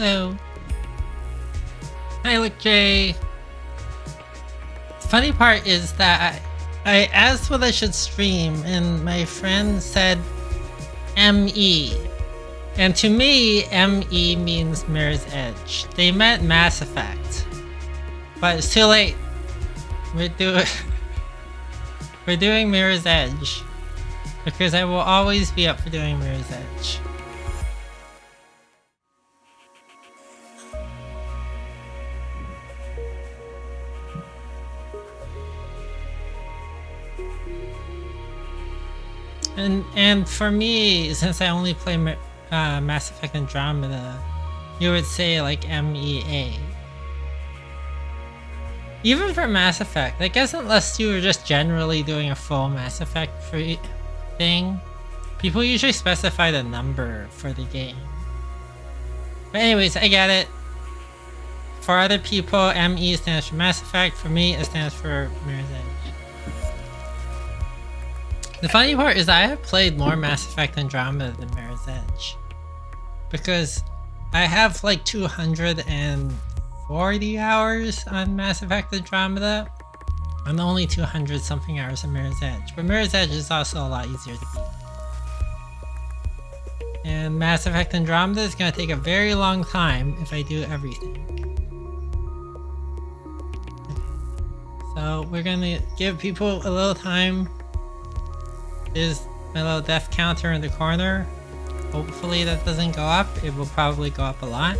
Hello. Hi, Lick J. The funny part is that I asked what I should stream, and my friend said ME. And to me, ME means Mirror's Edge. They meant Mass Effect. But it's too late. We're doing Mirror's Edge. Because I will always be up for doing Mirror's Edge. And for me, since I only play Mass Effect Andromeda, you would say like MEA. Even for Mass Effect, I guess unless you were just generally doing a full Mass Effect thing, people usually specify the number for the game. But anyways, I get it. For other people, ME stands for Mass Effect. For me, it stands for Mirror's Edge. The funny part is I have played more Mass Effect Andromeda than Mirror's Edge. Because I have like 240 hours on Mass Effect Andromeda. And only 200 something hours on Mirror's Edge. But Mirror's Edge is also a lot easier to beat. And Mass Effect Andromeda is going to take a very long time if I do everything. So we're going to give people a little time. There's my little death counter in the corner. Hopefully that doesn't go up. It will probably go up a lot.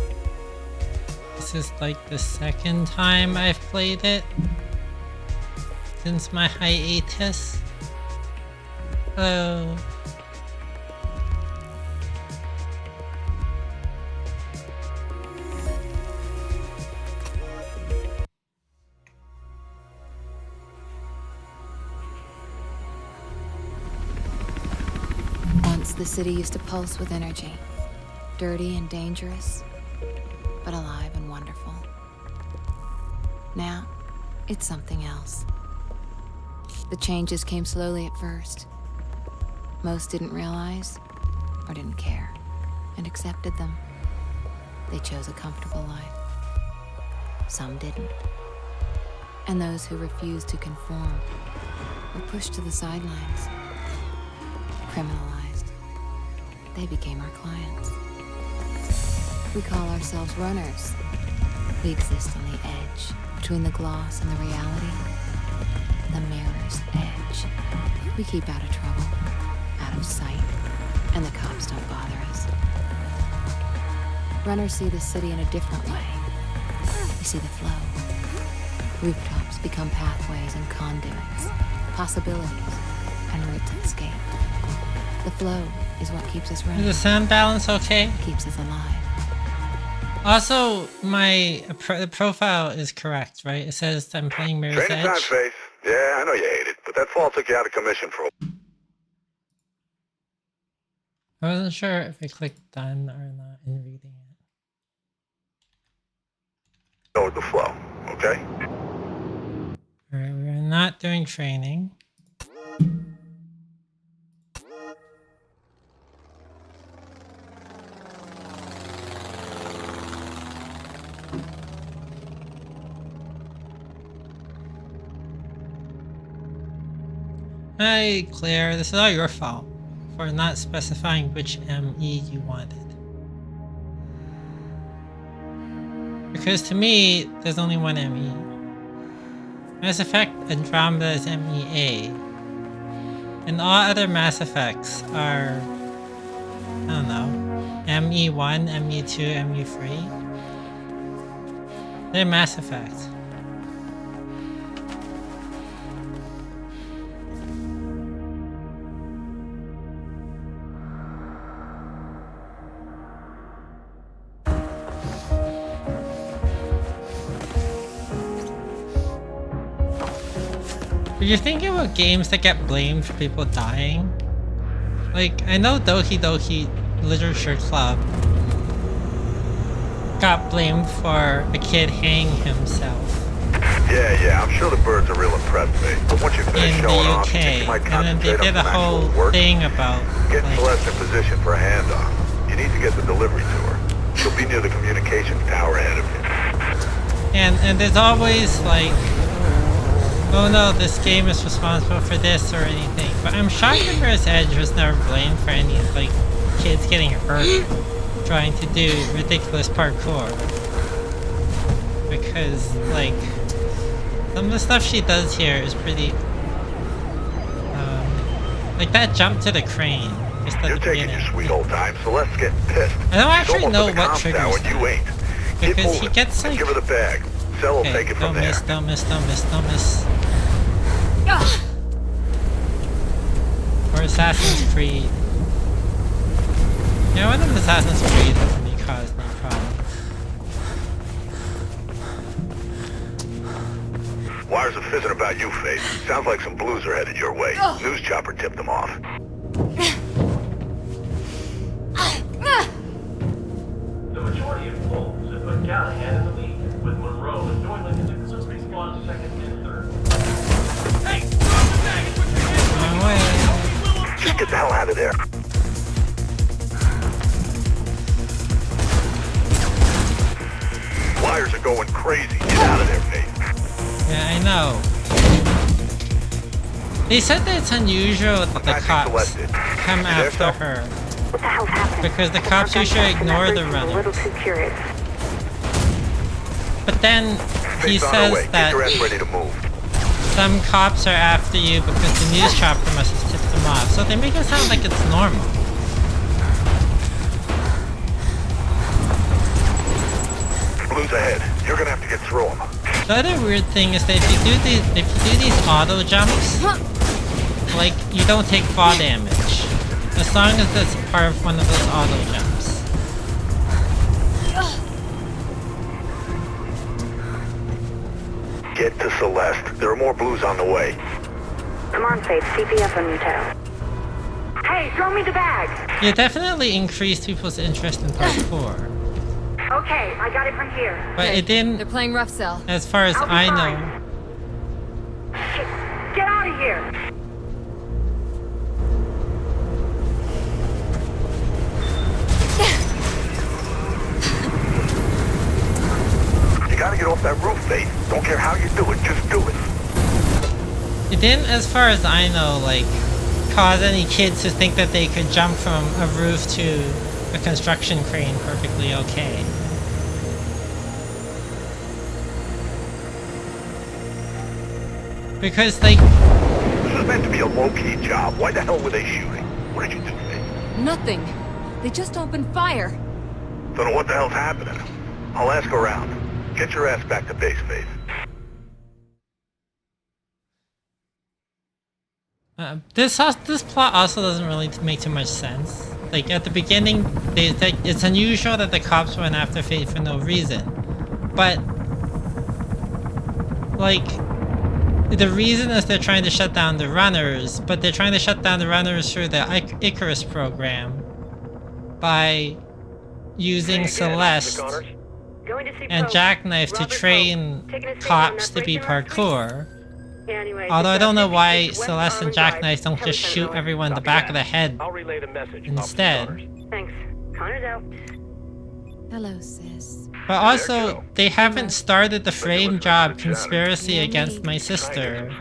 This is like the second time I've played it since my hiatus. Hello. The city used to pulse with energy, dirty and dangerous, but alive and wonderful. Now, it's something else. The changes came slowly at first. Most didn't realize, or didn't care, and accepted them. They chose a comfortable life. Some didn't. And those who refused to conform were pushed to the sidelines, criminalized. They became our clients. We call ourselves runners. We exist on the edge, between the gloss and the reality. The mirror's edge. We keep out of trouble, out of sight, and the cops don't bother us. Runners see the city in a different way. They see the flow. Rooftops become pathways and conduits, possibilities, and routes to escape. The flow is what keeps us running. Is the sound balance okay? Keeps us alive. Also, my the profile is correct, right? It says I'm playing Mirror's Training Edge. time, Faith. Yeah, I know you hate it, but that fall took you out of commission for a... I wasn't sure if I clicked done or not in reading it. Go with the flow, okay? Alright, we are not doing training. Hi, Claire. This is all your fault for not specifying which ME you wanted. Because to me, there's only one ME. Mass Effect Andromeda is MEA. And all other Mass Effects are, I don't know, ME1, ME2, ME3. They're Mass Effects. Are you thinking about games that get blamed for people dying? Like, I know Doki Doki Literature Club got blamed for a kid hanging himself. Yeah, I'm sure the birds are real impressed, mate. But once you finish In the showing off, you UK, might and then they concentrate did a on some actual whole work. thing about Getting like, Celeste in position for a handoff. You need to get the delivery to her. She'll be near the communications tower ahead of you. And there's always like, oh no, this game is responsible for this or anything. But I'm shocked that Mirror's Edge was never blamed for any like kids getting hurt trying to do ridiculous parkour. Because like some of the stuff she does here is pretty like that jump to the crane just at You're the taking beginning. your sweet old time, Celeste's getting pissed. I don't She's actually almost know at the what comms triggers tower and you that. ain't. Keep Because he moving gets and like, give her the bag. Cell will take it from don't there. miss, don't miss, don't miss, don't miss. Or Assassin's Creed. Yeah, one of Assassin's Creed doesn't really cause any problems. Wires are fizzing about you, Faith. Sounds like some blues are headed your way. News chopper tipped them off. The majority of polls have put Callahan in the lead, with Monroe and Doyle in the closely squad second and third. Hey, drop the bag and put your hands on Wrong way. Just get the hell out of there. Wires are going crazy. Get out of there, Faith. Yeah, I know. They said that it's unusual that the Patching cops selected. come You there, after Phil? her. What the hell's happening? Because the cops usually ignore the I'm a little runners. too curious. But then he Faith's on her way. says Get your that ass ready to move. some cops are after you because the news chopper must have tipped them off. So they make it sound like it's normal. Blues ahead. You're gonna have to get through them. The other weird thing is that if you do these auto jumps, like you don't take fall damage. As long as it's part of one of those auto jumps. Get to Celeste. There are more blues on the way. Come on, Faith. CPF on your tail. Hey, throw me the bag. You definitely increase people's interest in parkour. Okay, I got it from here. But Okay, it didn't, They're playing rough cell. as far as I'll be I fine. know. Shit, get out of here. You gotta get off that roof, Faith. Don't care how you do it, just do it. It didn't, as far as I know, like, cause any kids to think that they could jump from a roof to a construction crane perfectly okay. Because, like, This is meant to be a low-key job. Why the hell were they shooting? What did you do, Faith? Nothing. They just opened fire. Don't know what the hell's happening. I'll ask around. Get your ass back to base, Faith. this plot also doesn't really make too much sense. Like, at the beginning, it's unusual that the cops went after Faith for no reason. But, like, the reason is they're trying to shut down the runners, but they're trying to shut down the runners through the Icarus program by using Celeste Going to see and Pope. Jackknife to Robert train Pope. Taking a seat cops on to that be bridge last week? parkour. Anyway, Although I it's don't know why 56 West Celeste and Arlen Drive. Jackknife don't just Telephone shoot number. everyone in the Copy back that. of the head I'll relay the message. instead. Officer Connors. Thanks. Connor's out. Hello, sis. But also, they haven't started the frame job conspiracy against my sister.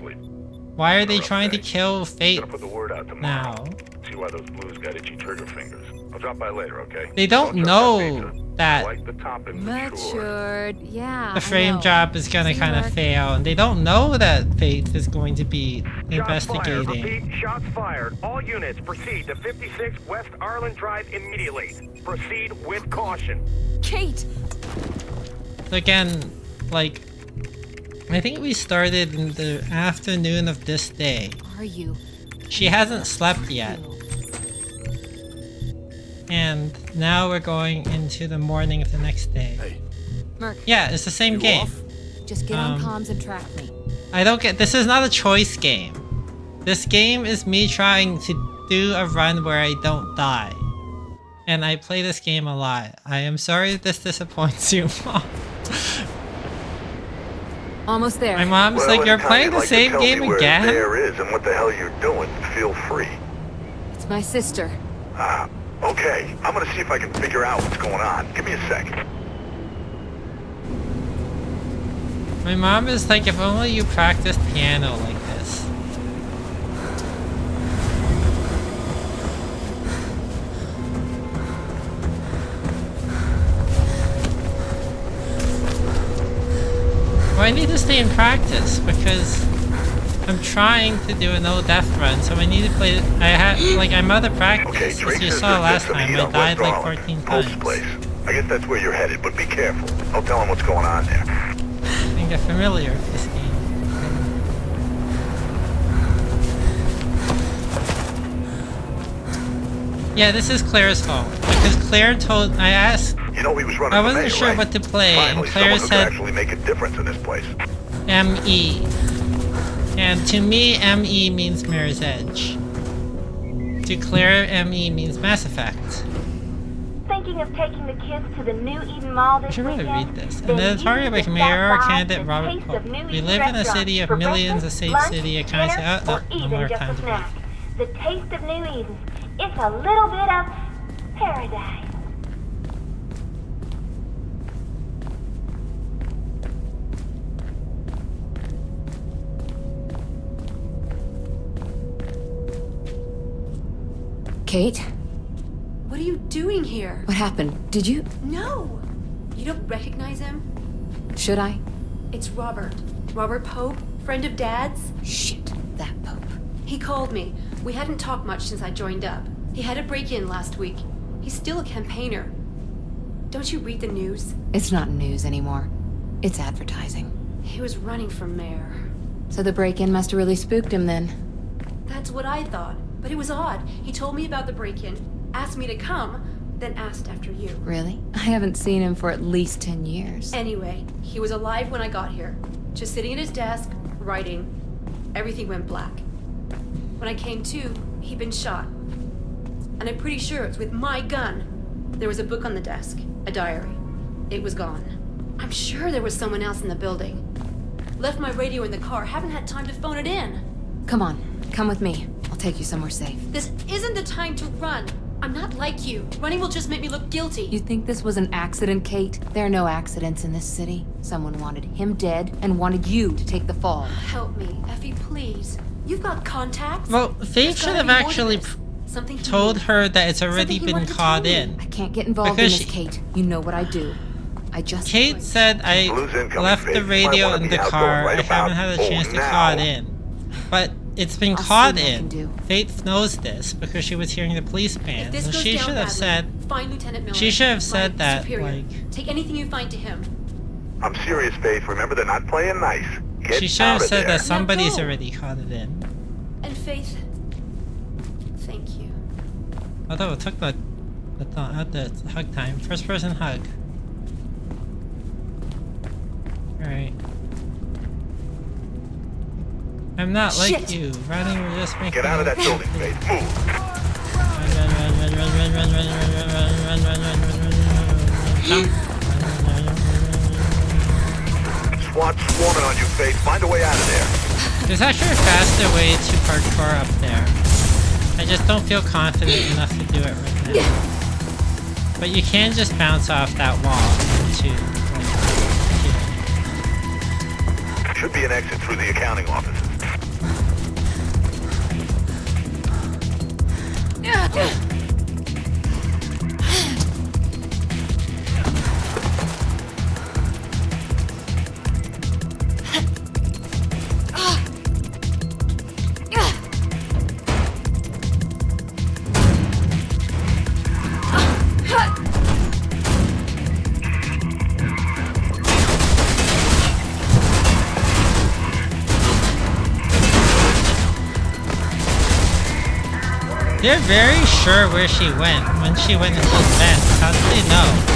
Why are they trying to kill Fate Gonna put the word out tomorrow. now? See why those blues got itchy trigger fingers. I'll drop by later, okay? They don't trust know pizza. that Like the toppings, Matured. Yeah. the I frame know. job is gonna kind of Teamwork. fail, and they don't know that Fate is going to be Shots fired. investigating. Repeat, shots fired. All units proceed to 56 West Arlen Drive immediately. Proceed with caution. Kate. So again, like, I think we started in the afternoon of this day. Are you? She hasn't slept yet. And now we're going into the morning of the next day. Hey, Merc. Yeah, it's the same you game. off? Just get on Um, comms and track me. I don't get, this is not a choice game. This game is me trying to do a run where I don't die. And I play this game a lot. I am sorry that this disappoints you, Mom. Almost there. My mom's like, you're anytime playing you'd the like to same tell game me where again? there is and what the hell you're doing, feel free. It's my sister. Ah, Okay, I'm gonna see if I can figure out what's going on. Give me a sec. My mom is like, if only you practiced piano like this. Well, I need to stay in practice because I'm trying to do a no death run, so I need to play. I had like I'm out of Okay, practice. Drake As you says saw there's last some time, heat I on died West like Garland. 14 Post times. place. I guess that's where you're headed, but be careful. I'll tell him what's going on there. I think I'm familiar with this game. Yeah, this is Claire's fault because Claire told. I asked. You know he was running I for wasn't mayor, sure right? what to play, and Finally, Claire someone who said can actually make a difference in this place. M.E. And to me, M.E. means Mirror's Edge. To Claire, M.E. means Mass Effect. Thinking of taking the kids to the New Eden Mall I this should really weekend? read this. Then An you editorial by need to mayoral stop by candidate the Robert Taste Pope. of New We Eden live in a restaurant city of for millions, a breakfast, safe lunch, city, a kind dinner, of... or no even more just time a to snack. The Taste of New Eden. It's a little bit of paradise. Kate? What are you doing here? What happened? Did you? No! You don't recognize him? Should I? It's Robert. Robert Pope, friend of Dad's. Shit, that Pope. He called me. We hadn't talked much since I joined up. He had a break-in last week. He's still a campaigner. Don't you read the news? It's not news anymore. It's advertising. He was running for mayor. So the break-in must have really spooked him then. That's what I thought. But it was odd. He told me about the break-in, asked me to come, then asked after you. Really? I haven't seen him for at least 10 years. Anyway, he was alive when I got here. Just sitting at his desk, writing. Everything went black. When I came to, he'd been shot. And I'm pretty sure it's with my gun. There was a book on the desk, a diary. It was gone. I'm sure there was someone else in the building. Left my radio in the car, haven't had time to phone it in. Come on, come with me. I'll take you somewhere safe. This isn't the time to run. I'm not like you. Running will just make me look guilty. You think this was an accident, Kate? There are no accidents in this city. Someone wanted him dead and wanted you to take the fall. Help me, Effie, please. You've got contacts. Well, Faith There's should gotta have be more to actually this. Something he told knew. her that it's already Something he been wanted to caught tell me. in. I can't get involved Because in this, she- Kate. You know what I do. I just... Kate said I Blue's incoming, left Faith. the You might radio wanna in be the outdoors car. right I haven't had a about chance to now. call it in. But it's been I'll see caught what I can in. do. Faith knows this because she was hearing the police If band. this So goes she down should have badly, said, find Lieutenant Miller. she should have my said that, superior. like- Take anything you find to him. I'm serious, Faith. Remember, they're not playing nice. Get she should out have of said there. that somebody's go. already caught it in. And Faith, thank you. Although it took the hug time. First person hug. Alright. I'm not like Shit. you. Running will just make Get out of that building, Faith. Move. SWAT swarming on you, Faith. Find a way out of there. There's actually a faster way to parkour up there. I just don't feel confident enough to do it right now. But you can just bounce off that wall into here. Should be an exit through the accounting offices. They're very sure where she went when she went into those vents. How did they know?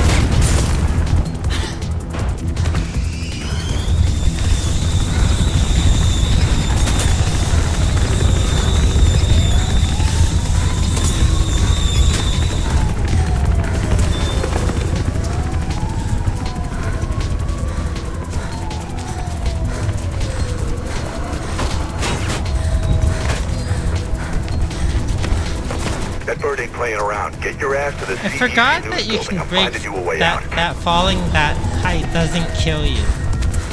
That bird ain't playing around. Get your ass to the I CEC forgot news that you building. can I'm break finding you a way that out. that falling that height doesn't kill you,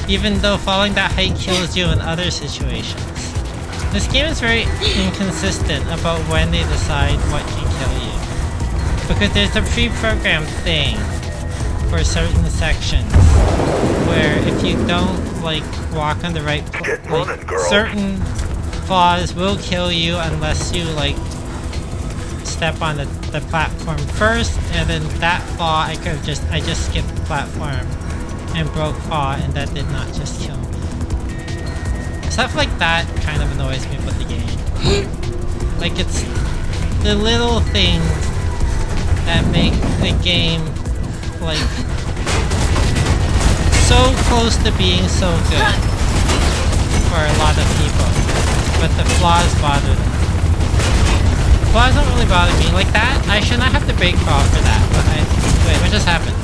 even though falling that height kills you in other situations. This game is very inconsistent about when they decide what can kill you, because there's a pre-programmed thing for certain sections where if you don't like walk on the right Get running, girl. certain flaws will kill you unless you like step on the platform first, and then that flaw I just skipped the platform and broke flaw, and that did not just kill me. Stuff like that kind of annoys me with the game. Like it's the little things that make the game like so close to being so good for a lot of people, but the flaws bother them. Flaws don't really bother me like that. I should not have to break fall for that, but wait, what just happened?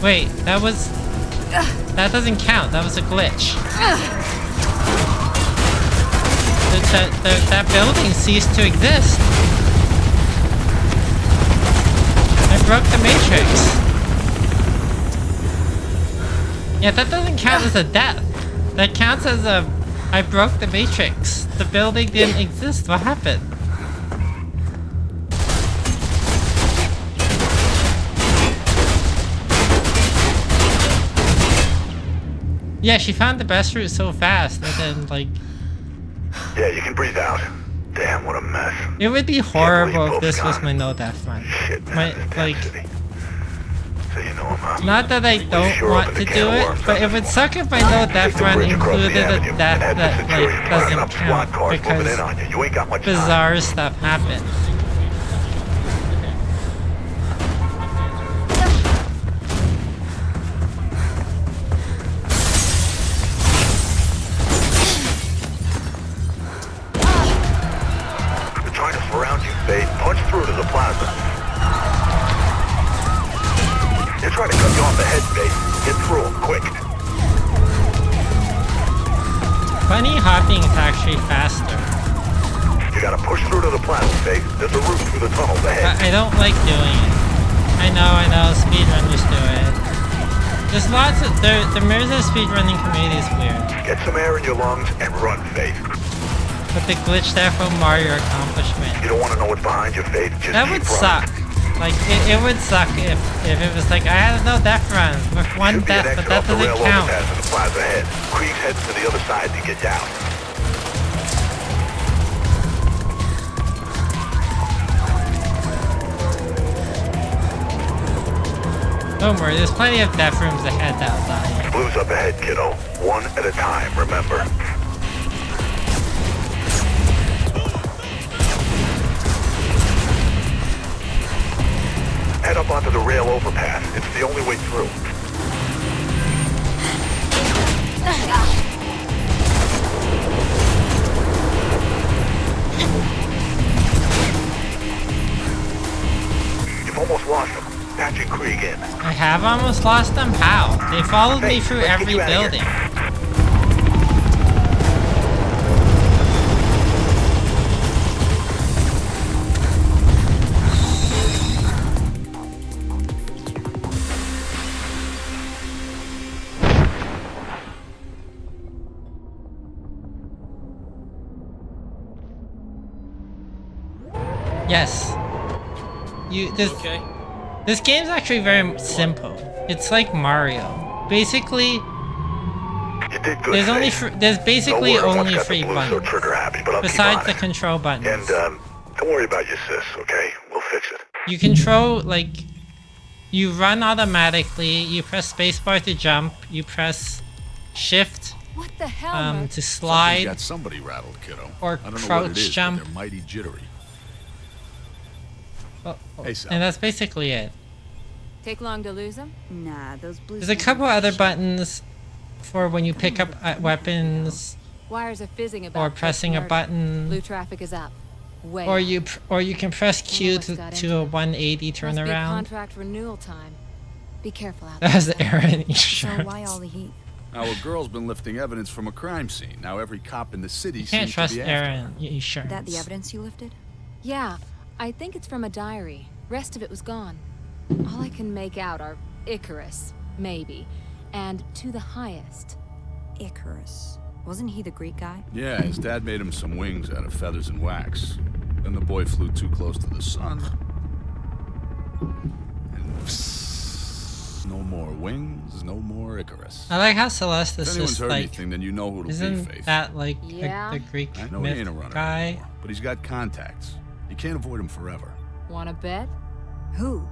Wait, that doesn't count. That was a glitch. That building ceased to exist. I broke the matrix. Yeah, that doesn't count as a death. That counts as I broke the matrix. The building didn't exist. What happened? Yeah, she found the best route so fast, and then like... Yeah, you can breathe out. Damn, what a mess. It would be horrible if this was my no-death run. Shit, man, My, this damn like... city. So you know I'm Not that I don't sure want opened to a can do of it, worms but on it this would one. suck if my no-death Take the run bridge across the included a avenue death and head that to security like lining doesn't up SWAT count cars moving in because on you. You ain't got much time. bizarre stuff happens. They're trying to surround you, Faith. Punch through to the plaza. They're trying to cut you off the head, Faith. Get through them, quick. Bunny hopping is actually faster. You gotta push through to the plaza, Faith. There's a route through the tunnels ahead. I don't like doing it. I know, speedrunners do it. There's lots of... The Mirza speedrunning community is weird. Get some air in your lungs and run, Faith. But the glitch there from Mario accomplishment. You don't want to know what's behind your Faith. Just That keep would running. suck. Like, it would suck if it was like, I had no death run with one Should be an death, but exit that off the doesn't rail count. overpass in the plaza ahead. Krieg's heading to the other side to get down. Don't worry, there's plenty of death rooms ahead that'll die. Blue's up ahead, kiddo. One at a time, remember. Head up onto the rail overpass. It's the only way through. You've almost lost them. Patching Krieg in. I have almost lost them? How? They followed me through let's get every you out of here. building. Yes. Okay. This game's actually very simple. It's like Mario. Basically, You did good, there's only Faith. there's basically No word on only what's got the 3 Blues so buttons trigger happy, but I'll keep besides on the it. control buttons. And don't worry about your sis, okay? We'll fix it. You control like you run automatically. You press spacebar to jump. You press shift What the hell? to Something's slide. got somebody rattled, kiddo. or I don't know what it crouch is, jump. but they're mighty jittery. Hey, Sal. And that's basically it. Take long to lose them? Nah, those blues. There's a couple other buttons for when you pick up weapons Wires are fizzing about. or pressing a murder. button. Blue traffic is up. Way. Or up. you can press Q what's got to into a it. 180 Must be turnaround. contract renewal time. Be careful out That has there. the error in So insurance. why all the heat? Our girl's been lifting evidence from a crime scene. Now every cop in the city You can't seems trust to be after her. Aaron insurance. That the evidence you lifted? Yeah, I think it's from a diary. Rest of it was gone. All I can make out are Icarus, maybe, and to the highest. Icarus. Wasn't he the Greek guy? Yeah, his dad made him some wings out of feathers and wax. Then the boy flew too close to the sun. And psst, no more wings, no more Icarus. I like how Celeste If is anyone's just heard like, anything, then you know who it'll be, isn't Faith. that like Yeah. the Greek I know he myth ain't a runner guy? anymore, but he's got contacts. You can't avoid him forever. Wanna bet? Who?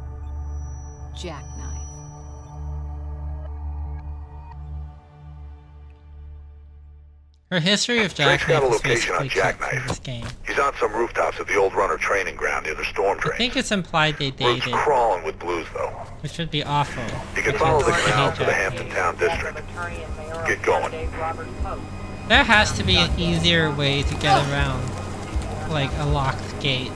Jackknife. Her history of Drake's got Jackknife a is location on basically kept Jackknife. from this game. He's on some rooftops at the old runner training ground near the storm I drain. think it's implied they Road's dated, crawling with blues, though. which would be awful. You can because follow the I canal hate to the Jackknife. Hampton Town District. Get going. There has to be an easier way to get around, like a locked gate.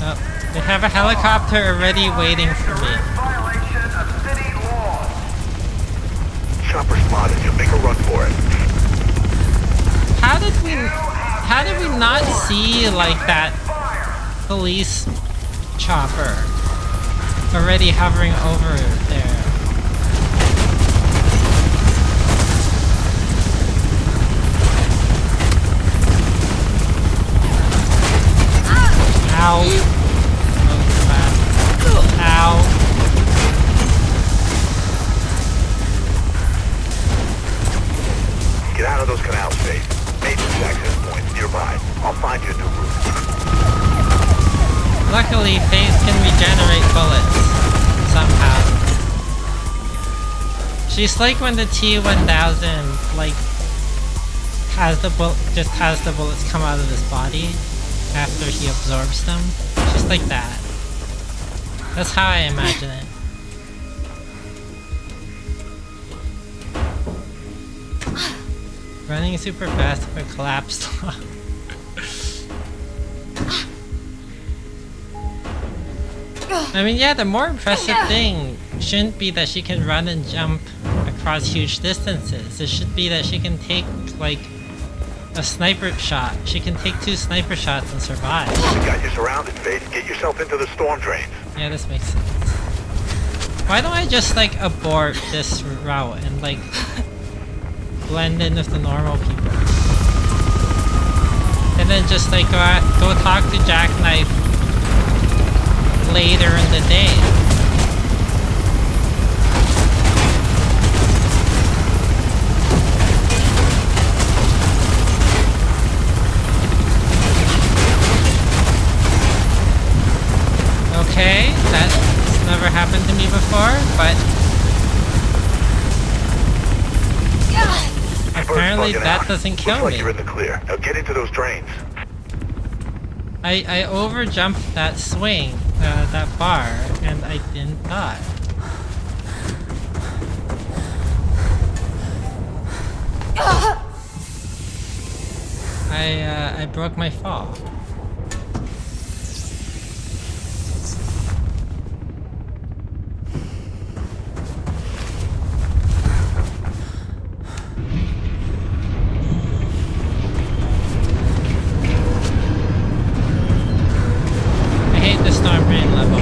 Oh, they have a helicopter already waiting for me. Chopper spotted you. Make a run for it. How did we not see like that police chopper already hovering over there? Ow. Oh, crap. Ow. Get out of those canals, Faith. Maintenance access points nearby. I'll find you a new route. Luckily, Faith can regenerate bullets somehow. She's like when the T-1000 like has the bullets come out of his body after he absorbs them. Just like that. That's how I imagine it. Running super fast but collapsed. I mean, yeah, the more impressive thing shouldn't be that she can run and jump across huge distances. It should be that she can take, like, a sniper shot. She can take 2 sniper shots and survive. You got you surrounded, Faith. Get yourself into the storm drain. Yeah, this makes sense. Why don't I just, like, abort this route and, like, blend in with the normal people? And then just, like, go talk to Jackknife later in the day. Okay, that's never happened to me before, but apparently that doesn't kill Looks like me. you're in the clear. Now get into those drains. I overjumped that swing, that bar, and I didn't die. I broke my fall. I hate the Storm Rain level.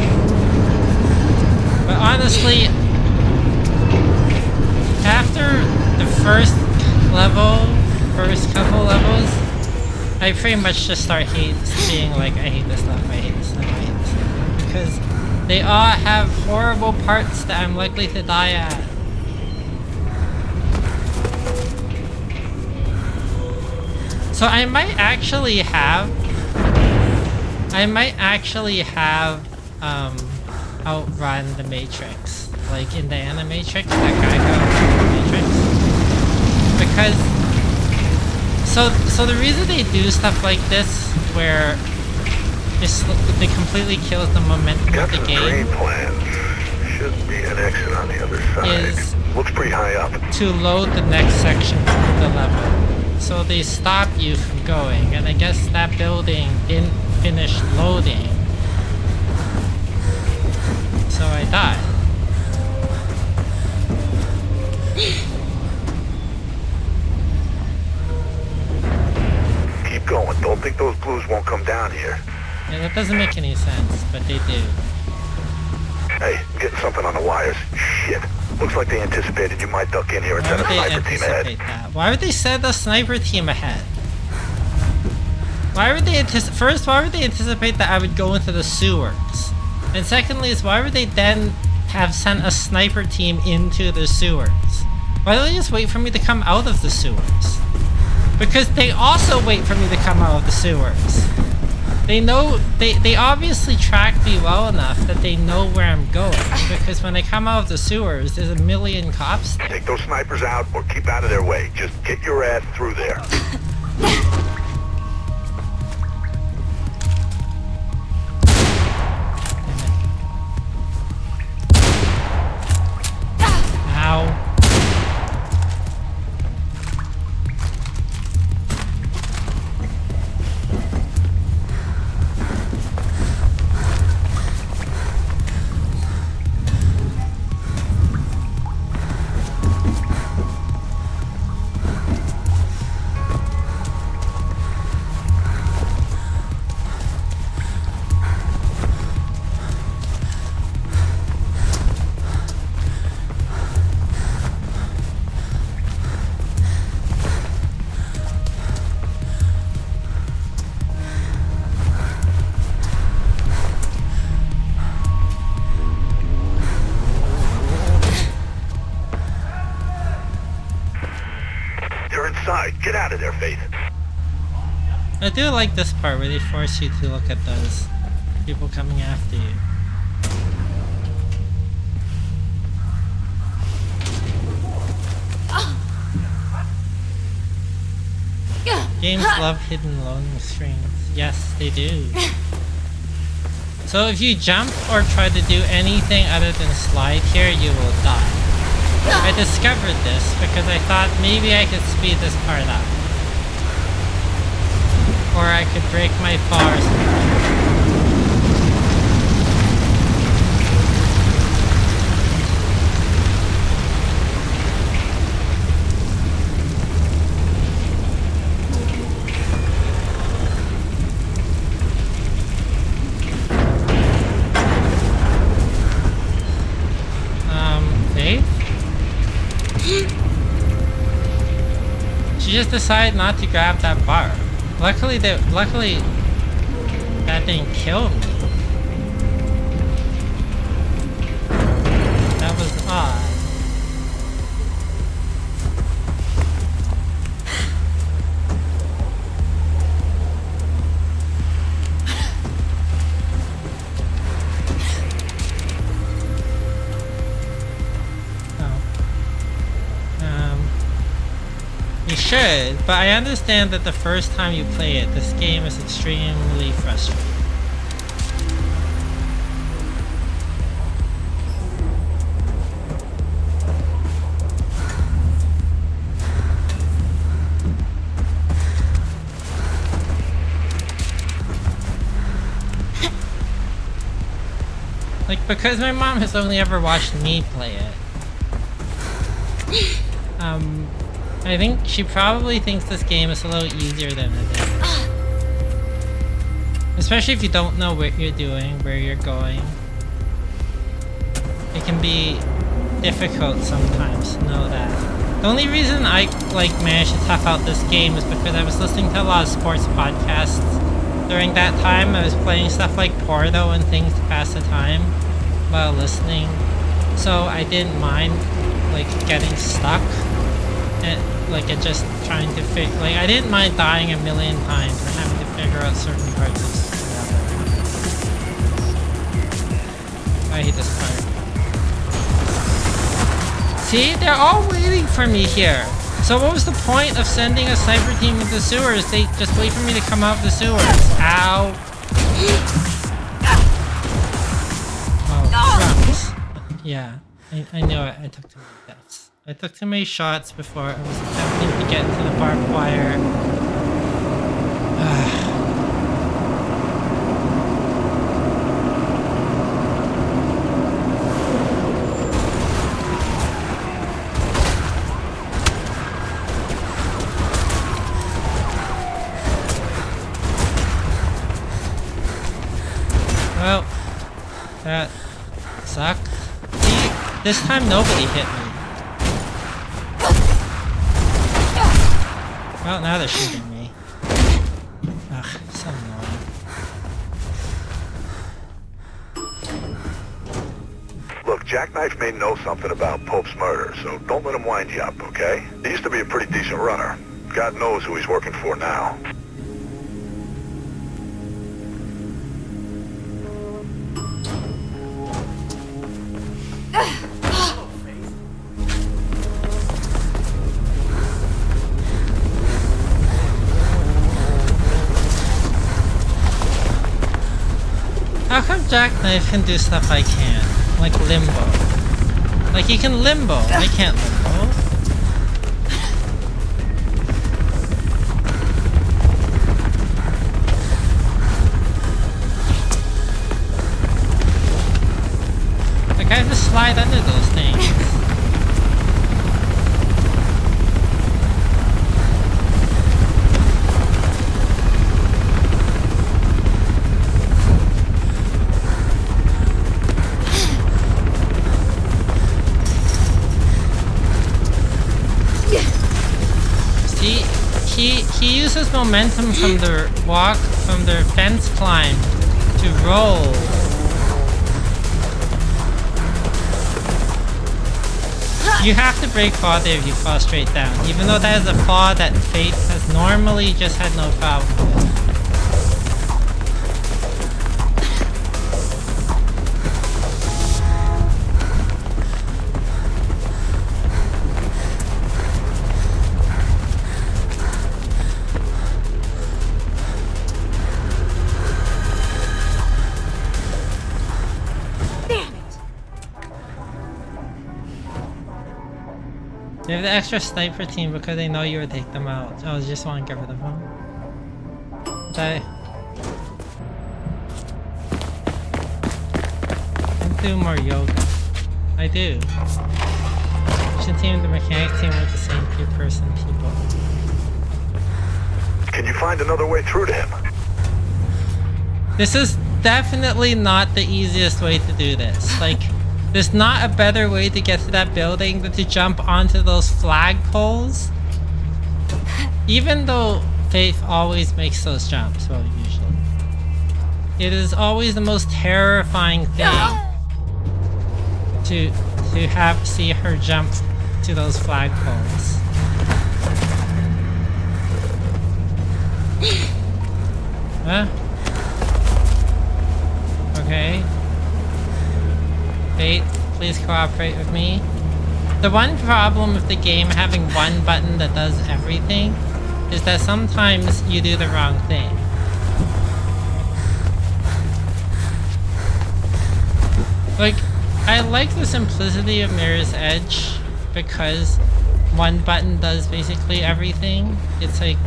But honestly, after the first couple levels, I pretty much just start being like, I hate this level, I hate this level, I hate this level. Because they all have horrible parts that I'm likely to die at. So I might actually have outrun the Matrix, like in the Animatrix, that guy who outrun the Matrix. Because so the reason they do stuff like this, where it completely kills the momentum Got of the some drain game, plans. Should be an exit on the other side. is Looks pretty high up. to load the next section of the level. so they stop you from going, and I guess that building didn't finish loading. So I died. Keep going. Don't think those blues won't come down here. Yeah, that doesn't make any sense, but they do. Hey, I'm getting something on the wires. Shit. Looks like they anticipated you might duck in here and Why send would a they sniper team ahead. anticipate that? Why would they send a sniper team ahead? Why would they why would they anticipate that I would go into the sewers? And secondly is why would they then have sent a sniper team into the sewers? Why don't they just wait for me to come out of the sewers? Because they also wait for me to come out of the sewers. They know, they obviously track me well enough that they know where I'm going. Because when I come out of the sewers, there's a million cops there. Take those snipers out or keep out of their way. Just get your ass through there. Ow. Get out of there, Faith. I do like this part where they force you to look at those people coming after you. Games love hidden loading screens. Yes, they do. So if you jump or try to do anything other than slide here, you will die. I discovered this because I thought maybe I could speed this part up. Or I could break my fall or something. She just decided not to grab that bar. Luckily that didn't kill me. That was odd. You should, but I understand that the first time you play it, this game is extremely frustrating. Like, because my mom has only ever watched me play it. I think she probably thinks this game is a little easier than it is. Especially if you don't know what you're doing, where you're going. It can be difficult sometimes to know that. The only reason I managed to tough out this game is because I was listening to a lot of sports podcasts during that time. I was playing stuff like Porto and things to pass the time while listening. So I didn't mind getting stuck. And just trying to I didn't mind dying a million times and having to figure out certain parts of stuff. I hate this part. See, they're all waiting for me here. So what was the point of sending a sniper team into the sewers? They just wait for me to come out of the sewers. Ow. Oh, crumbs. Yeah, I know it. I took too many deaths. I took too many shots before I was attempting to get to the barbed wire. Well, that sucked. See, this time nobody hit me. Well, now they're shooting me. Ugh, so annoying. Look, Jackknife may know something about Pope's murder, so don't let him wind you up, okay? He used to be a pretty decent runner. God knows who he's working for now. How come Jackknife can do stuff I can't? Like limbo. Like he can limbo. I can't limbo. Like I just slide under those things. He uses momentum from the fence climb to roll. You have to break fall there if you fall straight down, even though that is a fall that Faith has normally just had no problem with. They have the extra sniper team because they know you would take them out. I just want to get rid of them. Die. I do more yoga. I do. Mission team and the mechanic team are the same person people. Can you find another way through to him? This is definitely not the easiest way to do this. Like, there's not a better way to get to that building than to jump onto those flagpoles. Even though Faith always makes those jumps, well, usually. It is always the most terrifying thing to see her jump to those flagpoles. Huh? Okay. Faith, please cooperate with me. The one problem with the game having one button that does everything is that sometimes you do the wrong thing. Like, I like the simplicity of Mirror's Edge because one button does basically everything. It's like,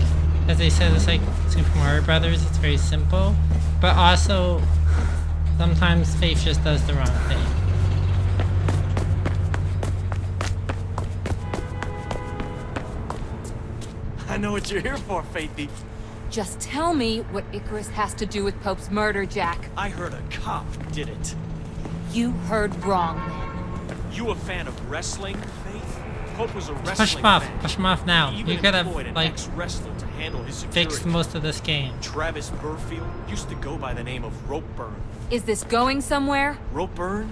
as I said, it's like Super Mario Brothers, it's very simple. But also, sometimes Faith just does the wrong thing. I know what you're here for, Faithy. Just tell me what Icarus has to do with Pope's murder, Jack. I heard a cop did it. You heard wrong, then. You a fan of wrestling, Faith? Pope was a wrestling Push him off. fan. Push him off now. He You even gotta, employed an like, ex-wrestler to handle his security. fix most of this game. Travis Burfield used to go by the name of Ropeburn. Is this going somewhere? Ropeburn?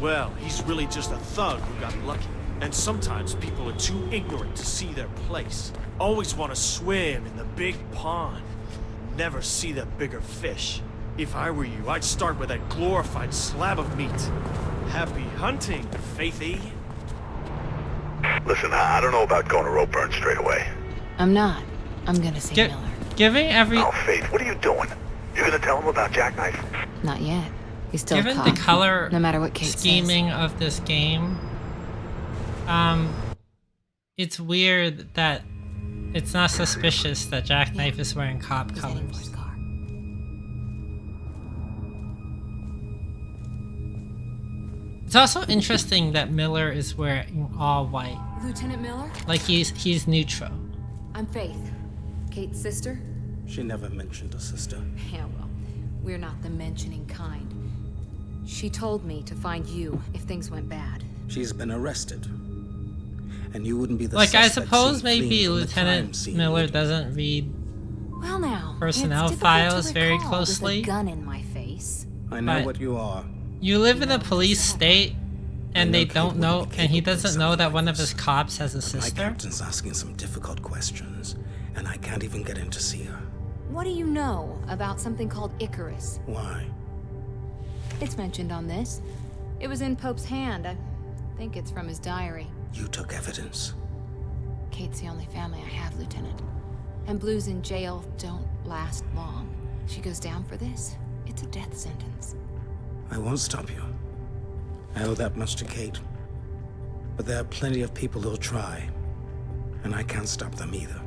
Well, he's really just a thug who got lucky. And sometimes people are too ignorant to see their place. Always want to swim in the big pond. Never see the bigger fish. If I were you, I'd start with that glorified slab of meat. Happy hunting, Faithy. Listen, I don't know about going to Ropeburn straight away. I'm not. I'm gonna see Miller. Giving every... Oh, Faith, what are you doing? You're gonna tell him about Jackknife? Not yet. He's still Given caught. the color no matter what Kate scheming of this game, it's weird that it's not suspicious that Jackknife is wearing cop He's heading for colors. his car. It's also interesting that Miller is wearing all white. Lieutenant Miller? Like he's neutral. I'm Faith. Kate's sister? She never mentioned a sister. Yeah, well, we're not the mentioning kind. She told me to find you if things went bad. She's been arrested. And you wouldn't be the Like, I suspect suppose seen maybe fleeing from the Lieutenant crime scene, Miller would you? doesn't read Well now, personnel it's difficult files to very recall closely. with a gun in my face. I know but- what you are. You live in a police state, and know they Kate don't wouldn't know, be and he capable of doesn't know something that like one of this. his cops has a My sister. captain's asking some difficult questions, and I can't even get in to see her. What do you know about something called Icarus? Why? It's mentioned on this. It was in Pope's hand. I think it's from his diary. You took evidence. Kate's the only family I have, Lieutenant. And blues in jail don't last long. She goes down for this, it's a death sentence. I won't stop you. I owe that much to Kate. But there are plenty of people who'll try. And I can't stop them either.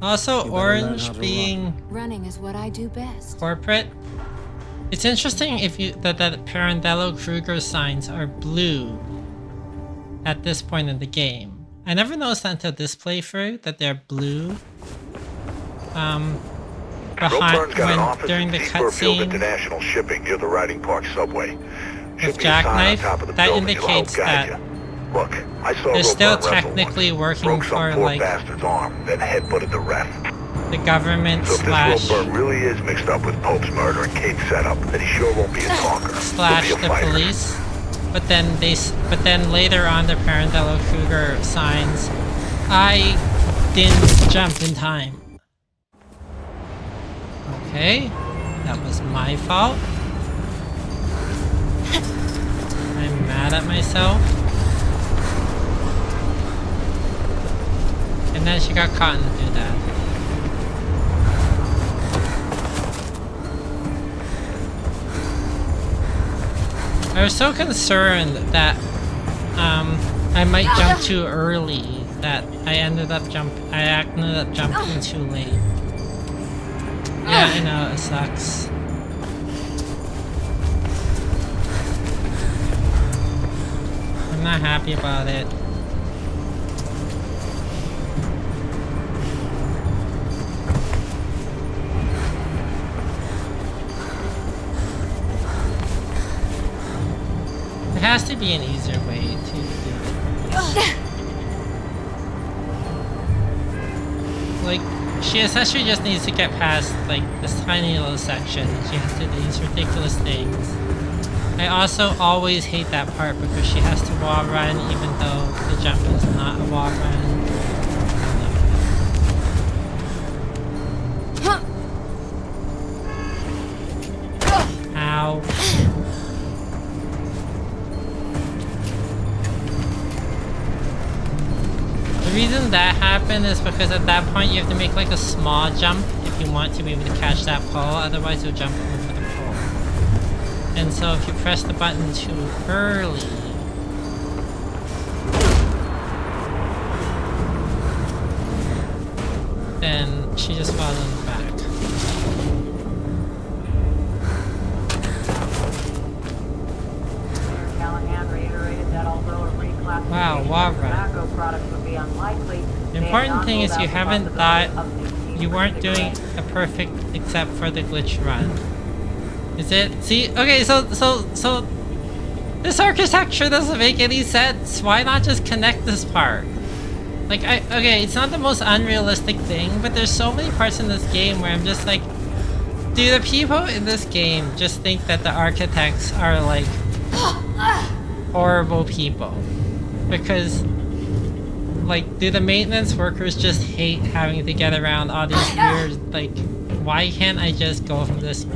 Also, You better learn Orange how to being Running is what I do best. corporate. It's interesting if you that Pirandello Kruger signs are blue at this point in the game. I never noticed that until this playthrough that they're blue. Behind Ropeburn got an office during in the Deeper Field cutscene International Shipping near the Riding Park subway. with Should be a sign on Jackknife, top of the that building. It'll help indicates guide that you. Look, I saw they're still Ropeburn wrestle technically once. working Broke some for, poor like, bastard's arm, then headbutted the ref. the government So if slash this Ropeburn really is mixed up with Pope's murder and Kate's setup, then he sure won't be a talker. slash He'll be the a fighter. police. But then later on the Pirandello Kruger signs, I didn't jump in time. Okay, that was my fault. I'm mad at myself. And then she got caught in the do that. I was so concerned that I might jump too early that I ended up jumping too late. Yeah, I know, it sucks. I'm not happy about it. There has to be an easier way to do it. Like, she essentially just needs to get past, like, this tiny little section. She has to do these ridiculous things. I also always hate that part because she has to wall run even though the jump is not a wall run. Ow. The reason that happened is because at that point you have to make like a small jump if you want to be able to catch that pole, otherwise you'll jump over the pole. And so if you press the button too early, then she just falls on the back. Callahan reiterated that although a reclassification Wow, of wall run. tobacco products would be unlikely, The important thing is you haven't thought you weren't doing a perfect except for the glitch run. Is it? See, okay, so this architecture doesn't make any sense. Why not just connect this part? Like, okay, it's not the most unrealistic thing, but there's so many parts in this game where I'm just like, do the people in this game just think that the architects are like horrible people? Because, like, do the maintenance workers just hate having to get around all these weird, like, why can't I just go from this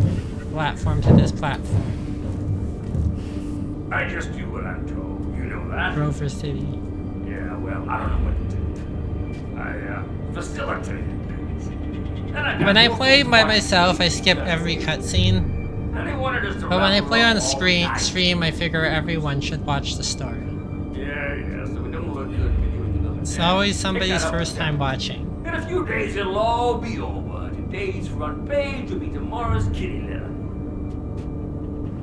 platform to this platform? I just do what I'm told. You know that? Grover City. Yeah, well, I don't know what to do. I facilitated things. And I got When I more play people by watching myself, I TV skip than every me. cutscene. And they wanted us to But when I wrap play on around all night. stream, I figure everyone should watch the story. Yeah, so we don't look good when you in the middle It's always somebody's first time watching. In a few days, it'll all be over. Today's front page will be tomorrow's kitty litter.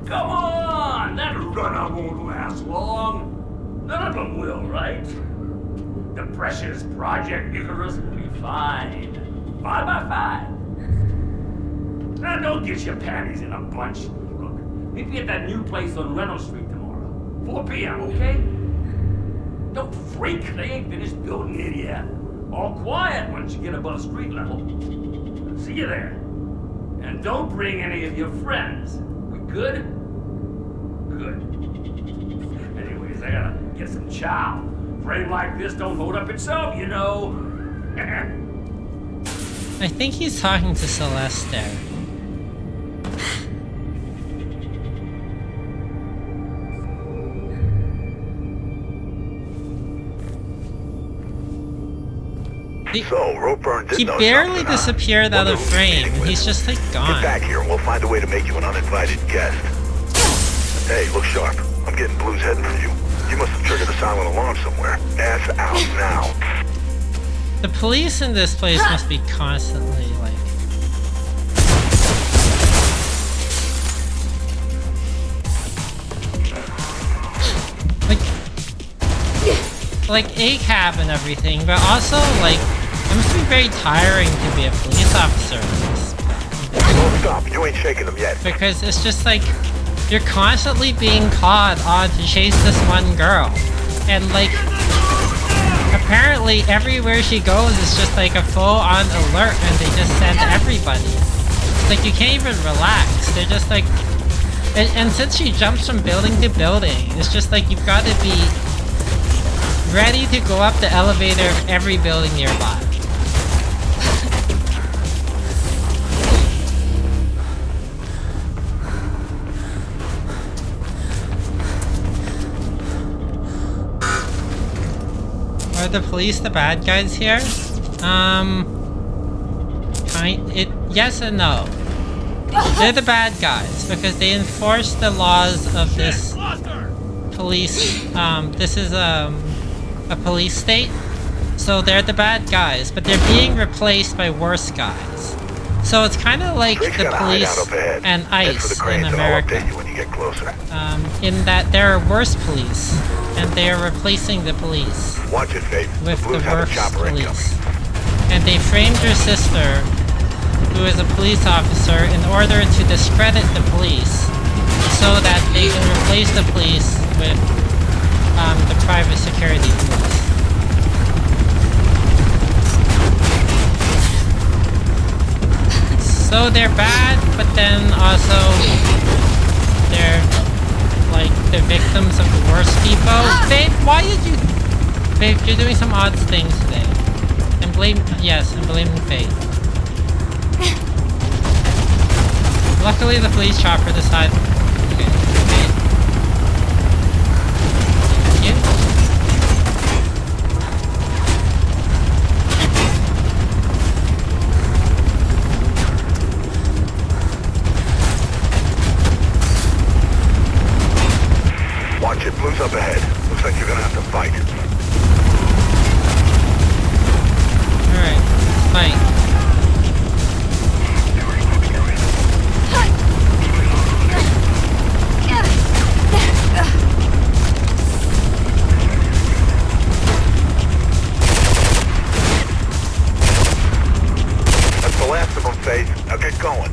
Come on! That runner won't last long. None of them will, right? The precious Project Icarus will be fine. 5 by 5. Now, don't get your panties in a bunch. Look, meet me at that new place on Reynolds Street tomorrow. 4 p.m., okay? Don't freak. They ain't finished building it yet. All quiet once you get above street level. See you there. And don't bring any of your friends. We good? Good. Anyways, I gotta get some chow. Frame like this don't hold up itself, you know. I think he's talking to Celeste there. So, Ropeburn did He know barely something, huh? disappeared out Wonder of who he's frame. meeting with. He's just like Get gone. back here and we'll find a way to make you an uninvited guest. Hey, look sharp. I'm getting blues heading for you. You must have triggered a silent alarm somewhere. Ass out now. The police in this place must be constantly like... Like ACAB and everything, but also like it must be very tiring to be a police officer in this. Don't stop. You ain't shaking them yet. Because it's just like you're constantly being called on to chase this one girl, and like apparently everywhere she goes is just like a full-on alert, and they just send everybody. It's like you can't even relax. They're just like, and since she jumps from building to building, it's just like you've got to be ready to go up the elevator of every building nearby. Are the police the bad guys here? Yes and no. They're the bad guys because they enforce the laws of this police. This is a police state, so they're the bad guys, but they're being replaced by worse guys. So it's kind of like the police and ICE in America, in that there are worse police, and they are replacing the police with the worst police. And they framed your sister, who is a police officer, in order to discredit the police, so that they can replace the police with the private security police. So they're bad, but then also they're like the victims of the worst people. Babe, why did you... Babe, you're doing some odd things today. And blame... Yes, and blaming Faith. Luckily the police chopper decided... Okay, okay. Thank you. Watch it, blues up ahead. Looks like you're gonna have to fight. Alright, fight. That's the last of them, Faith. Now get going.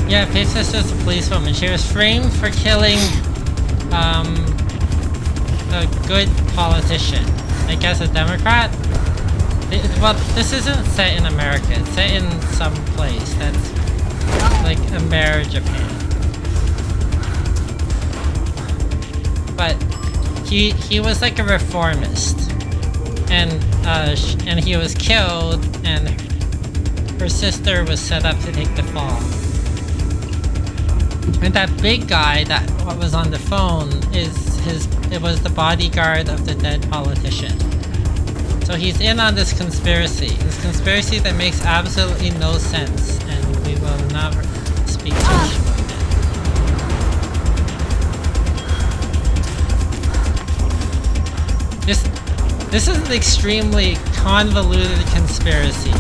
Yeah, Faith's sister's a policewoman. She was framed for killing a good politician. I guess a Democrat? Well, this isn't set in America. It's set in some place that's like Japan. But he was like a reformist, and he was killed, and her sister was set up to take the fall. And that big guy that was on the phone it was the bodyguard of the dead politician. So he's in on this conspiracy that makes absolutely no sense, and we will never speak too much about it. This is an extremely convoluted conspiracy,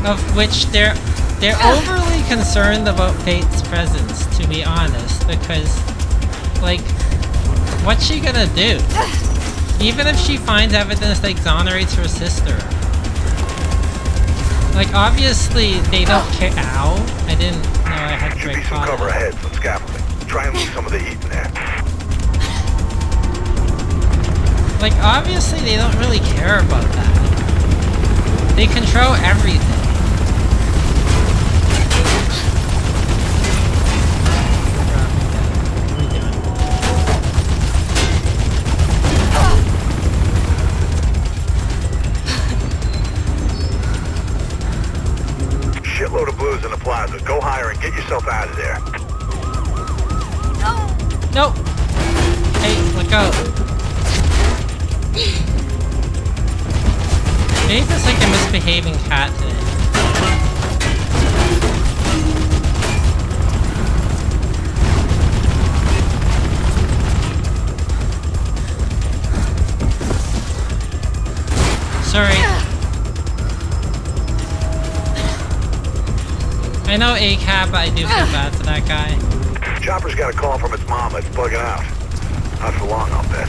of which they're overly concerned about Fate's presence, to be honest, because, like, what's she gonna do? Even if she finds evidence that exonerates her sister. Like, obviously, they don't care. Ow! I didn't know I had Should great be some fodder. cover ahead, some scaffolding. Try and leave some of the heat in there. Like, obviously, they don't really care about that. They control everything. What are we doing? Shitload of blues in the plaza. Go higher and get yourself out of there. No! Hey, let go. Maybe it's like a misbehaving cat today. Sorry. I know ACAB, but I do feel bad for that guy. Chopper's got a call from its mom that's bugging out. Not for long, I'll bet.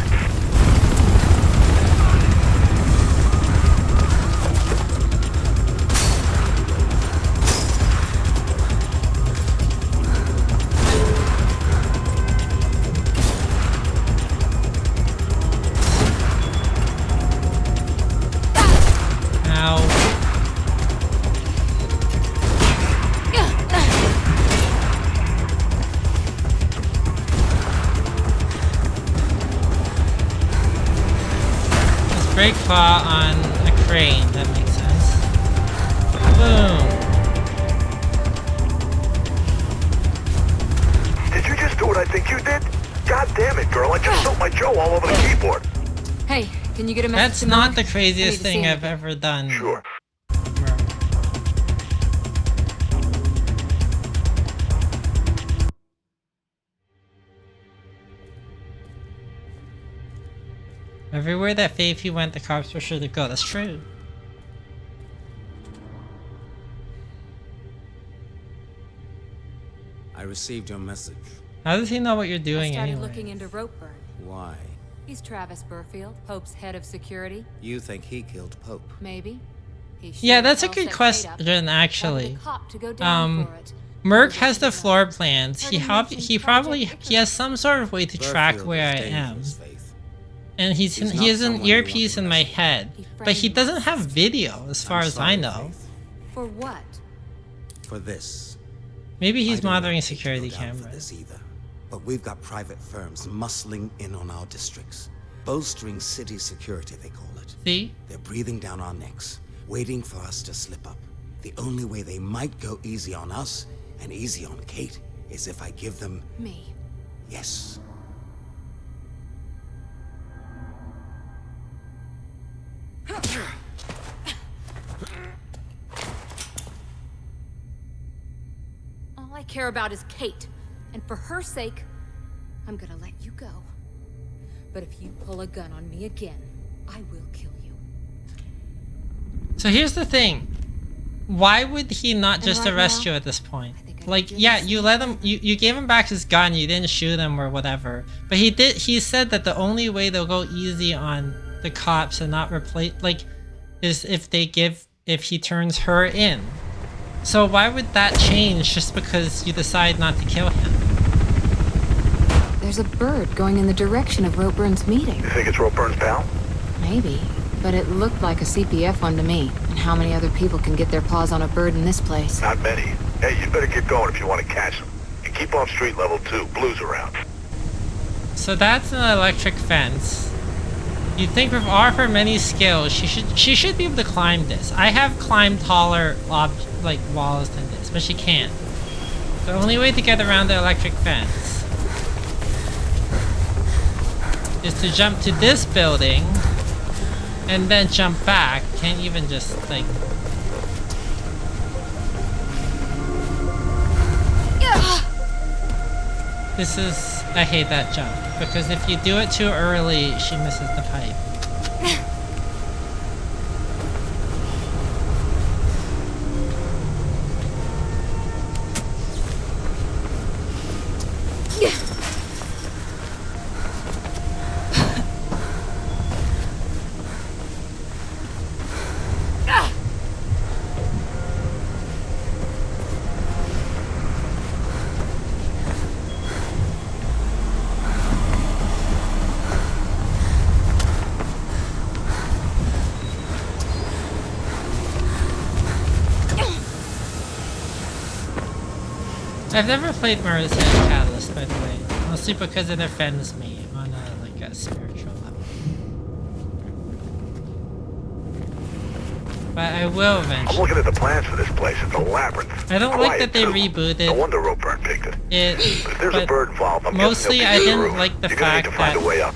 Break claw on a crane, that makes sense. Boom. Did you just do what I think you did? God damn it, girl, I just soaked my Joe all over the keyboard. Hey, can you get a message That's to not Mom? the I need craziest to thing see I've him. ever done. Sure. Everywhere that Faith went, the cops were sure to go. That's true. I received your message. How does he know what you're I doing started anyway? looking into Ropeburn. Why? He's Travis Burfield, Pope's head of security. You think he killed Pope? Maybe. He Yeah, sure that's a as hell good set Kate up. question, Wanted actually. a cop to go down for it. Merc has the floor plans. He has some sort of way to track Burfield where I is am. dangerous, Faith. And he He's has not an someone you want earpiece to in my mess with. head. But he doesn't have video, as far I'm as I sorry, know. Faith. For what? For this. Maybe I he's don't monitoring want Kate to go security down for cameras. this either. But we've got private firms muscling in on our districts. Bolstering city security, they call it. See? They're breathing down our necks, waiting for us to slip up. The only way they might go easy on us and easy on Kate is if I give them... Me. Yes. All I care about is Kate. And for her sake, I'm gonna let you go. But if you pull a gun on me again, I will kill you. So here's the thing. Why would he not just right arrest now, you at this point? Like, yeah, you let him, you gave him back his gun, you didn't shoot him or whatever. But he said that the only way they'll go easy on the cops and not replace, like, is if he turns her in. So why would that change just because you decide not to kill him? There's a bird going in the direction of Ropeburn's meeting. You think it's Ropeburn's pal? Maybe, but it looked like a CPF one to me. And how many other people can get their paws on a bird in this place? Not many. Hey, you better get going if you want to catch them. And keep off street level 2. Blue's around. So that's an electric fence. You'd think with all of her many skills, she should be able to climb this. I have climbed taller walls than this, but she can't. The only way to get around the electric fence is to jump to this building and then jump back. Can't even just like... This is... I hate that jump, because if you do it too early, she misses the pipe. I've never played Mirror's Edge Catalyst, by the way, mostly because it offends me on a spiritual level. But I will eventually. I'm looking at the plans for this place. It's a labyrinth. I don't like that they Quiet, too. rebooted No wonder Ropeburn picked it. it. But if there's a bird involved, I'm mostly guessing I there'll be didn't room. like the You're gonna need fact to find that a way up.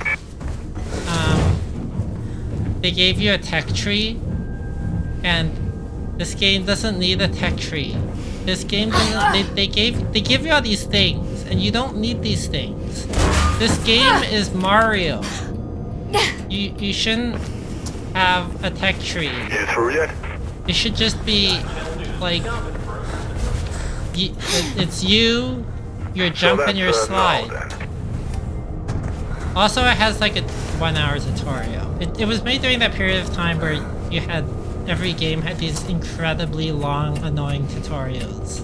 they gave you a tech tree, and this game doesn't need a tech tree. This game doesn't. They give you all these things, and you don't need these things. This game is Mario. You shouldn't have a tech tree. You through yet? It should just be like it's you, your jump, and your slide. Also, it has like a 1-hour tutorial. It was made during that period of time where you had every game had these incredibly long, annoying tutorials.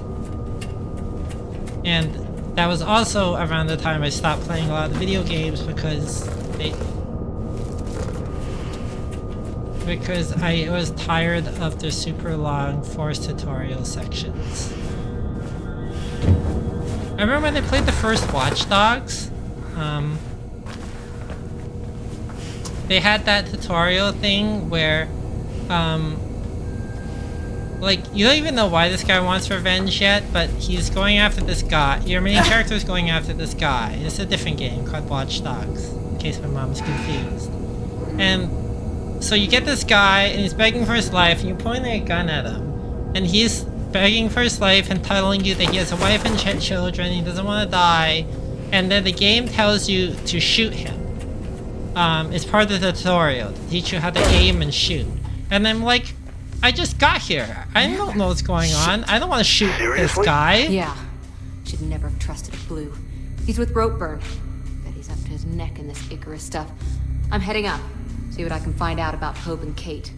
And that was also around the time I stopped playing a lot of video games because I was tired of the super long forced tutorial sections. I remember when I played the first Watch Dogs, they had that tutorial thing where like, you don't even know why this guy wants revenge yet, but he's going after this guy. Your main character is going after this guy. It's a different game called Watch Dogs, in case my mom's confused. And so you get this guy, and he's begging for his life, and you're pointing a gun at him. And he's begging for his life and telling you that he has a wife and children, he doesn't want to die. And then the game tells you to shoot him. It's part of the tutorial, to teach you how to aim and shoot. And I'm like, I just got here. I don't know what's going on. I don't want to shoot this guy. Yeah. Should never have trusted Blue. He's with Ropeburn. Bet he's up to his neck in this Icarus stuff. I'm heading up. See what I can find out about Pope and Kate.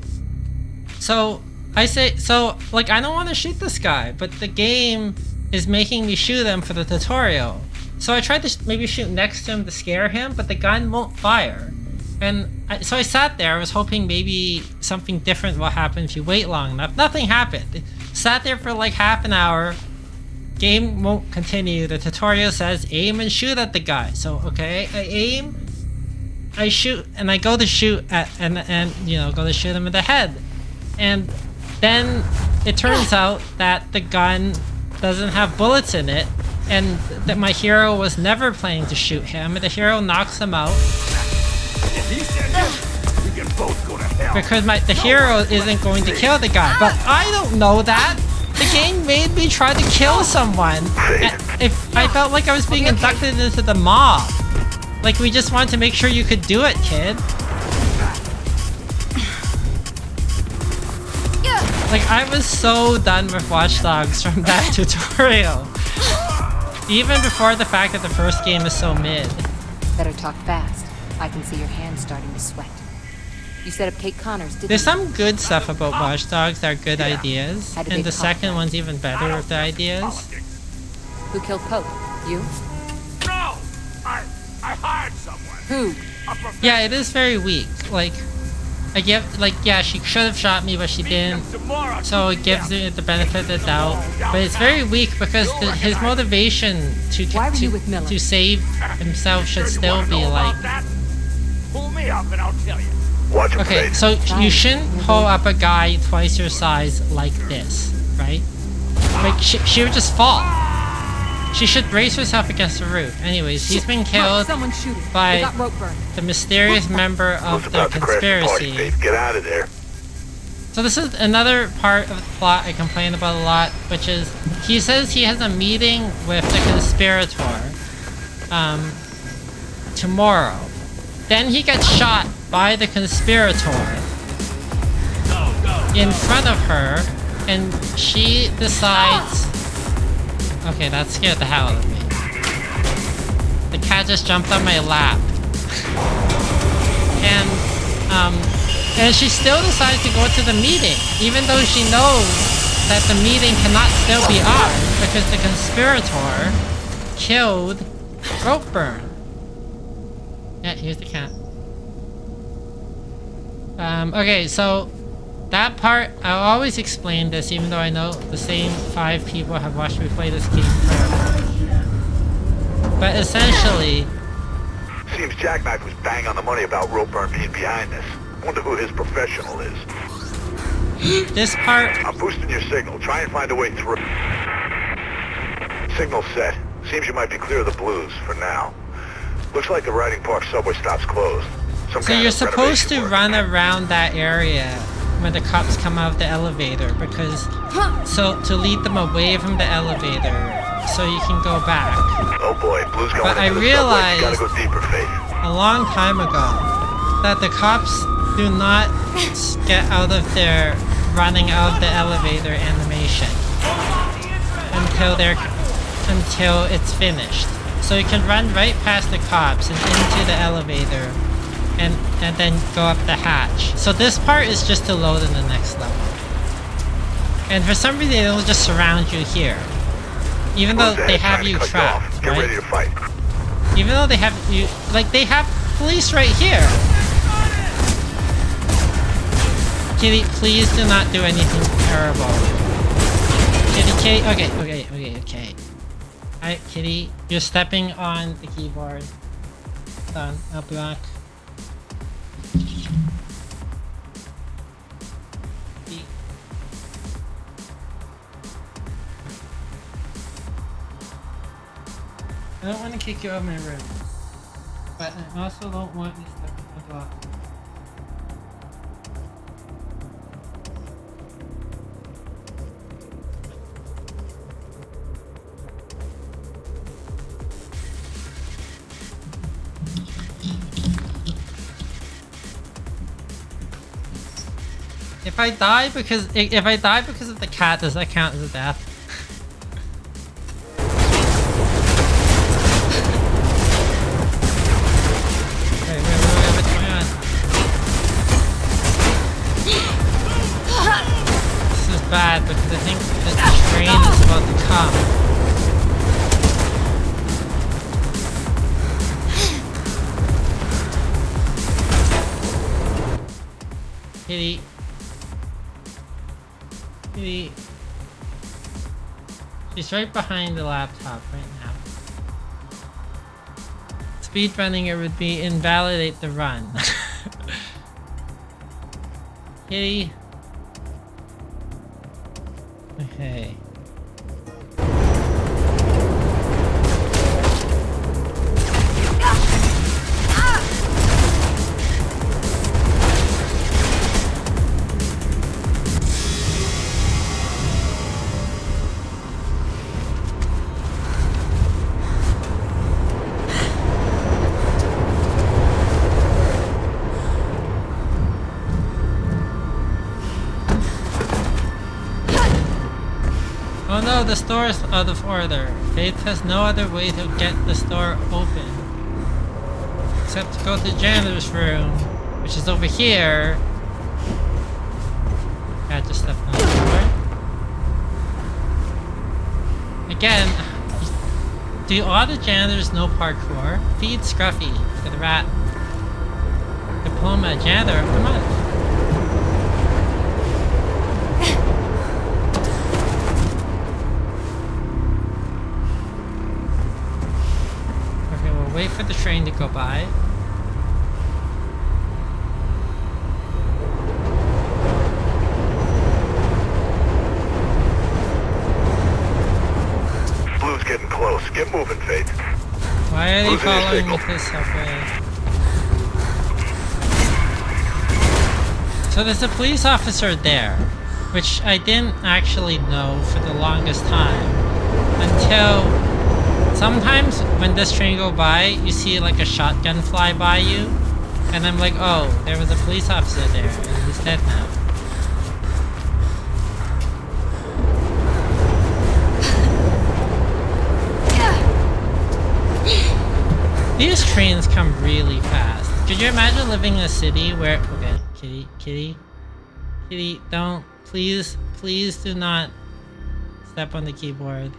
So, I don't want to shoot this guy, but the game is making me shoot him for the tutorial. So I tried to maybe shoot next to him to scare him, but the gun won't fire. And so I sat there, I was hoping maybe something different will happen if you wait long enough. Nothing happened. Sat there for like half an hour. Game won't continue. The tutorial says aim and shoot at the guy. So okay, I aim, I shoot, and I go to shoot at and you know, go to shoot him in the head. And then it turns out that the gun doesn't have bullets in it, and that my hero was never planning to shoot him, and the hero knocks him out. Because the hero isn't going to kill the guy, but I don't know that. The game made me try to kill someone. If I felt like I was being inducted into the mob, like we just wanted to make sure you could do it, kid. Like I was so done with Watch Dogs from that tutorial. Even before the fact that the first game is so mid. Better talk fast. I can see your hands starting to sweat. You set up Kate Connors, didn't There's you? some good stuff about Watch Dogs that are good ideas, and the second one's even better with the ideas. Who killed Pope? You? No! I hired someone. Who? Yeah, it is very weak. Like, I give, like, yeah, she should have shot me, but she didn't. So it gives it the benefit of the doubt. But it's very weak because his motivation to save himself should still be like. Pull me up and I'll tell you. Okay, so you shouldn't pull up a guy twice your size like this, right? Like she would just fall. She should brace herself against the roof. Anyways, he's been killed by the mysterious member of the conspiracy. Get out of there. So this is another part of the plot I complain about a lot, which is he says he has a meeting with the conspirator tomorrow. Then he gets shot by the conspirator in front of her, and she decides... Okay, that scared the hell out of me. The cat just jumped on my lap. And she still decides to go to the meeting, even though she knows that the meeting cannot still be ours because the conspirator killed Ropeburn. Yeah, here's the cat. Okay, so that part, I'll always explain this even though I know the same 5 people have watched me play this game forever. But essentially... Seems Jack Mack was bang on the money about Ropeburn being behind this. Wonder who his professional is. This part... I'm boosting your signal. Try and find a way through. Signal set. Seems you might be clear of the blues for now. Looks like the Riding Park subway stop's closed. So you're supposed to run around that area when the cops come out of the elevator because... So, to lead them away from the elevator so you can go back. Oh boy, Blue's going but I into the realized subway. You gotta go deeper, Faith. A long time ago that the cops do not get out of their running out of the elevator animation until it's finished. So you can run right past the cops and into the elevator and then go up the hatch. So this part is just to load in the next level. And for some reason they don't just surround you here. Even though they have you trapped, Get ready to fight. Even though they have you, like they have police right here. Kitty, please do not do anything terrible. Kitty, okay. Alright, Kitty, you're stepping on the keyboard. Done, I'll be back. I don't want to kick you out of my room, but I also don't want you stepping on the block. If I die because of the cat, does that count as a death? What's going on? This is bad because I think that the train is about to come. Kitty. She's right behind the laptop right now. Speedrunning it would be invalidate the run. Kitty. Okay. Oh no, the store is out of order. Faith has no other way to get the store open. Except to go to the janitor's room, which is over here. I just stepped on the door. Again, do all the janitors know parkour? Feed Scruffy to the rat. Diploma janitor, come on. Wait for the train to go by. Blue's getting close. Get moving, Faith. Why are they following me this subway? So there's a police officer there, which I didn't actually know for the longest time until sometimes when this train go by, you see like a shotgun fly by you, And I'm like, oh, there was a police officer there, and he's dead now. These trains come really fast. Could you imagine living in a city where... Okay, kitty, don't... Please do not step on the keyboard.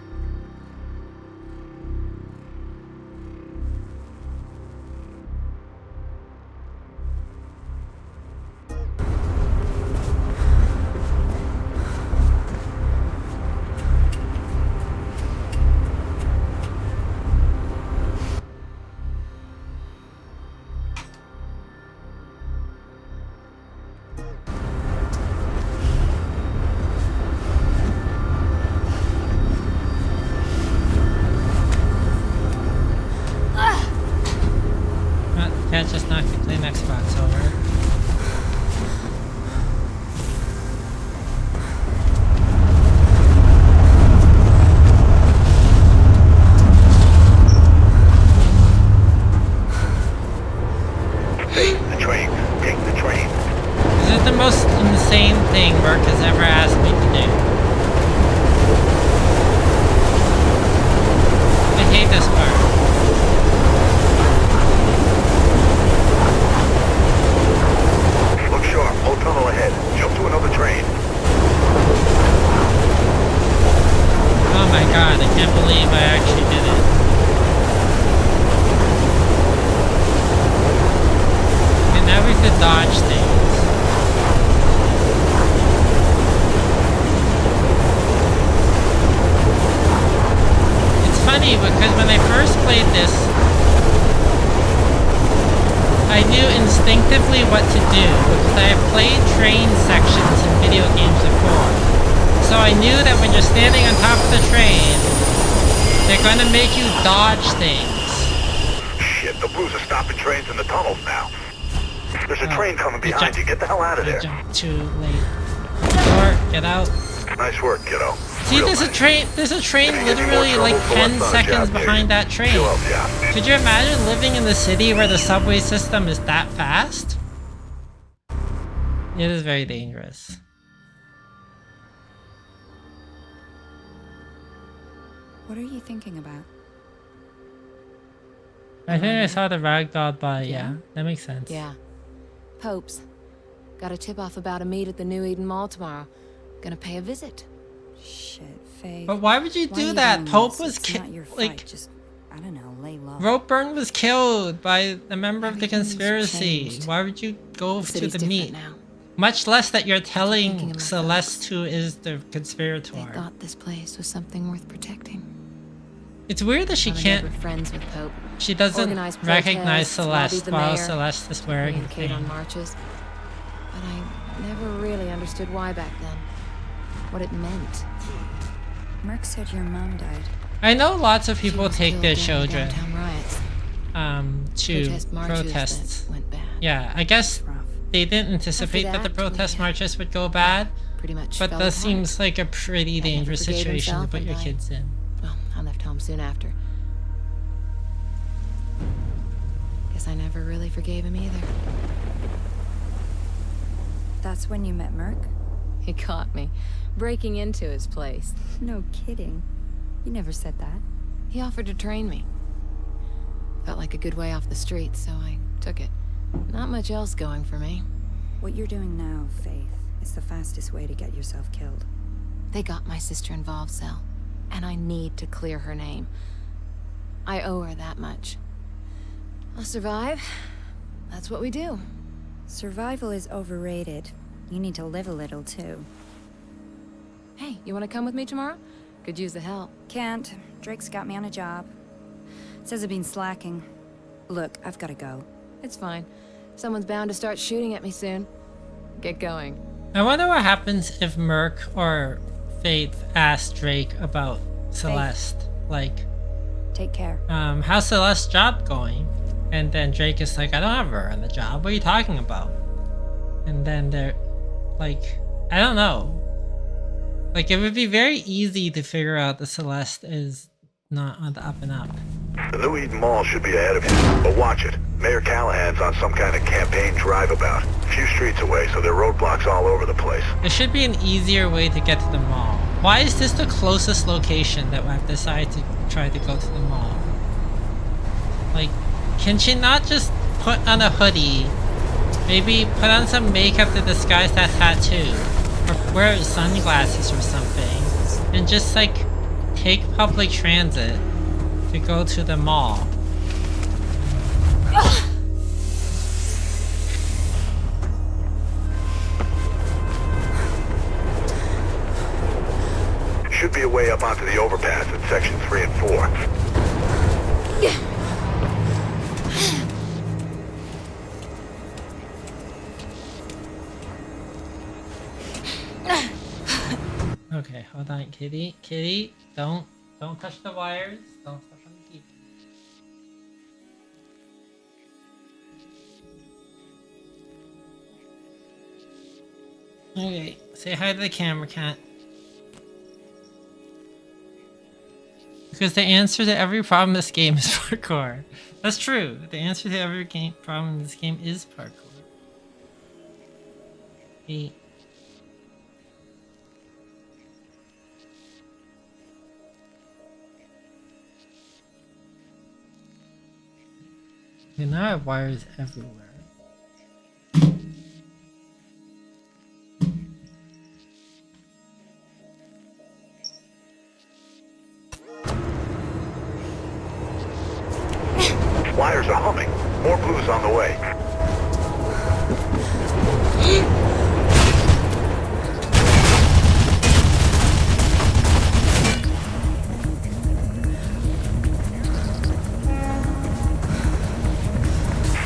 Cat just knocked the Kleenex box over. Take the train. Take the train. This is the most insane thing Merc has ever asked me to do. I hate this part. Look sharp. Old tunnel ahead. Jump to another train. Oh my god, I can't believe I actually did it. And now we could dodge things. It's funny because when I first played this, I knew instinctively what to do because I have played train sections in video games before. So I knew that when you're standing on top of the train, they're gonna make you dodge things. Shit, the Blues are stopping trains in the tunnels now. There's a train coming behind you. Get the hell out of there. Too late. Or get out. Nice work, kiddo. See, there's a train literally like 10 seconds behind that train. Could you imagine living in the city where the subway system is that fast? It is very dangerous. What are you thinking about? I think I saw the ragdoll by, yeah, that makes sense. Yeah. Pope's. Got a tip off about a meet at the New Eden Mall tomorrow. Gonna pay a visit. Shit, Faith. But why would you do that? Pope was killed. Like, just, I don't know, lay low. Ropeburn was killed by a member of the conspiracy. Why would you go to the meet? Now. Much less that you're telling Celeste who is the conspirator. They thought this place was something worth protecting. It's weird that she can't. Friends with Pope. She doesn't recognize Celeste while Celeste is wearing the thing. On marches. But I never really understood why back then. What it meant. Merc said your mom died. I know lots of people take their children to protests. Yeah, I guess they didn't anticipate that the protest marches would go bad. Pretty much. But that seems like a pretty dangerous situation to put your kids in. Well, I left home soon after. Guess I never really forgave him either. That's when you met Merc? He caught me, breaking into his place. No kidding. You never said that. He offered to train me. Felt like a good way off the street, so I took it. Not much else going for me. What you're doing now, Faith, is the fastest way to get yourself killed. They got my sister involved, Sel. And I need to clear her name. I owe her that much. I'll survive. That's what we do. Survival is overrated. You need to live a little, too. Hey, you want to come with me tomorrow? Could use the help. Can't. Drake's got me on a job. Says I've been slacking. Look, I've got to go. It's fine. Someone's bound to start shooting at me soon. Get going. I wonder what happens if Merc or Faith asked Drake about Celeste. Faith. Like, take care. How's Celeste's job going? And then Drake is like, I don't have her on the job. What are you talking about? And then they're like, I don't know. Like, it would be very easy to figure out that Celeste is not on the up and up. The New Eden Mall should be ahead of you, but watch it. Mayor Callahan's on some kind of campaign drive-about. A few streets away, so there are roadblocks all over the place. There should be an easier way to get to the mall. Why is this the closest location that I've decided to try to go to the mall? Like, can she not just put on a hoodie, maybe put on some makeup to disguise that tattoo, or wear sunglasses or something, and just like take public transit to go to the mall? Should be a way up onto the overpass in section 3 and 4. Okay, hold on, Kitty. Kitty, don't touch the wires. Don't touch on the key. Okay, say hi to the camera cat. Because the answer to every problem in this game is parkour. That's true. The answer to every problem in this game is parkour. Hey. Okay, now I have wires everywhere. Wires are humming. More blues on the way.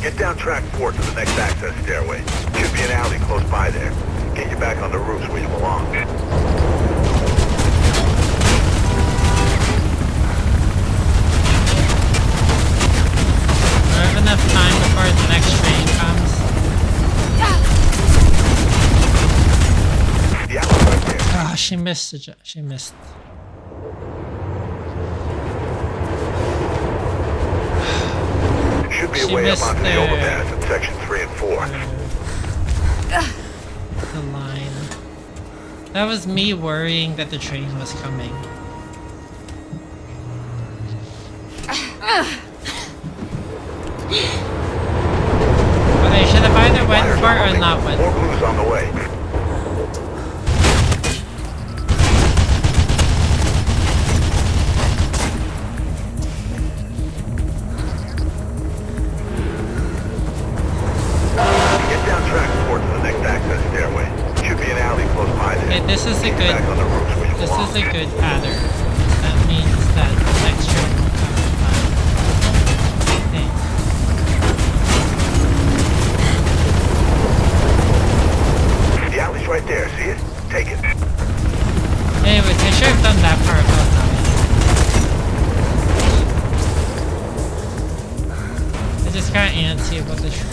Get down track 4 to the next access stairway. Should be an alley close by there. Get you back on the roofs where you belong. Do I have enough time before the next train comes? The alley's right there. Ah, she missed the she missed. Should be a She way up missed onto the the- overpass in section 3 and 4. The line. That was me worrying that the train was coming. But they should have either went Wires for are it or humming. not went. More blues on the way. Get down track 4 to the next access stairway. Should be an alley close by there. Okay, this is a Get you good. back on the roofs where you This belong. is a good pattern. That means that the next train will come in time. I think. The alley's right there, see it? Take it. Anyways, I should have done that part well now. I just got antsy about the train.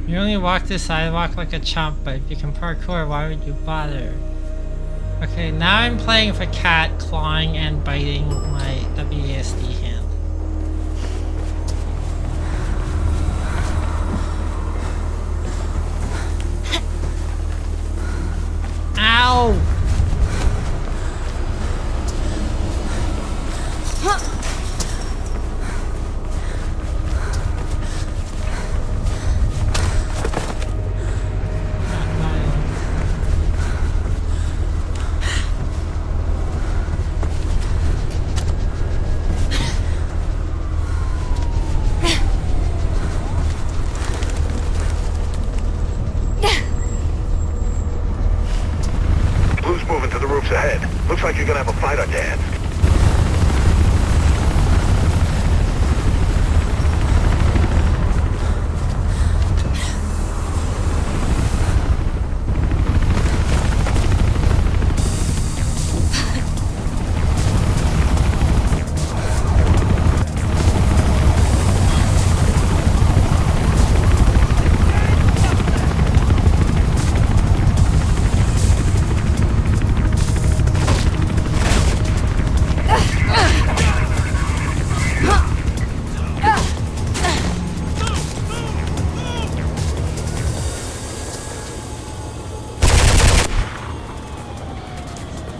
You only walk the sidewalk like a chump, but if you can parkour, why would you bother? Okay, now I'm playing with a cat clawing and biting my WASD hand. Ow! Blue's moving to the roofs ahead. Looks like you're gonna have a fight on your hands.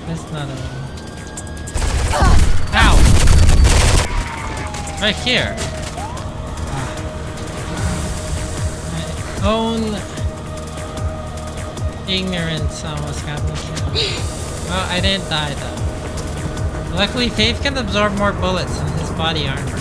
There's another one. Ow! Right here. My own ignorance almost got me killed. Well, I didn't die though. Luckily, Faith can absorb more bullets than his body armor.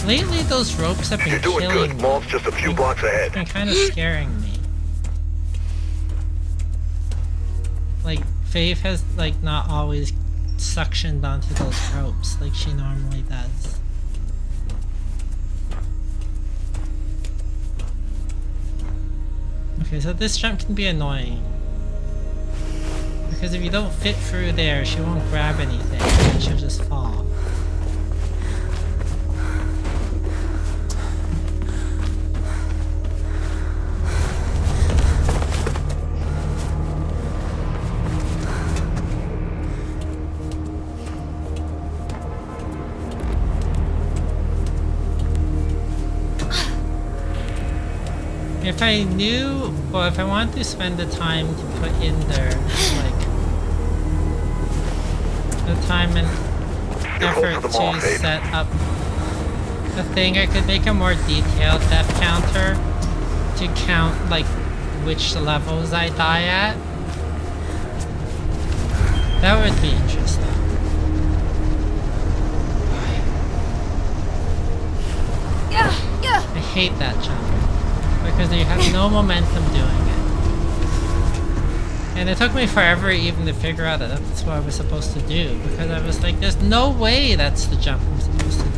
Lately, those ropes have been killing me. You're doing good. Mall's just a few blocks ahead. It's been kind of scaring me. Like, Faith has, like, not always suctioned onto those ropes like she normally does. Okay, so this jump can be annoying. Because if you don't fit through there, she won't grab anything, and she'll just fall. If I knew, well, if I wanted to spend the time to put in there, like, the time and effort to set up the thing, I could make a more detailed death counter to count, like, which levels I die at. That would be interesting. I hate that jump. Because you have no momentum doing it. And it took me forever even to figure out that that's what I was supposed to do. Because I was like, there's no way that's the jump I'm supposed to do.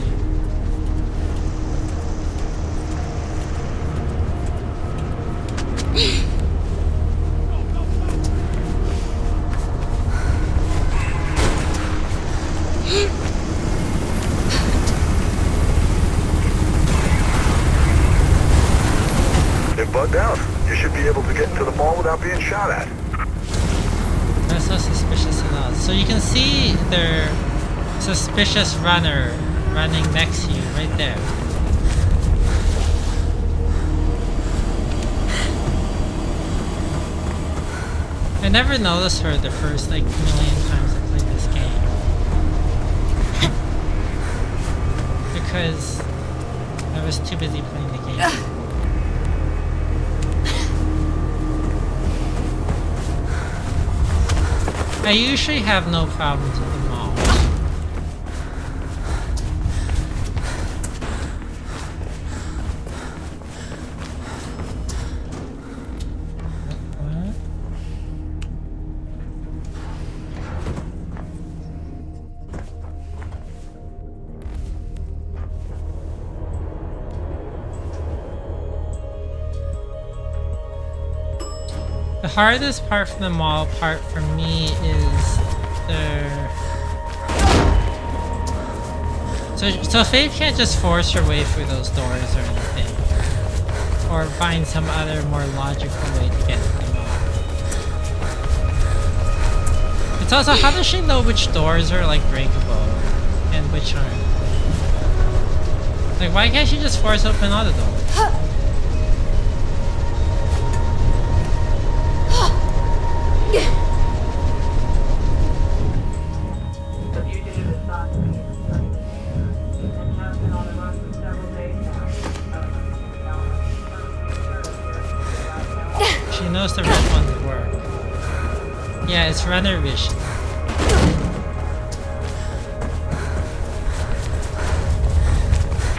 Bugged out. You should be able to get into the mall without being shot at. That's so suspicious at all. So you can see their suspicious runner running next to you, right there. I never noticed her the first, like, million times I played this game. Because I was too busy playing the game. I usually have no problems with the mall. What? The hardest part from the mall part for me is so Faith can't just force her way through those doors or anything. Or find some other more logical way to get to the mall. It's also, how does she know which doors are like breakable and which aren't? Like, why can't she just force open all the doors? She knows the red ones work. Yeah, it's runner vision.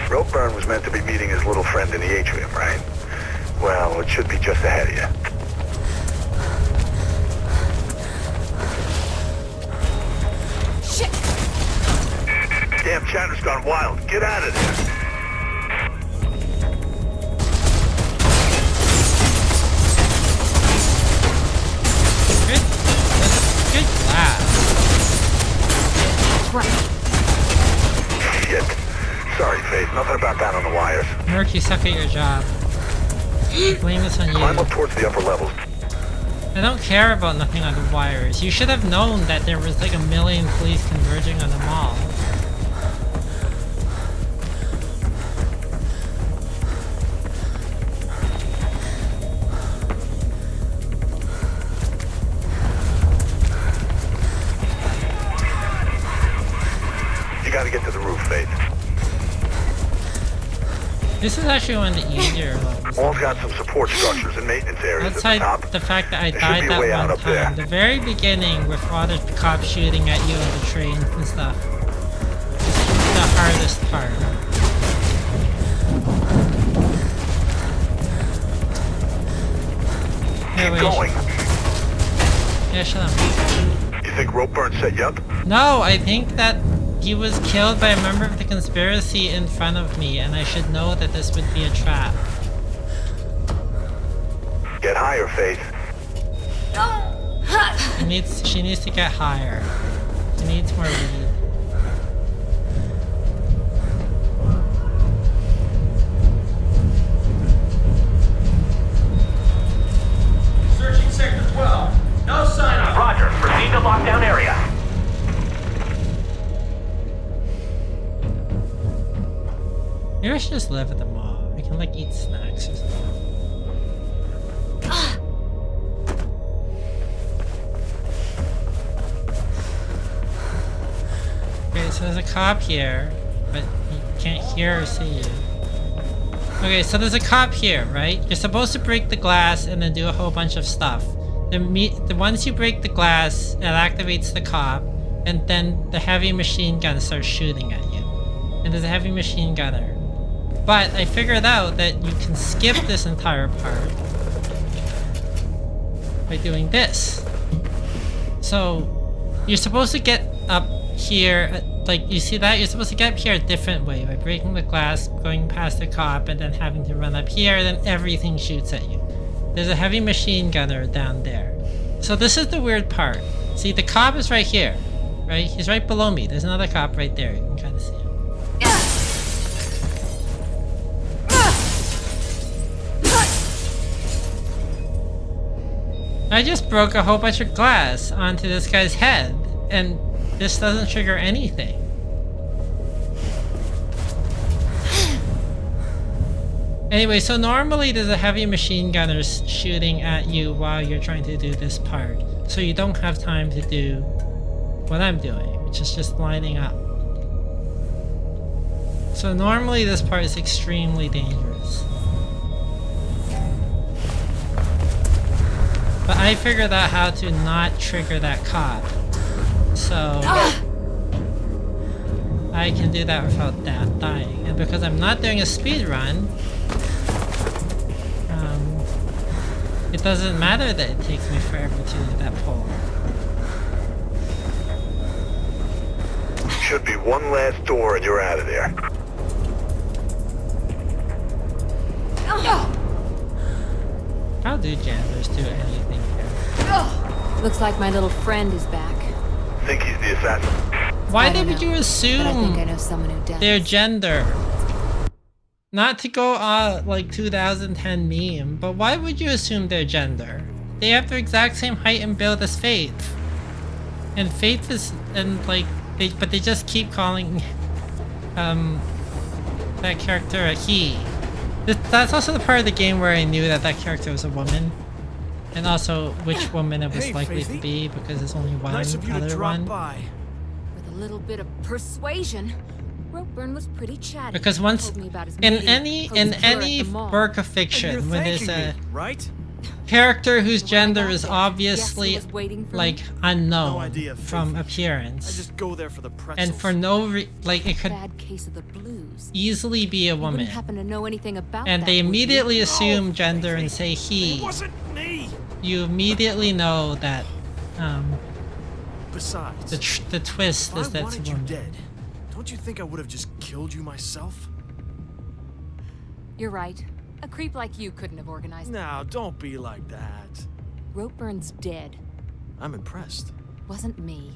Ropeburn was meant to be meeting his little friend in the atrium, right? Well, it should be just ahead of you. Shit! Damn chatter's gone wild. Get out of there. Good class. Shit. Sorry, Faith. Nothing about that on the wires. Merc, you suck at your job. Blame this on you. Climb up towards the upper levels. I don't care about nothing on the wires. You should have known that there was like a million police converging on the mall. This is actually one of the easier levels. All's got some support structures and maintenance areas Outside at the top. the fact that I There should died be a that way out one up there. time, the very beginning with all the cops shooting at you on the train and stuff. This is the hardest part. Keep going. Yeah, shut up. You think Ropeburn set you up? No, I think that he was killed by a member of the conspiracy in front of me, and I should know that this would be a trap. Get higher, Faith. She needs to get higher. She needs more weed. Searching Sector 12. No sign of. Roger. Proceed to lockdown area. Maybe I should just live at the mall. I can like eat snacks or something. Okay, so there's a cop here, but he can't hear or see you. Okay, so there's a cop here, right? You're supposed to break the glass and then do a whole bunch of stuff. Once you break the glass, it activates the cop, and then the heavy machine gun starts shooting at you. And there's a heavy machine gunner. But I figured out that you can skip this entire part by doing this. So you're supposed to get up here, like you see that? You're supposed to get up here a different way by breaking the glass, going past the cop, and then having to run up here, and then everything shoots at you. There's a heavy machine gunner down there. So this is the weird part. See, the cop is right here, right? He's right below me. There's another cop right there. You can kind of see him. I just broke a whole bunch of glass onto this guy's head, and this doesn't trigger anything. Anyway, so normally there's a heavy machine gunner shooting at you while you're trying to do this part. So you don't have time to do what I'm doing, which is just lining up. So normally this part is extremely dangerous. But I figured out how to not trigger that cop. So I can do that without dying. And because I'm not doing a speed run, it doesn't matter that it takes me forever to do that pole. Should be one last door and you're out of there. How do janitors do anything here? Looks like my little friend is back. Think he's the assassin? Why I don't would you know, assume but I think I know someone who does. their gender? Not to go like 2010 meme, but why would you assume their gender? They have the exact same height and build as Faith. And Faith is, and like, but they just keep calling that character a he. That's also the part of the game where I knew that that character was a woman. And also which woman it was likely to be, because there's only one Nice of you to other drop one. by. With a little bit of persuasion, Ropeburn was pretty chatty. Because once Told me about his in meeting any with Joe at the mall. work of fiction, when there's a right? character whose When I gender got is there, obviously Jesse was waiting for like me. unknown No idea, from Faith. I appearance, just go there for the pretzels. and for no like it could Bad case of the blues. easily be a You woman, wouldn't happen to know anything about and that, they would you? immediately assume gender and say It he. wasn't me. You immediately know that Besides, the twist if is I that it's a wanted you woman. dead, don't you think I would have just killed you myself? You're right. A creep like you couldn't have organized. Now, don't be like that. Ropeburn's dead. I'm impressed. Wasn't me.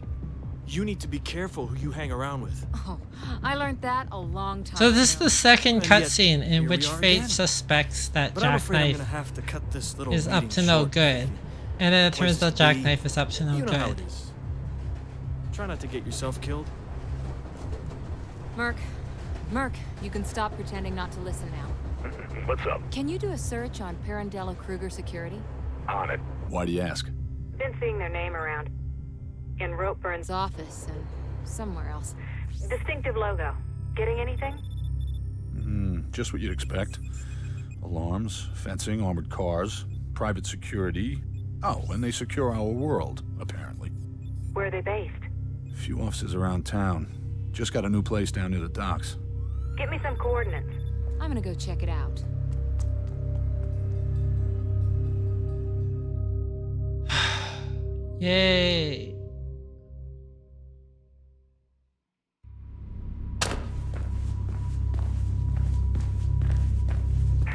You need to be careful who you hang around with. Oh, I learned that a long time So this is ago. the second And yet, cutscene in here which we are Faith again. suspects that But I'm afraid I'm Jackknife gonna have to cut this little is up meeting to no short. good, and then it turns Places out to be. Jackknife is up to no You know how good. it is. Try not to get yourself killed. Merc, you can stop pretending not to listen now. What's up? Can you do a search on Pirandello Kruger Security? On it. Why do you ask? Been seeing their name around. In Ropeburn's His office and somewhere else. distinctive logo. Getting anything? just what you'd expect. Alarms, fencing, armored cars, private security. Oh, and they secure our world, apparently. Where are they based? A few offices around town. Just got a new place down near the docks. Get me some coordinates. I'm gonna go check it out. Yay.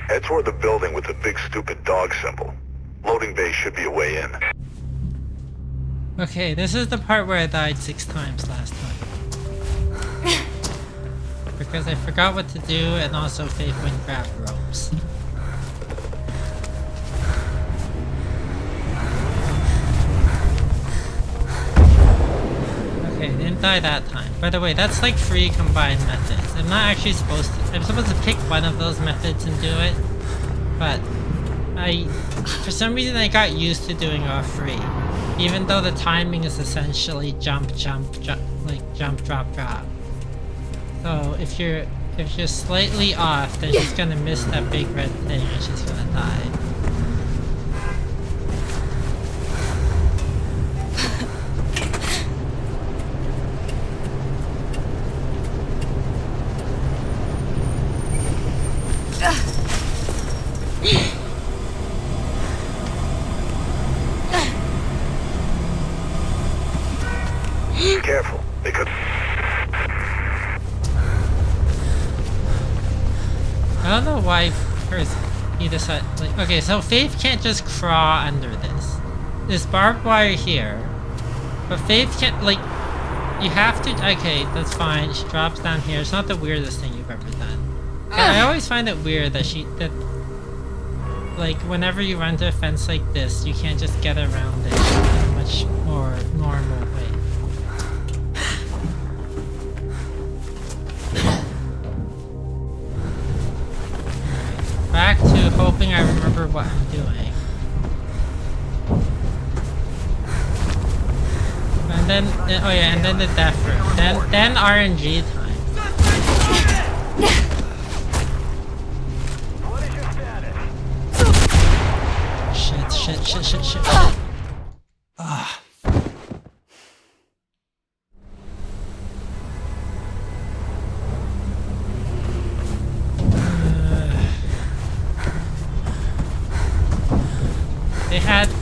Head toward the building with the big stupid dog symbol. Loading bay should be a way in. Okay, this is the part where I died 6 times last time. Because I forgot what to do, and also Faith went and grabbed ropes. Okay, didn't die that time. By the way, that's like 3 combined methods. I'm not actually supposed to... I'm supposed to pick one of those methods and do it. But for some reason I got used to doing all 3. Even though the timing is essentially jump, jump, jump, like jump, drop, drop. So if you're slightly off, then she's gonna miss that big red thing and she's gonna die. Careful. They could... I don't know why he decided, like, okay, so Faith can't just crawl under this. There's barbed wire here, but Faith can't, like, you have to, okay, that's fine, she drops down here. It's not the weirdest thing you've ever done. I always find it weird that like, whenever you run to a fence like this, you can't just get around it in a much more normal way. Back to hoping I remember what I'm doing. And then, oh yeah, and then the death room. Then RNG time. Shit. Ah.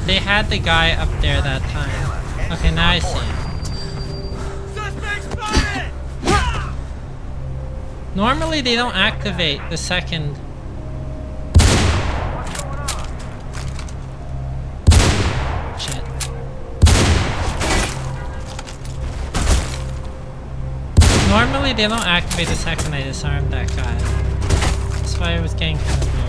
They had the guy up there that time. Okay, now I see him. Normally they don't activate the second. Shit. Normally they don't activate the second I disarm that guy. That's why I was getting kind of weird.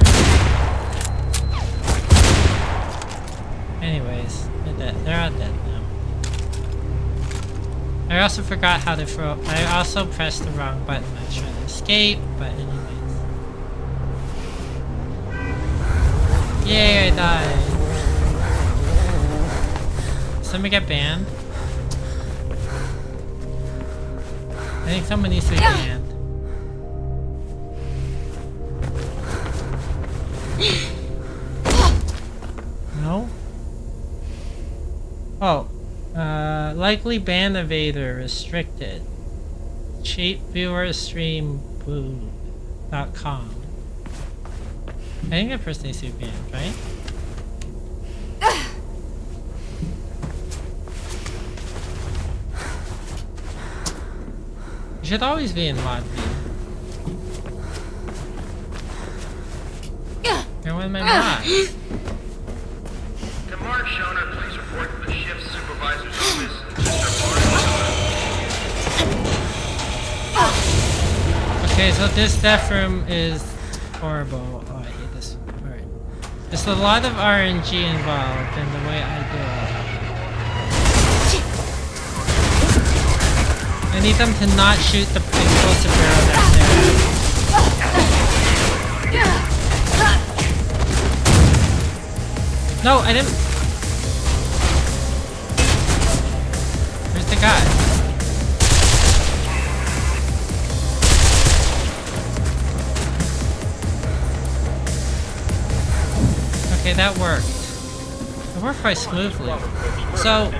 Anyways, they're dead. They're all dead now. I also forgot how to throw. I also pressed the wrong button. I was trying to escape, but anyways. Yay, I died. Somebody get banned? I think someone needs to be banned. No? Oh, likely ban evader restricted. Cheat viewer stream booed.com. I think that person needs to be banned, right? You should always be in mod view. You're one of my mods. Mark Schoner, please report to the shift supervisor's office. Okay, so this death room is horrible. Oh, I hate this. Alright. There's a lot of RNG involved in the way I do it. I need them to not shoot the explosive barrel down there. No, I didn't. Where's the guy? Okay, that worked. It worked quite smoothly. So,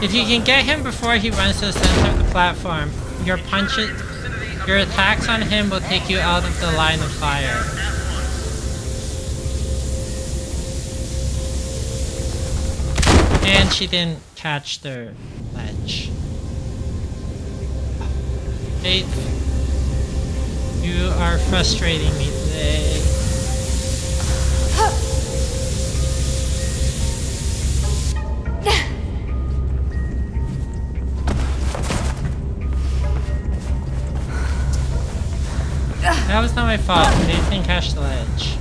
if you can get him before he runs to the center of the platform, your attacks on him will take you out of the line of fire. And she didn't catch the ledge. Faith, you are frustrating me today. That was not my fault. They didn't catch the ledge.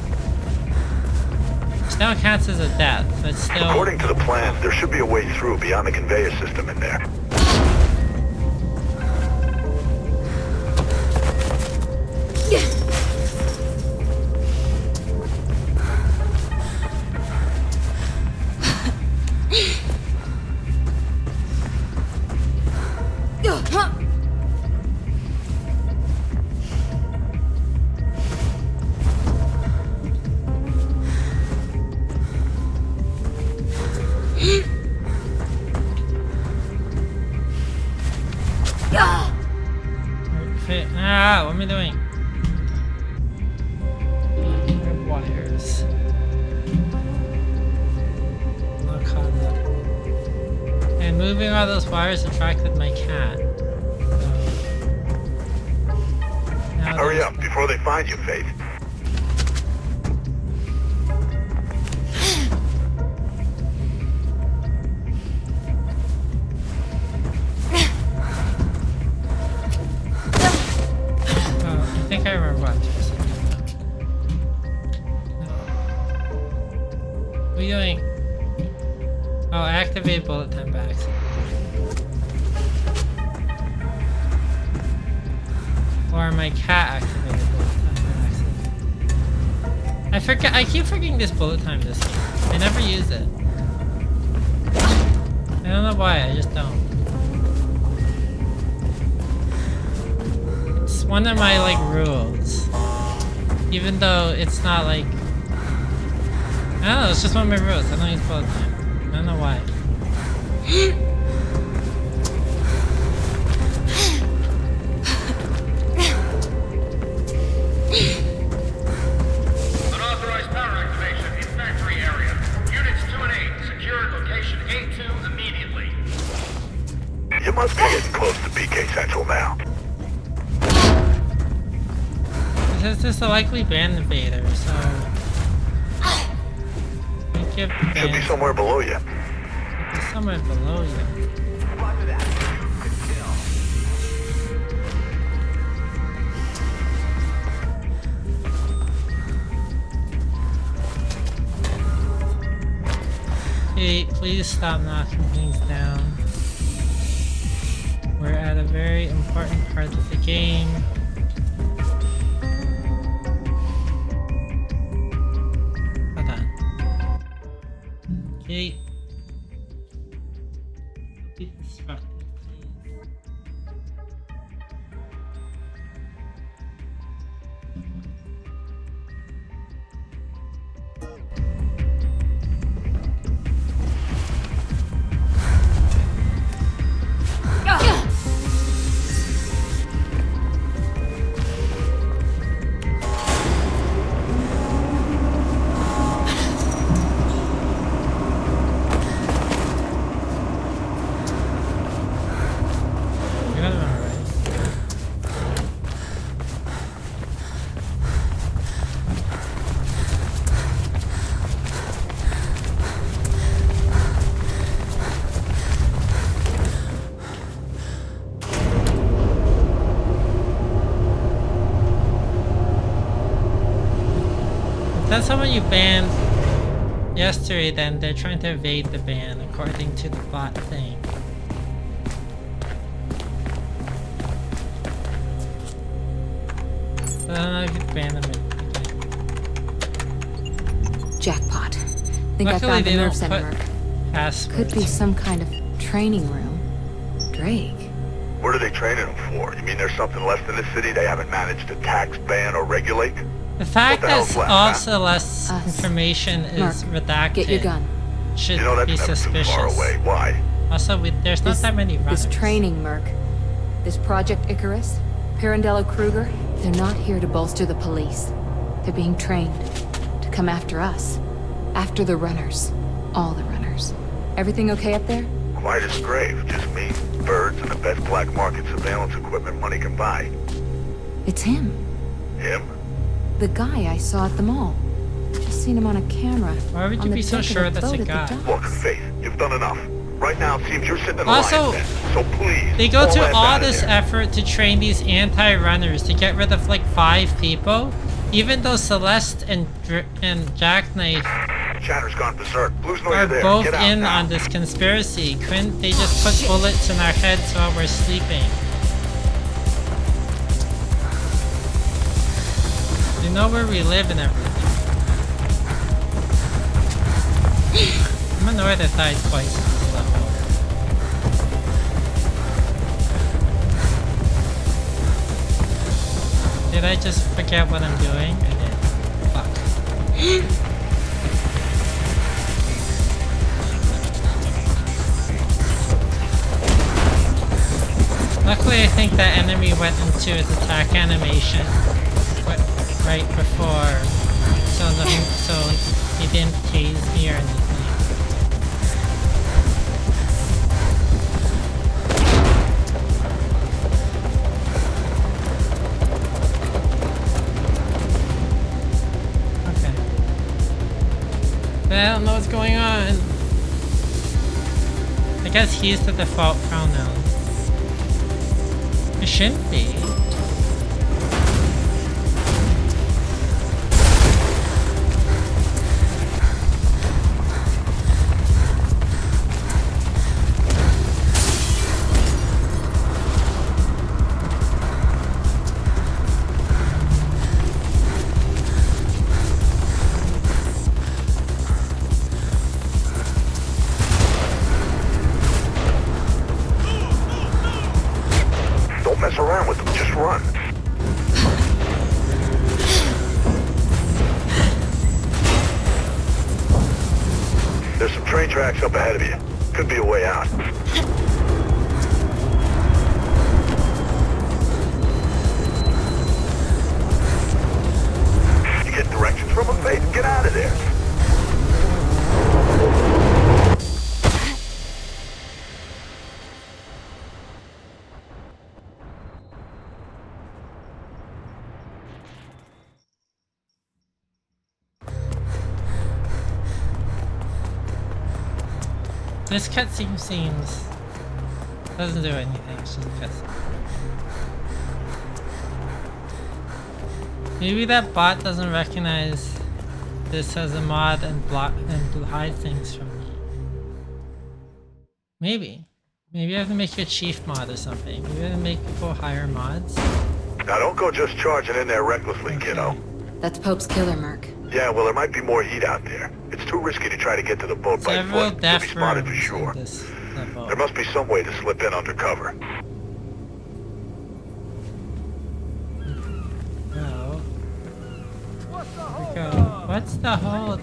Which now counts as a death, but still. According to the plan, there should be a way through beyond the conveyor system in there. Ah, what am I doing? Wires. Not caught up. And moving all those wires attracted my cat. Hurry up before they find you, Faith. I think I remember what I'm supposed to do. What are you doing? Oh, I activated bullet time by accident. Or my cat activated bullet time by accident. I keep forgetting this bullet time this game. I never use it. I don't know why, I just don't. It's one of my like rules. Even though it's not like, I don't know, it's just one of my rules. I don't use bullet time. I don't know why. Unauthorized power activation in factory area. Units 2 and 8, secure location A2 immediately. You must be getting close to PK Central now. This is a likely band invader, so... Should be somewhere below you. Should be somewhere below you. Hey, please stop knocking things down. We're at a very important part of the game. Hold on. Okay. Don't be distracted, please. You got it all right. If that's someone you banned yesterday, then they're trying to evade the ban according to the bot thing. So I don't know if you ban them again. Jackpot. Think Luckily, I found the they nerve don't center. put passwords. Could be some kind of training room. Drake. What are they training them for? You mean there's something left in the city they haven't managed to tax, ban, or regulate? The fact What the hell's that left, all huh? Celeste's information is redacted Get your gun. should You know, that's be never too suspicious. far away. Why? Also, there's not that many runners. This training, Merc. This Project Icarus, Pirandello Kruger, they're not here to bolster the police. They're being trained to come after us. After the runners. All the runners. Everything okay up there? Quiet as the grave. Just me, birds, and the best black market surveillance equipment money can buy. It's him. Him? The guy I saw at the mall. Just seen him on a camera. Why would you on the be so deck of sure the that's boat a at the guy? dock. Look, Faith, you've done enough. Right now, it seems you're sitting in the Also, lion's den. So please, they go pull to that all out of this there. effort to train these anti-runners to get rid of like 5 people, even though Celeste and Jackknife Chatter's gone berserk. Blue's no are you're there. both Get out in now. on this conspiracy. Couldn't they just put bullets in our heads while we're sleeping? You know where we live and everything. I'm annoyed I died twice in this level. Did I just forget what I'm doing? I did. Fuck. Luckily, I think that enemy went into his attack animation right before, so he didn't tase me or anything. Okay. But I don't know what's going on. I guess he's the default pronoun. It shouldn't be. Don't mess around with them. Just run. There's some train tracks up ahead of you. Could be a way out. You get directions from them, Faith? Get out of there. This cutscene doesn't do anything, it's just a cutscene. Maybe that bot doesn't recognize this as a mod and hide things from me. Maybe. Maybe I have to make a chief mod or something. Maybe I have to make people hire mods. Now don't go just charging in there recklessly, kiddo. That's Pope's killer, Merc. Yeah, well, there might be more heat out there. It's too risky to try to get to the boat by Several foot. You'll be death spotted for rooms sure. in this level. There must be some way to slip in undercover. No. What's the hold?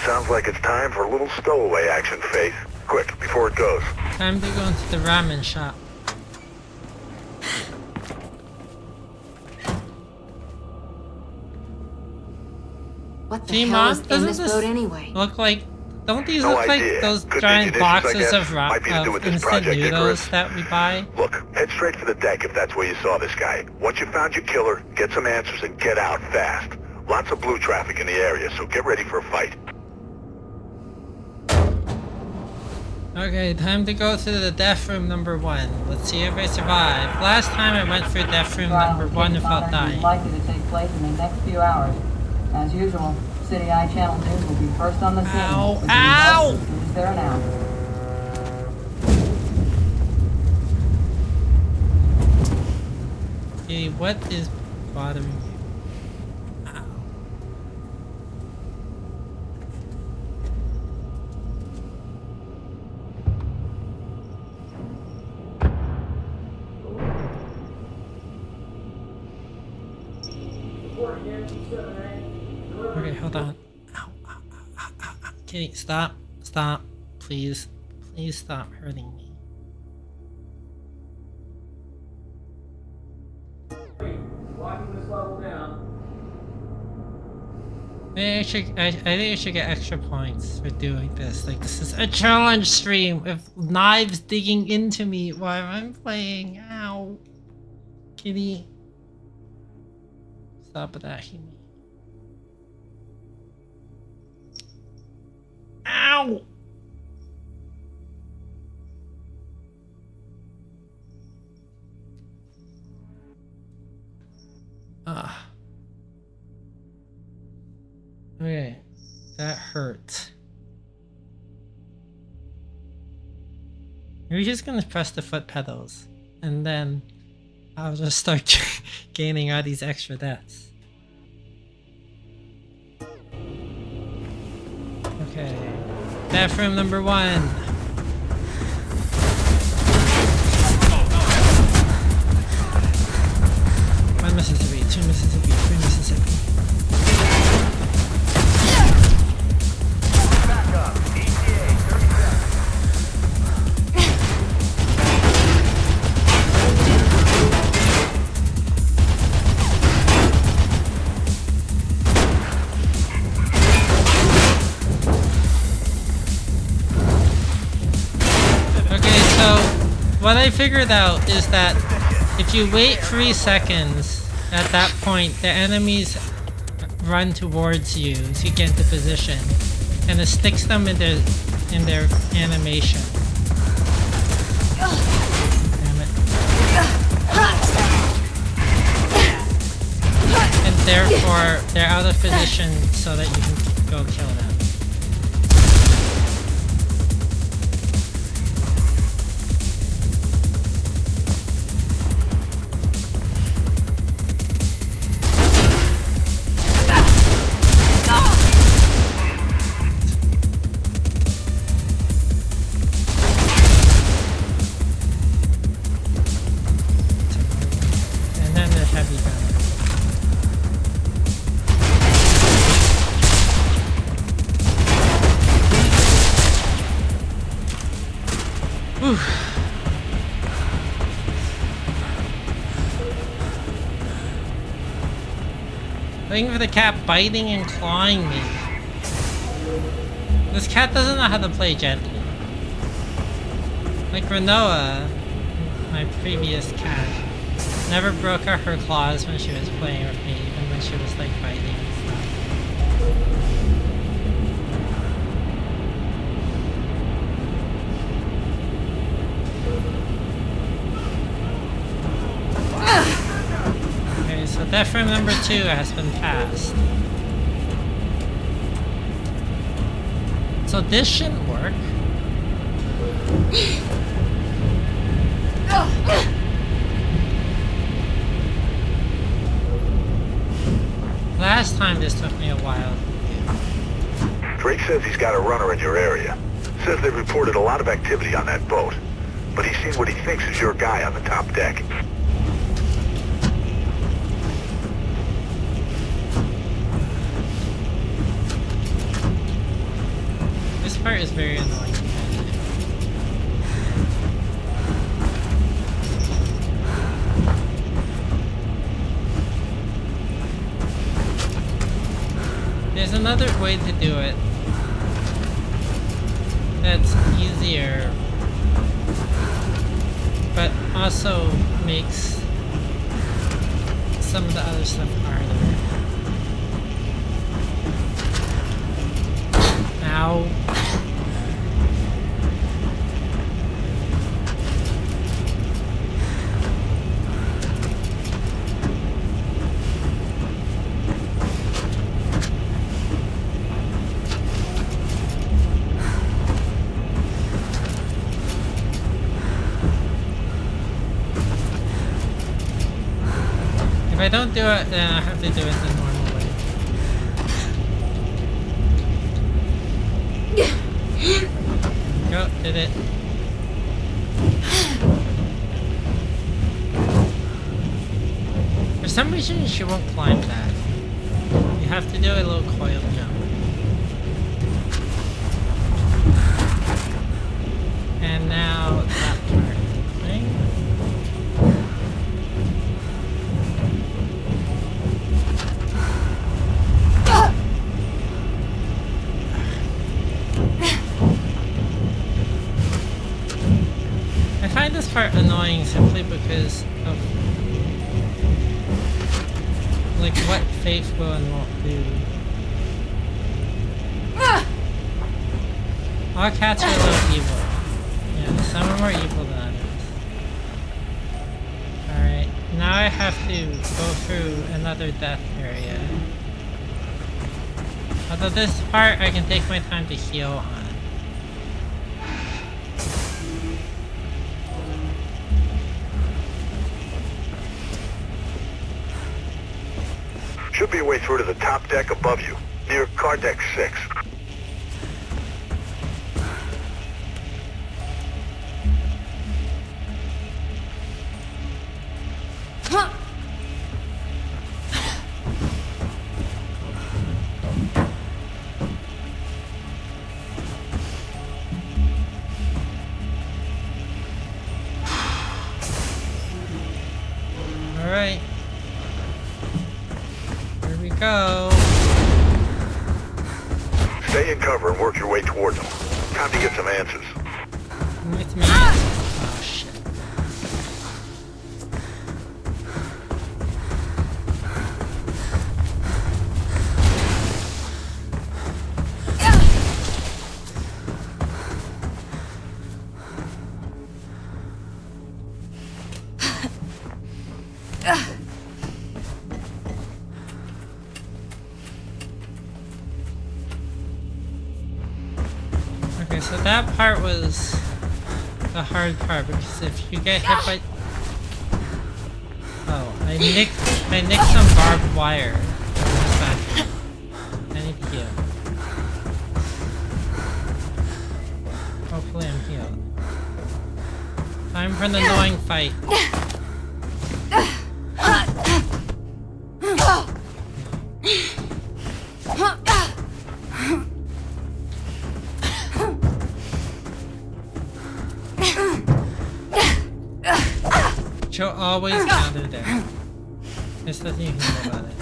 Sounds like it's time for a little stowaway action, Faith. Quick, before it goes. Time to go into the ramen shop. What the See, hell Mom, is in doesn't this this boat anyway? look like... Don't these No look idea. like those Could be giant munitions, I boxes guess. of Might be to do with this instant Project noodles Icarus. that we buy? Look, head straight for the deck if that's where you saw this guy. Once you found your killer, get some answers and get out fast. Lots of blue traffic in the area, so get ready for a fight. Okay, time to go to the death room number 1. Let's see if I survive. Last time I went through death room number 1 without dying. Likely to take place in the next few hours. As usual, City Eye Channel News will be first on the scene. Ow! with the Ow! results as soon as they're announced. Okay, what is bothering you? Ow. Okay, hold on. Ow, ow, ow, ow, ow, ow. Kitty, stop. Stop. Please. Please stop hurting me. Locking this level down. I think I should get extra points for doing this. Like, this is a challenge stream with knives digging into me while I'm playing. Ow. Kitty. Stop attacking me. Ow! Ah. Okay. That hurt. We're just gonna press the foot pedals. And then I'll just start gaining all these extra deaths. Okay. Bathroom number 1. One Mississippi, 2 Mississippi, 3 Mississippi. Back up. ETA 30 Okay, so what I figured out is that if you wait 3 seconds, at that point the enemies run towards you to get into position, and it sticks them in their animation. Damn it. And therefore they're out of position so that you can go kill them. And then the heavy gun. Whew. Waiting for the cat biting and clawing me. This cat doesn't know how to play gently. Like Renoa, my previous cat, never broke out her claws when she was playing with me, even when she was like biting and stuff. Okay, so death room number 2 has been passed. So this shouldn't work. Last time this took me a while. Drake says he's got a runner in your area. Says they reported a lot of activity on that boat. But he's seen what he thinks is your guy on the top deck. This part is very annoying. There's another way to do it that's easier, but also makes some of the other stuff harder. Ow. If I don't do it, then I have to do it the normal way. Go, did it. For some reason, she won't climb that. have to do a little coil jump. And now that part, right? I find this part annoying simply because of like what Faith will and won't do. All cats are a little evil. Yeah, some are more evil than others. Alright, now I have to go through another death area. Although this part I can take my time to heal on. Should be a way through to the top deck above you, near car deck 6. Alright. Here we go. Stay in cover and work your way toward them. Time to get some answers. With me. Oh shit. Okay, so that part was the hard part because if you get hit by... Oh, I nicked some barbed wire. What's that? I need to heal. Hopefully I'm healed. Time for an annoying fight. She'll always counter there. There's nothing you can do about it.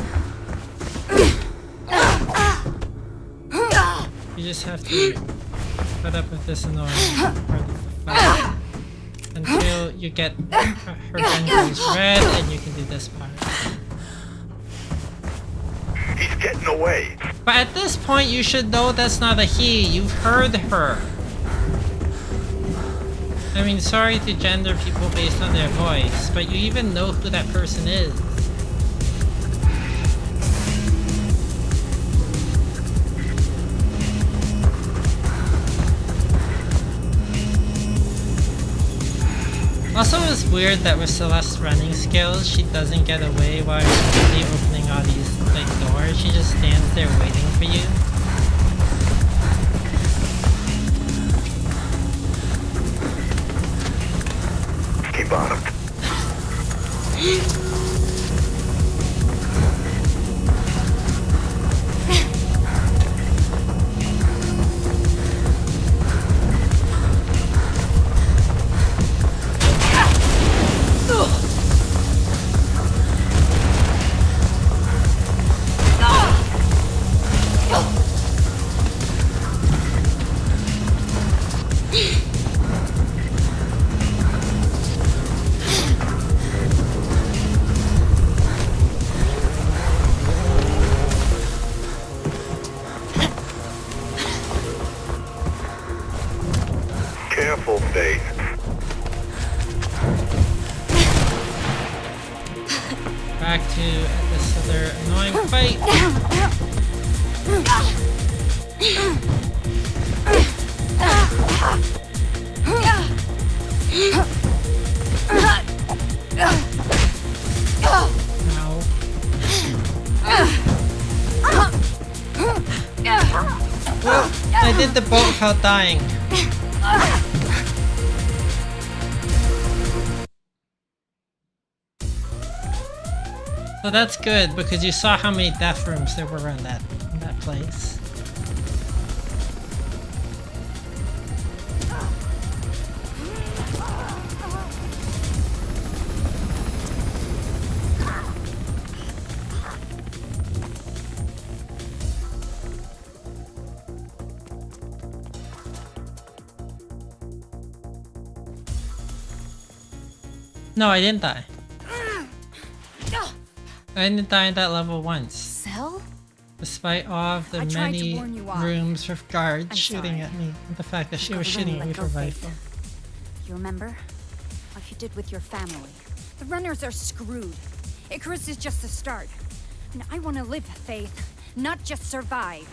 You just have to put up with this annoying part of the fight until you get her gun goes red and you can do this part. He's getting away. But at this point you should know that's not a he. You've heard her. I mean, sorry to gender people based on their voice, but you even know who that person is. Also, it's weird that with Celeste's running skills, she doesn't get away while you're really opening all these like doors. She just stands there waiting for you. Keep on him. Careful, Faith. Back to this other annoying fight. Well, I did the boat without dying. So that's good because you saw how many death rooms there were in that place. No, I didn't die. I didn't die at that level once. Cell? Despite all of the many rooms with guards shooting at me, and the fact that she was shooting at me for rifle. You remember? Like you did with your family. The runners are screwed. Icarus is just the start. And I want to live, Faith, not just survive.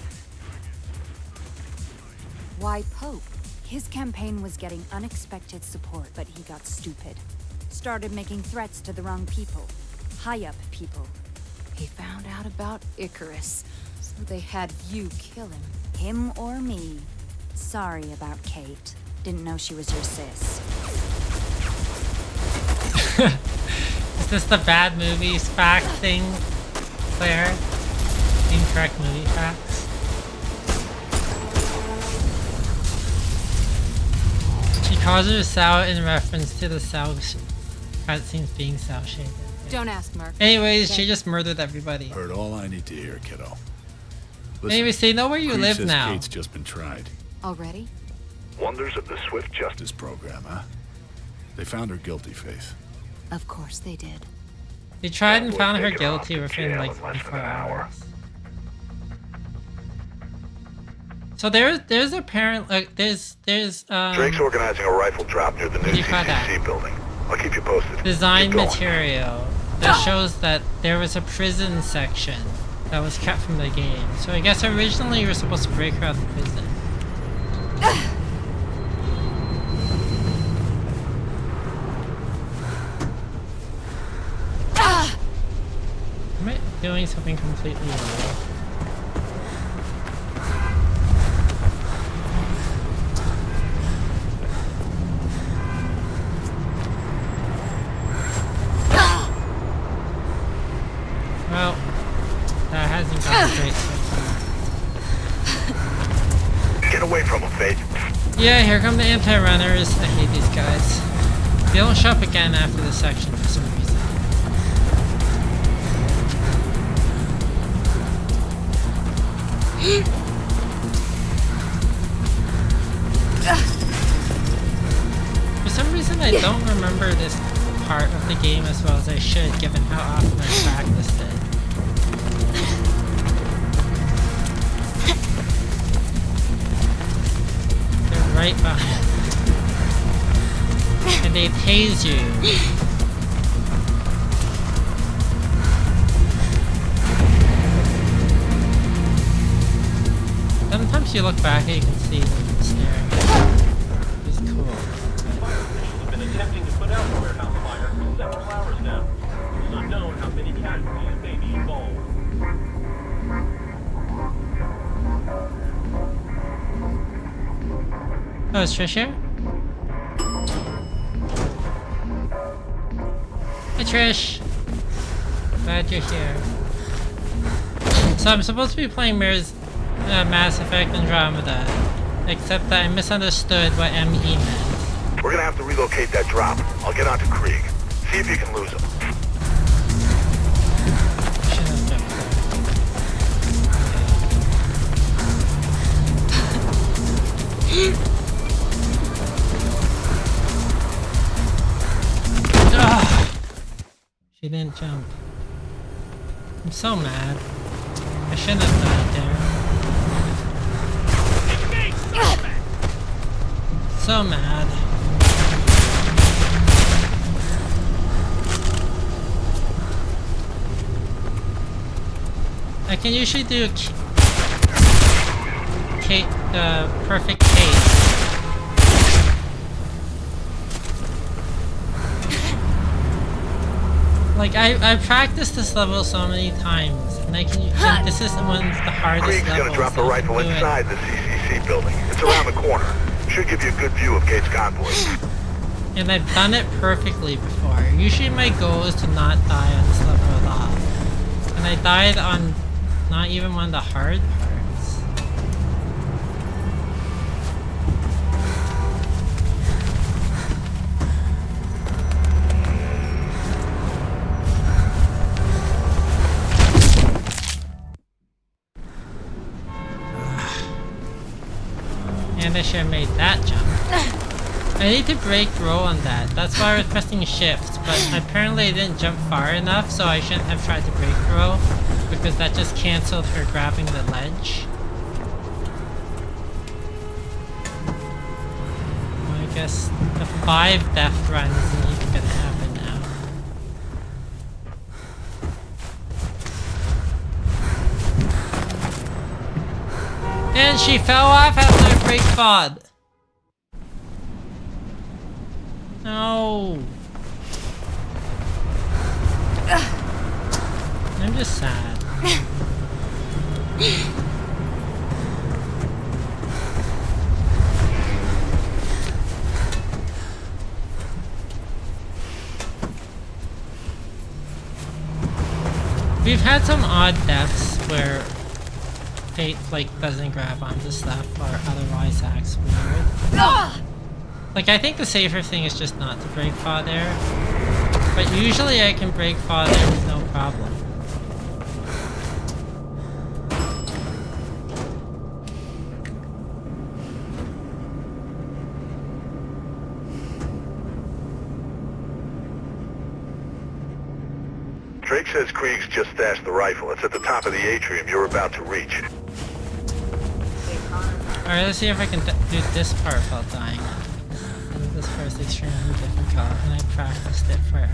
Why Pope? His campaign was getting unexpected support, but he got stupid. Started making threats to the wrong people. High-up people. He found out about Icarus, so they had you kill him. Him or me. Sorry about Kate. Didn't know she was your sis. Is this the bad movies fact thing, Claire? Incorrect movie facts? She calls her Sal in reference to the Sal cutscenes being Sal shaded. Don't ask, Mark. Anyways, she just murdered everybody. Heard all I need to hear, kiddo. Listen, anyways, they know where you Creed live says now. Kate's just been tried. Already? Wonders of the swift justice. This program, huh? They found her guilty, Faith. Of course they did. They tried and That found boy's her taken off guilty to within jail like in less than 24 an hour. hours. So there's apparent like there's Drake's organizing a rifle drop near the new what do you call that? CCC building. I'll keep you posted. Design Keep going. material that shows that there was a prison section that was kept from the game. So I guess originally you were supposed to break her out of the prison. Am I doing something completely wrong? Well, that hasn't gone great so far. Get away from him, Faith. Yeah, here come the anti-runners. I hate these guys. They don't show up again after this section for some reason. For some reason, I don't remember this part of the game as well as I should, given how often I practiced it. They're right behind. And they tase you. Sometimes you look back and you can see them staring. It's cool. Fire officials have been attempting to put out the warehouse fire for several hours now. It's unknown how many casualties may be involved. Oh, is Trish here? Hi Trish! Glad you're here. So I'm supposed to be playing Mass Effect Andromeda, except that I misunderstood what ME meant. We're gonna have to relocate that drop. I'll get onto Krieg. See if you can lose him. Shouldn't have jumped there. Ugh. She didn't jump. I'm so mad. I shouldn't have died there. So mad. I can usually do a perfect case. Like I practiced this level so many times, and this is one of the hardest Krieg's levels. gonna drop the rifle do it. inside the CCC building. It's around the corner. Should give you a good view of Kate's convoy. And I've done it perfectly before. Usually my goal is to not die on this level at all. And I died on not even one of the hard parts. And I should have made that jump. I need to break roll on that. That's why I was pressing shift, but apparently I didn't jump far enough, so I shouldn't have tried to break roll, because that just canceled her grabbing the ledge. Well, I guess the 5 death run isn't even gonna happen now. And she fell off after a break fod. No. I'm just sad. We've had some odd deaths where fate like doesn't grab onto stuff or otherwise acts weird. Like, I think the safer thing is just not to break fod there. But usually I can break fod there with no problem. Drake says Krieg's just stashed the rifle. It's at the top of the atrium you're about to reach. Alright, let's see if I can do this part without dying. This part is extremely difficult, and I practiced it forever.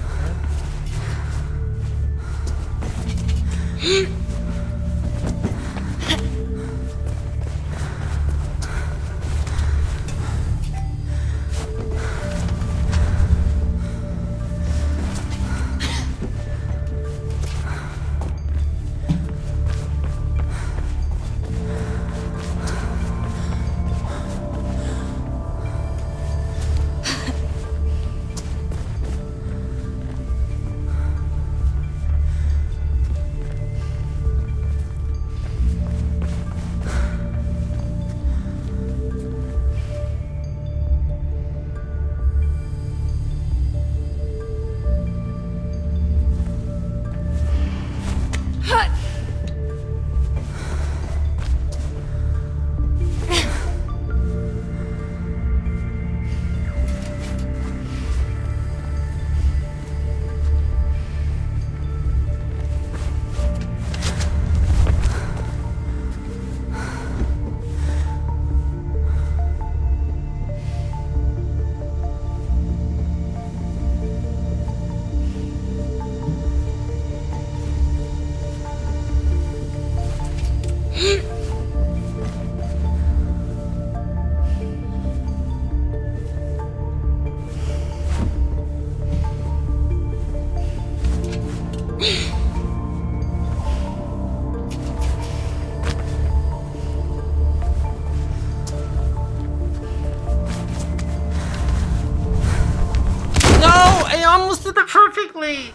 Perfectly!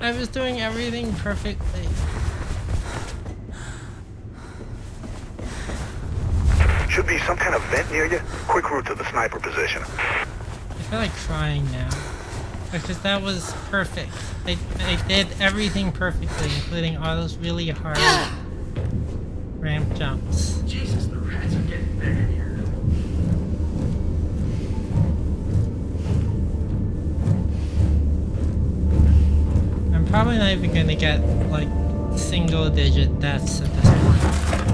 I was doing everything perfectly. Should be some kind of vent near you. Quick route to the sniper position. I feel like crying now. Because that was perfect. I did everything perfectly, including all those really hard ramp jumps. Jesus, the rats are getting big in here. Probably not even gonna get like single digit deaths at this point.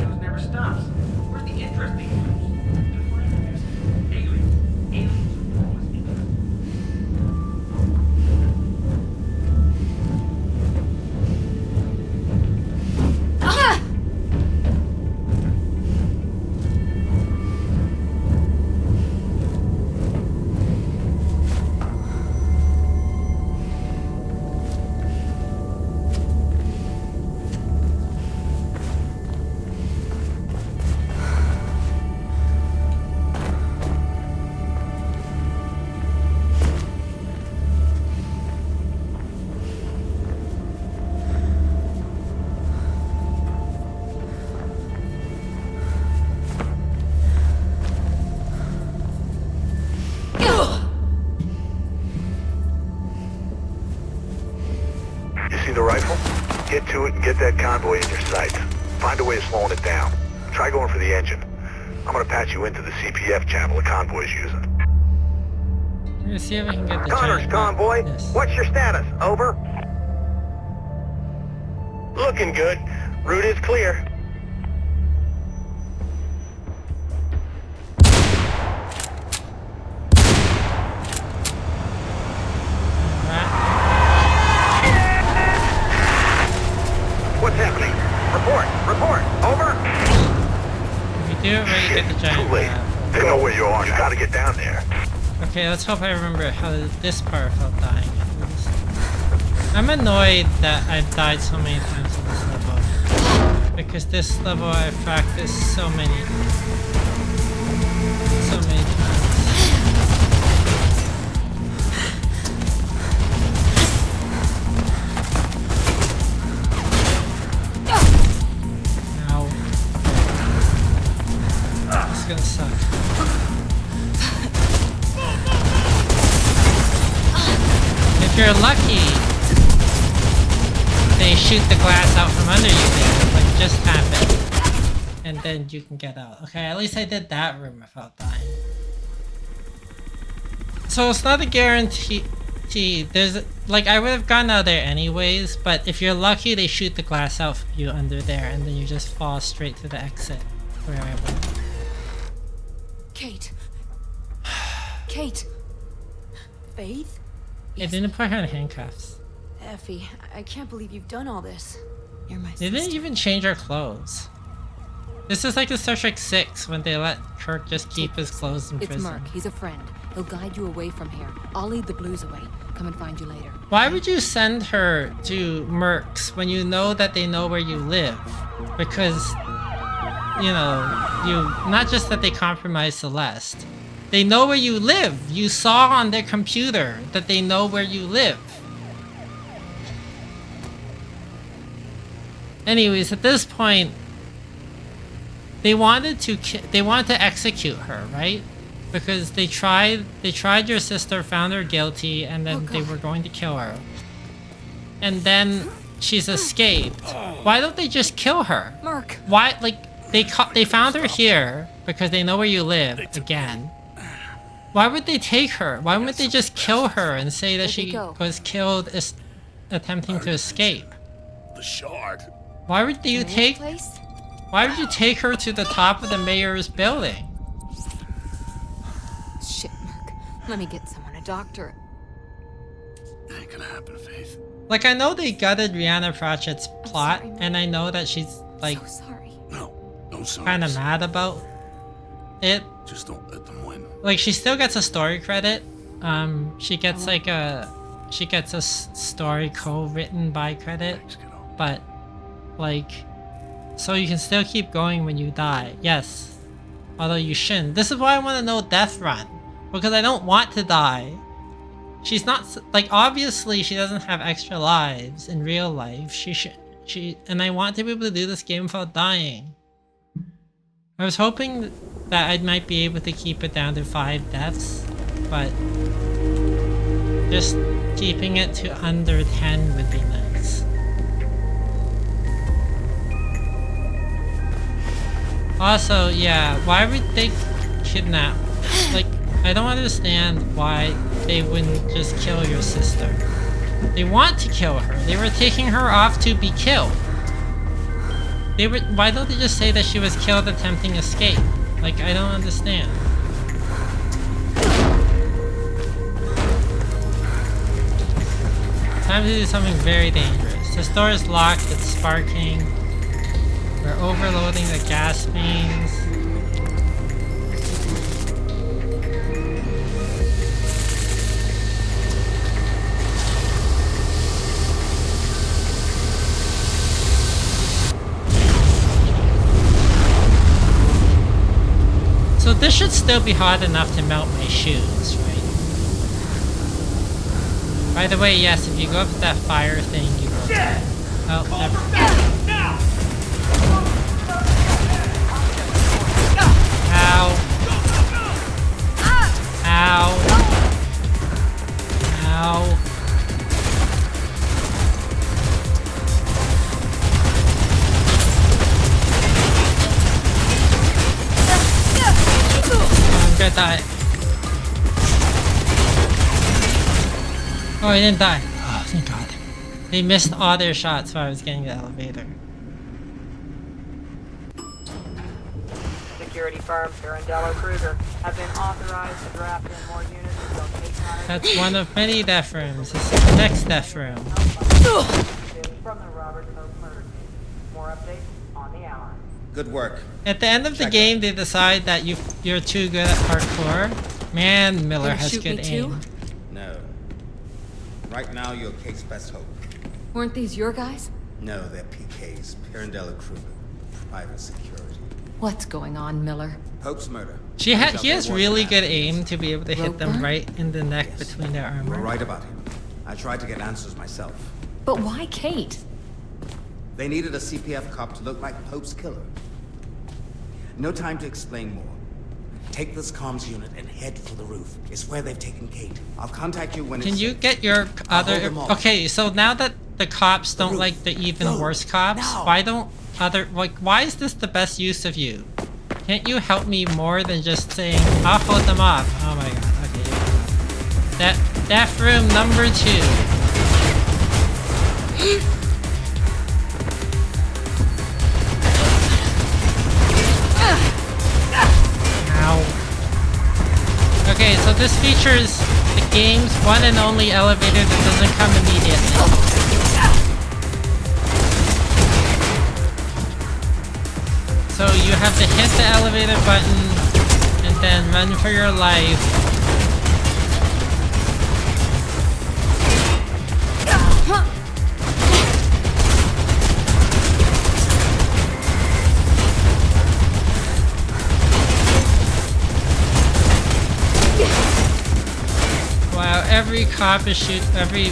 It never stops. Where's the interesting news? Define the news. Aliens are always interesting. Get that convoy in your sights. Find a way of slowing it down. Try going for the engine. I'm gonna patch you into the CPF channel the convoy's using. I'm gonna see if I can get the Connor's giant convoy, yes. what's your status? Over? Looking good. Route is clear. What's happening? Report, over. If you do it right, you get the giant Too late. map. They know where you are. You gotta get down there. Okay, let's hope I remember how this part felt dying at least. I'm annoyed that I've died so many times in this level. Because this level I've practiced so many times. Ow. This is gonna suck. If you're lucky, they shoot the glass out from under you there, like just happened. And then you can get out. Okay, at least I did that room without dying. So it's not a guarantee. There's like I would have gone out there anyways, but if you're lucky they shoot the glass out from you under there and then you just fall straight to the exit where I went. Kate. Kate. Faith? They didn't put her in handcuffs. Effie, I can't believe you've done all this. You're my They didn't even change her clothes. This is like in Star Trek 6 when they let Kirk just keep his clothes in It's prison. Merc. He's a friend. He'll guide you away from here. I'll lead the Blues away. Come and find you later. Why would you send her to Mercs when you know that they know where you live? Because, you know, not just that they compromised Celeste. They know where you live. You saw on their computer that they know where you live. Anyways, at this point, they wanted to execute her, right? Because they tried your sister, found her guilty, and then they were going to kill her. And then she's escaped. Why don't they just kill her? Mark. Why, like, they found her here because they know where you live again. Why would they take her? Why wouldn't they just kill her and say that she was killed attempting to escape? The shard. Why would you take? Why would you take her to the top of the mayor's building? Shit, Mark. Let me get someone, a doctor. It ain't gonna happen, Faith. Like, I know they gutted Rihanna Pratchett's plot, and I know that she's like kind of mad about it. Just don't let them win. Like, she still gets a story credit. She gets like a story co-written by credit, but like, so you can still keep going when you die. Yes, although you shouldn't. This is why I want to know Death Run, because I don't want to die. She's not like, obviously she doesn't have extra lives in real life. And I want to be able to do this game without dying. I was hoping that I might be able to keep it down to 5 deaths, but just keeping it to under 10 would be nice. Also, yeah, why would they kidnap? Like, I don't understand why they wouldn't just kill your sister. They want to kill her. They were taking her off to be killed. Why don't they just say that she was killed attempting escape? Like, I don't understand. Time to do something very dangerous. The store is locked, it's sparking. We're overloading the gas mains. So this should still be hot enough to melt my shoes, right? By the way, yes, if you go up to that fire thing, you will die. Oh, never. Ow. Ow. Ow. gonna die. Oh, I didn't die. Oh, thank God. They missed all their shots while I was getting the elevator. Security firm Pirandello Kruger have been authorized to draft in more units until Kate. That's one of many death rooms. This is the next death room. From the Robert Hope murder case. More updates on the hour. Good work. At the end of the game, they decide that you're too good at parkour. Man, Miller has good aim. No. Right now, you're Kate's best hope. Weren't these your guys? No, they're PK's. Pirandello Kruger. Private security. What's going on, Miller? Pope's murder. He has really good aim to be able to hit them right in the neck between their You were armor. right about him. I tried to get answers myself. But why Kate? They needed a CPF cop to look like Pope's killer. No time to explain more. Take this comms unit and head for the roof. It's where they've taken Kate. I'll contact you when Can it's you safe. get your I'll hold other... them off. Okay, so now that the cops don't like the even worse cops, why don't other... Like, why is this the best use of you? Can't you help me more than just saying, I'll hold them off? Oh my God, okay. Death room number 2. Ow. Okay, so this features the game's one and only elevator that doesn't come immediately. So you have to hit the elevator button and then run for your life. Wow, every cop is every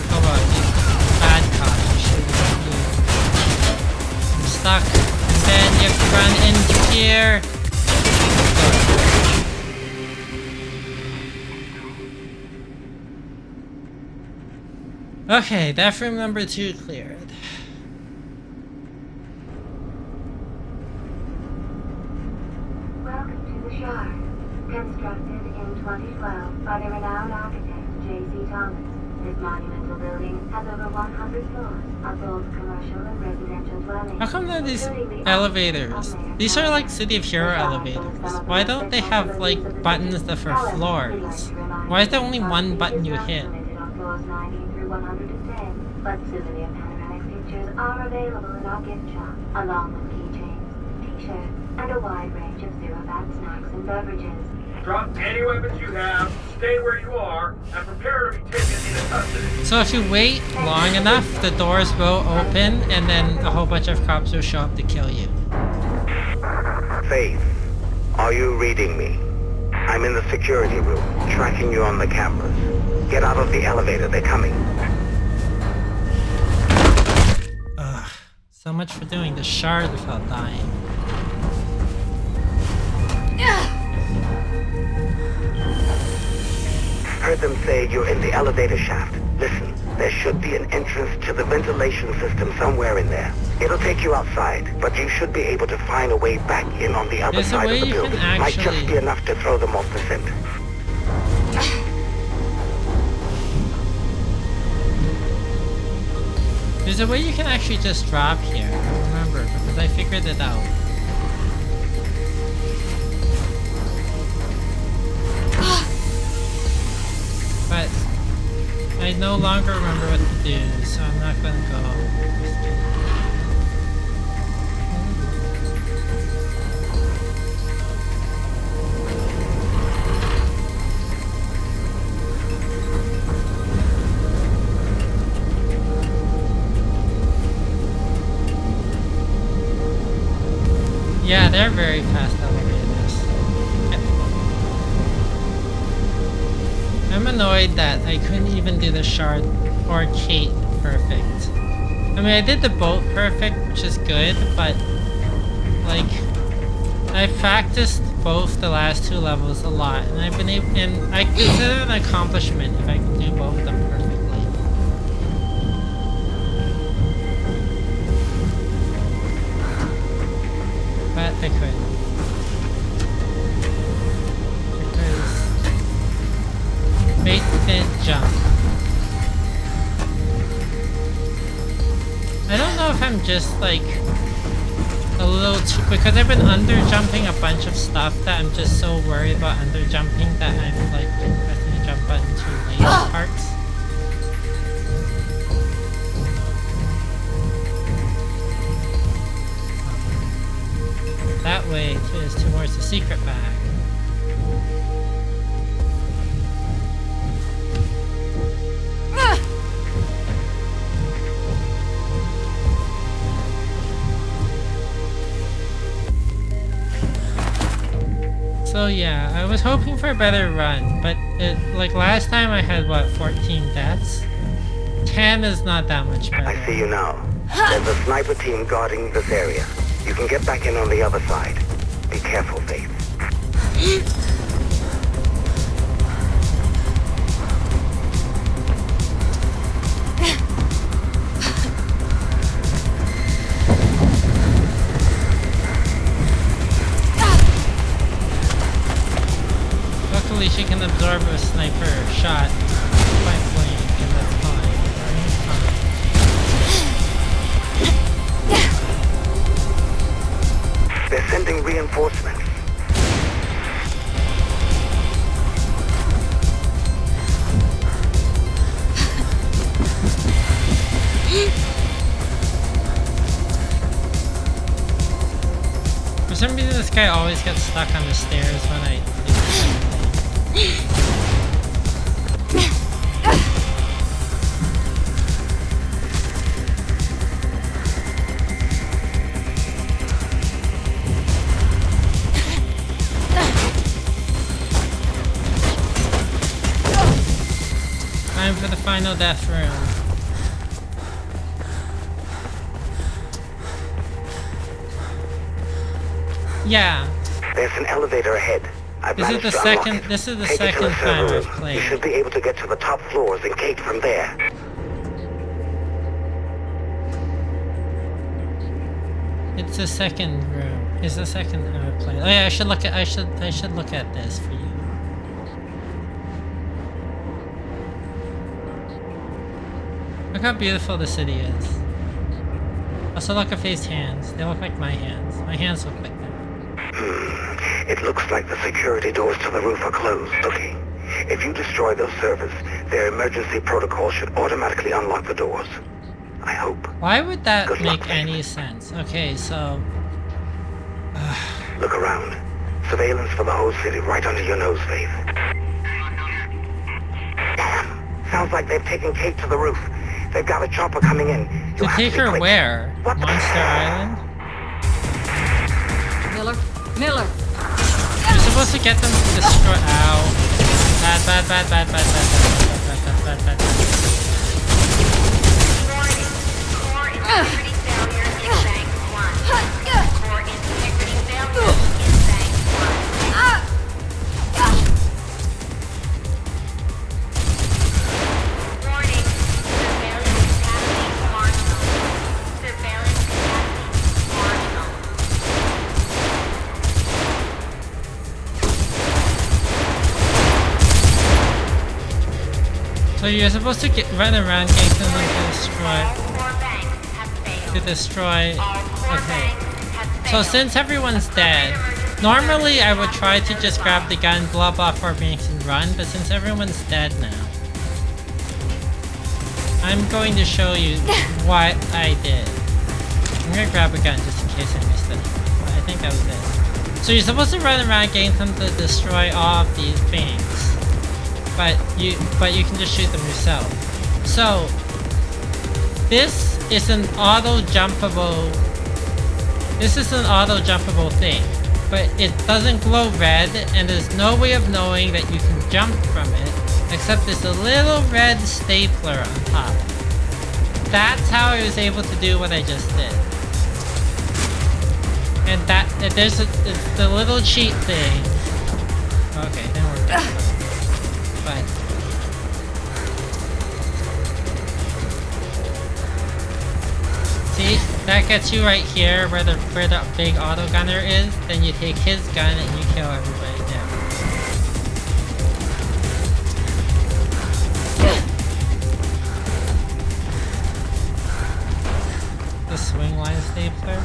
bad cop is shooting at you. I'm stuck. And then you have to run into here. Okay, death room number 2 cleared. Welcome to the Shard. Constructed in 2012 by the renowned architect J.C. Thomas, this monumental building has over 100 floors of both commercial and residential dwellings. How come that these elevators? These are like City of Hero elevators. Why don't they have like buttons that for floors? Why is there only one button you hit? On floors 90 through 110, but souvenir panoramic pictures are available in our gift shop, along with keychains, t-shirts, and a wide range of zero-fat snacks and beverages. Drop any weapons you have, stay where you are, and prepare to be taken into custody. So if you wait long enough, the doors will open and then a whole bunch of cops will show up to kill you. Faith, are you reading me? I'm in the security room, tracking you on the cameras. Get out of the elevator, they're coming. Ugh, so much for doing the shard without dying. Heard them say you're in the elevator shaft. Listen, there should be an entrance to the ventilation system somewhere in there. It'll take you outside, but you should be able to find a way back in on the other There's a side way of the you can building. Might just actually- be enough to throw them off the scent. There's a way you can actually just drop here, I remember, because I figured it out. But I no longer remember what to do, so I'm not gonna go. Yeah, they're very fast elevators. I'm annoyed that I couldn't even do the shard or Kate perfect. I mean, I did the boat perfect, which is good, but like, I practiced both the last 2 levels a lot, and I've been able, and I consider it an accomplishment if I can do both of them perfectly. But I couldn't. Because just like a little too, because I've been under jumping a bunch of stuff that I'm just so worried about under jumping that I'm like pressing the jump button too late in parts. That way is towards the secret bag. So yeah, I was hoping for a better run, but like last time I had what, 14 deaths? 10 is not that much better. I see you now. There's a sniper team guarding this area. You can get back in on the other side. Be careful, Faith. Luckily, she can absorb a sniper shot point blank, and that's fine. They're sending reinforcements. For some reason, this guy always gets stuck on the stairs when I do Time for the final death room. Yeah. There's an elevator ahead. This is the second time I've You played. should be able to get to the top floors and gate from there. It's the second room. It's the second time I've played. Oh yeah, I should look at this for you. Look how beautiful the city is. Also look at Faith's hands. They look like my hands. My hands look like that. It looks like the security doors to the roof are closed. Okay. If you destroy those servers, their emergency protocol should automatically unlock the doors. I hope. Why would that make any sense? Okay, so... Look around. Surveillance for the whole city right under your nose, Faith. Damn. Sounds like they've taken Kate to the roof. They've got a chopper coming in. To take her where? Monster Island? Miller! You're supposed to get them to destroy... Ow. Bad. So you're supposed to run around getting them to destroy. Okay. So since everyone's dead, normally I would try to just grab the gun, blow up off formations and run, but since everyone's dead now, I'm going to show you what I did. I'm gonna grab a gun just in case I missed it. But I think that was it. So you're supposed to run around getting them to destroy all of these things. But you can just shoot them yourself. So this is an auto jumpable thing, but it doesn't glow red, and there's no way of knowing that you can jump from it except there's a little red stapler on top. That's how I was able to do what I just did. And there's the little cheat thing. Okay, didn't work. But see, that gets you right here where the big auto gunner is. Then you take his gun and you kill everybody down. The swing line stapler.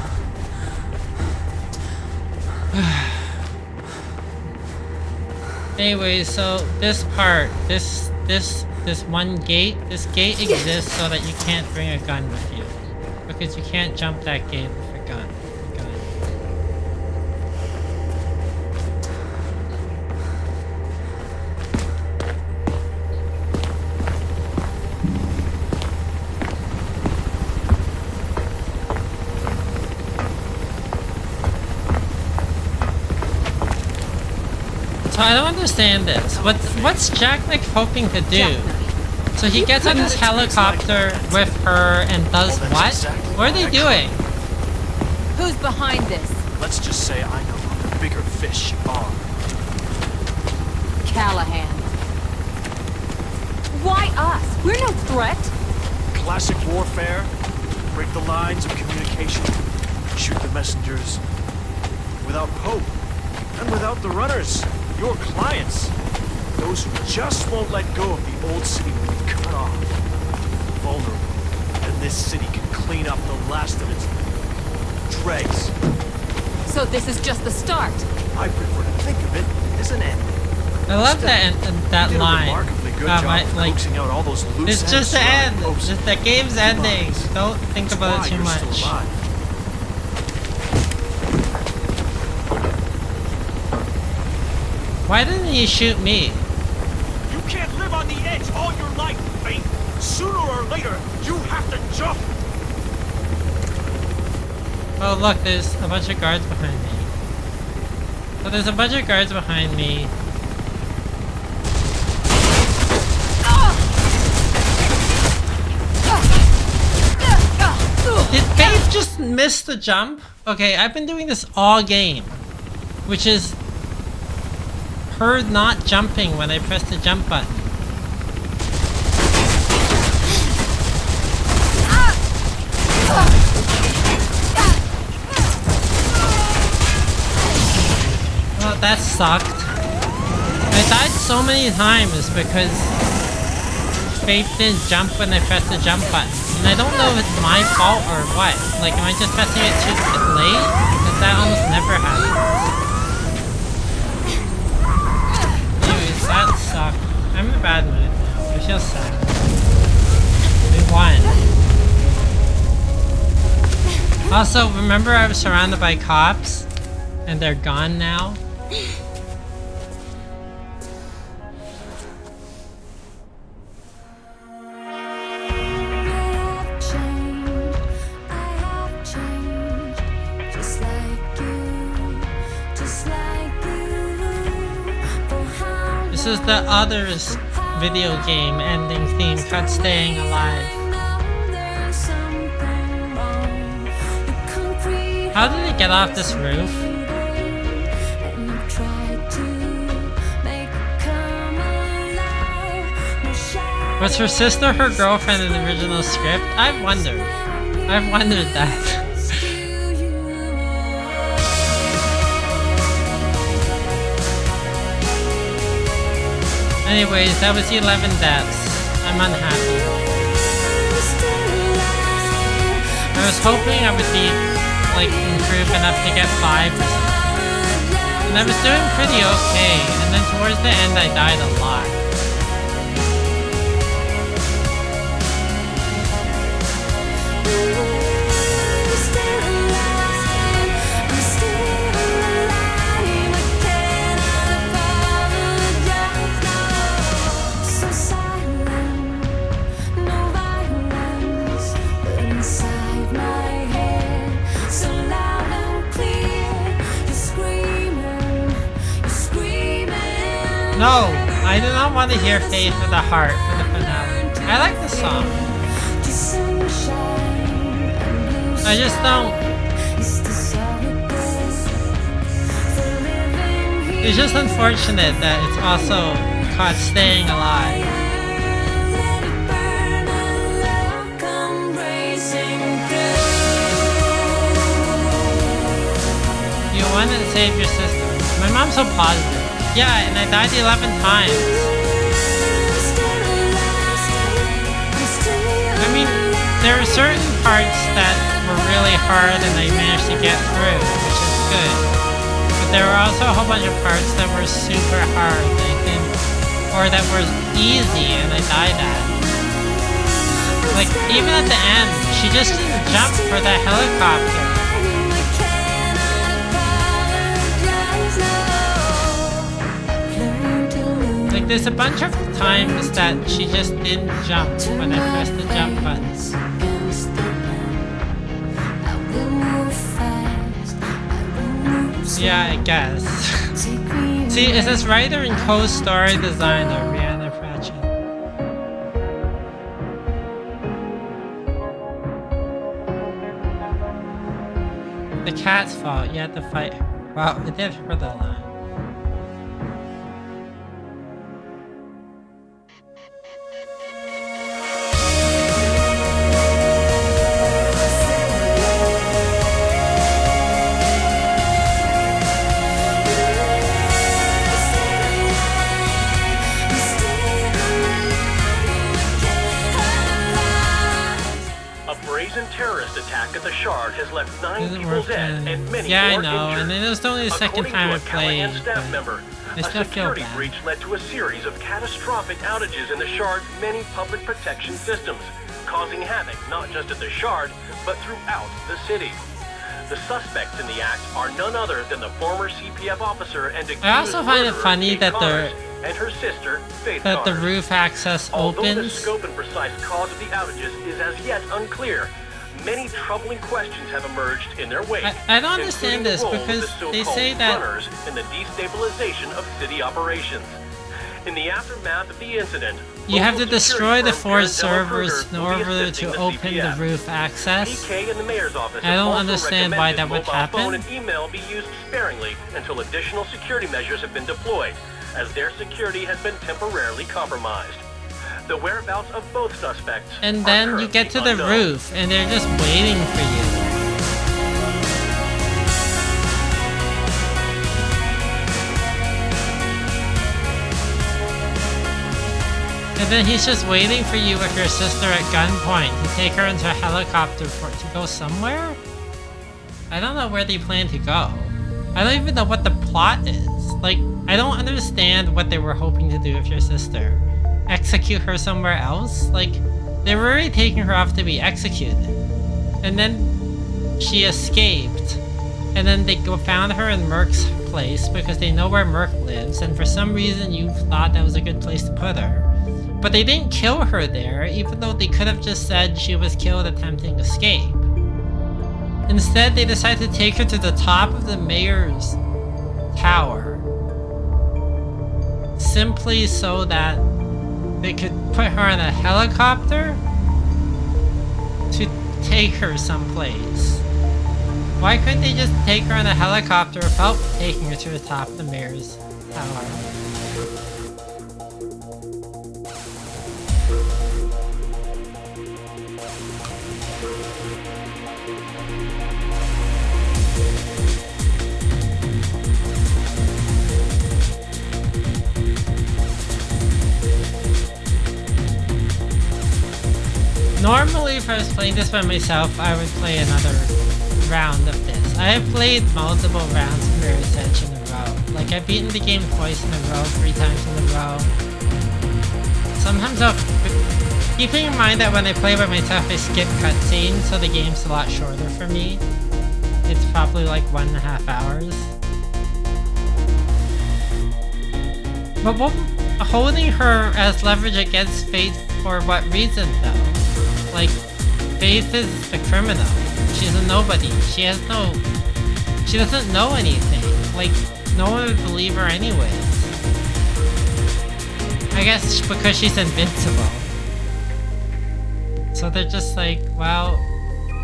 Anyway, so this part, this one gate, this gate exists so that you can't bring a gun with you. Because you can't jump that gate with a gun. So I don't understand this. What's Jack Knight hoping to do? So he gets on his helicopter with her and does what? What are they doing? Who's behind this? Let's just say I know who the bigger fish are. Callahan. Why us? We're no threat. Classic warfare. Break the lines of communication. Shoot the messengers. Without Pope. And without the runners. Your clients. Those who just won't let go of the old city will be cut off. Vulnerable. And this city can clean up the last of its dregs. So this is just the start. I prefer to think of it as an end. I love that line. Remarkably good job coaxing out all those loose it's just the end. Just the game's ending. Don't think That's about why it too you're much. still alive. Why didn't he shoot me? You can't live on the edge all your life, Faith. Sooner or later, you have to jump. Oh look, there's a bunch of guards behind me. So there's a bunch of guards behind me. Did Faith just miss the jump? Okay, I've been doing this all game, which is her not jumping when I press the jump button. Well, that sucked. I died so many times because Faith didn't jump when I pressed the jump button. And I don't know if it's my fault or what. Like, am I just pressing it too late? Because that almost never happens. Anyways, that sucked. I'm in a bad mood now. I feel sad. We won. Also, remember I was surrounded by cops? And they're gone now? This is the Others video game ending theme called Staying Alive. How did it get off this roof? Was her sister her girlfriend in the original script? I've wondered that. Anyways, that was the 11 deaths. I'm unhappy. I was hoping I would be, like, improved enough to get 5 or something. And I was doing pretty okay, and then towards the end I died a lot. No, I do not want to hear Faith with a Heart for the finale. I like the song. I just don't. It's just unfortunate that it's also called Staying Alive. You wanted to save your sister. My mom's so positive. Yeah, and I died 11 times. I mean, there are certain parts that were really hard and I managed to get through, which is good. But there were also a whole bunch of parts that were super hard, I think, or that were easy and I died at. Like, even at the end, she just didn't jump for that helicopter. Like, there's a bunch of times that she just didn't jump when I pressed the jump buttons. Yeah, I guess. See, it says writer and co-story designer, Rihanna Pratchett. The cat's fault, you had to fight her. Well, it did hurt a lot. Terrorist attack at the Shard has left 9 people dead and many yeah, more I know, injured. and it was only the second time I played. Staff member, I still a feel security bad. breach led to a series of catastrophic outages in the Shard's many public protection systems, causing havoc not just at the Shard, but throughout the city. The suspects in the act are none other than the former CPF officer and accused I also find it funny Kate that Connors and her sister, Faith the Connors. roof access Although the opens. scope and precise cause of the outages is as yet unclear, many troubling questions have emerged in their wake. I don't understand this including the role of because the they so-called say that runners in the destabilization of city operations. In the aftermath of the incident, you have to local destroy security the firm 4 Parentello servers Kruger in will be order assisting to the open the CPF. roof access. PK and the mayor's office I have don't also understand why that would recommended mobile phone happen. and email be used sparingly until additional security measures have been deployed, as their security has been temporarily compromised. The whereabouts of both suspects And then you get to the roof and they're just waiting for you. And then he's just waiting for you with your sister at gunpoint to take her into a helicopter to go somewhere? I don't know where they plan to go. I don't even know what the plot is. Like, I don't understand what they were hoping to do with your sister. Execute her somewhere else? Like, they were already taking her off to be executed. And then she escaped. And then they found her in Merc's place because they know where Merc lives, and for some reason you thought that was a good place to put her. But they didn't kill her there, even though they could have just said she was killed attempting escape. Instead, they decided to take her to the top of the mayor's tower, simply so that they could put her in a helicopter to take her someplace. Why couldn't they just take her in a helicopter without taking her to the top of the mayor's tower? Normally, if I was playing this by myself, I would play another round of this. I have played multiple rounds of Mirror's Edge in a row. Like, I've beaten the game twice in a row, 3 times in a row. Sometimes I'll... Keeping in mind that when I play by myself, I skip cutscenes, so the game's a lot shorter for me. It's probably like 1.5 hours. But holding her as leverage against Faith for what reason, though? Like, Faith is the criminal. She's a nobody. She doesn't know anything. Like, no one would believe her anyways. I guess because she's invincible. So they're just like, well,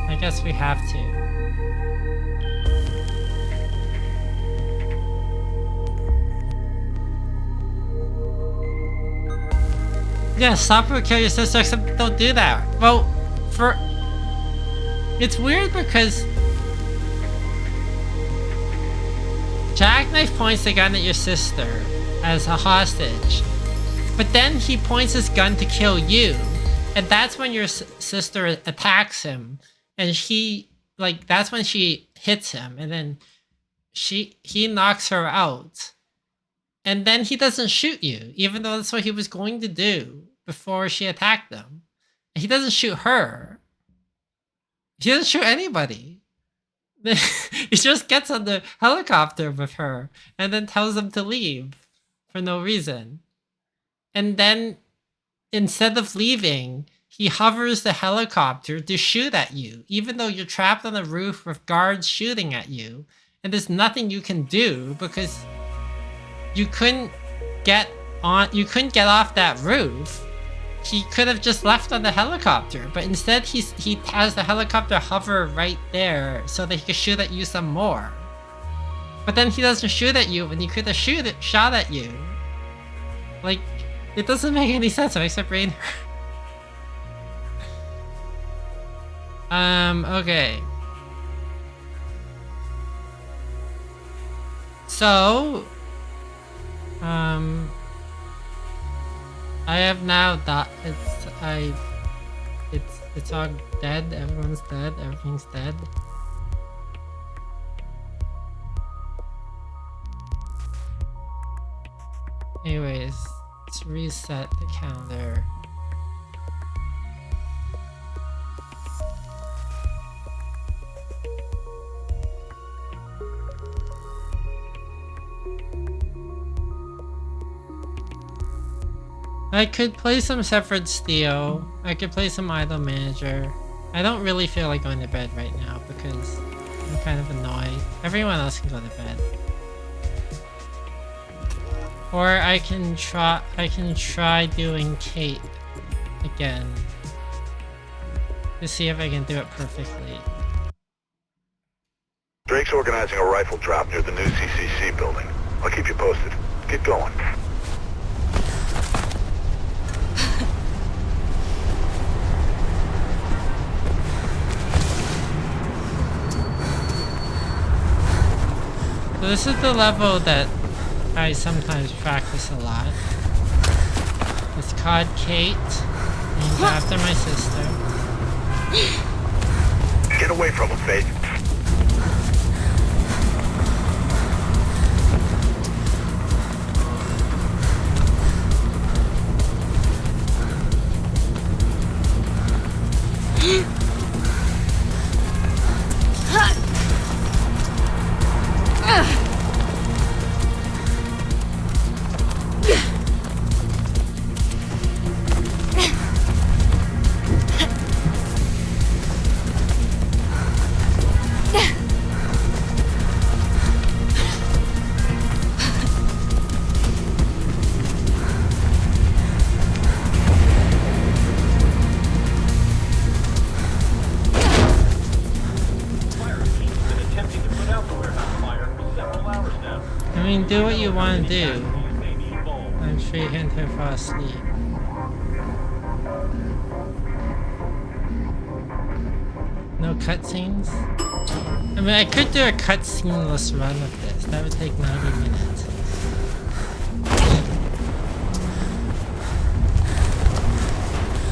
I guess we have to. Yeah, stop her, kill your sister, except don't do that. Well, it's weird because Jackknife points the gun at your sister as a hostage, but then he points his gun to kill you, and that's when your sister attacks him, and he like that's when she hits him, and then he knocks her out, and then he doesn't shoot you, even though that's what he was going to do before she attacked him. He doesn't shoot her. He doesn't shoot anybody. He just gets on the helicopter with her and then tells them to leave for no reason. And then instead of leaving, he hovers the helicopter to shoot at you, even though you're trapped on the roof with guards shooting at you. And there's nothing you can do because you couldn't get off that roof. He could have just left on the helicopter, but instead he has the helicopter hover right there so that he could shoot at you some more. But then he doesn't shoot at you when he could have shot at you. Like, it doesn't make any sense. It makes my brain hurt. Okay. So, I have now it's all dead. Everyone's dead. Everything's dead. Anyways, let's reset the calendar. I could play some Severed Steel. I could play some Idle Manager. I don't really feel like going to bed right now because I'm kind of annoyed. Everyone else can go to bed. Or I can try doing Kate again to see if I can do it perfectly. Drake's organizing a rifle drop near the new CCC building. I'll keep you posted. Get going. So this is the level that I sometimes practice a lot. It's called Kate, named after my sister. Get away from him, Faith. Do what you want to do. I'm sure you can't fall asleep. No cutscenes? I mean, I could do a cutscene-less run of this. That would take 90 minutes.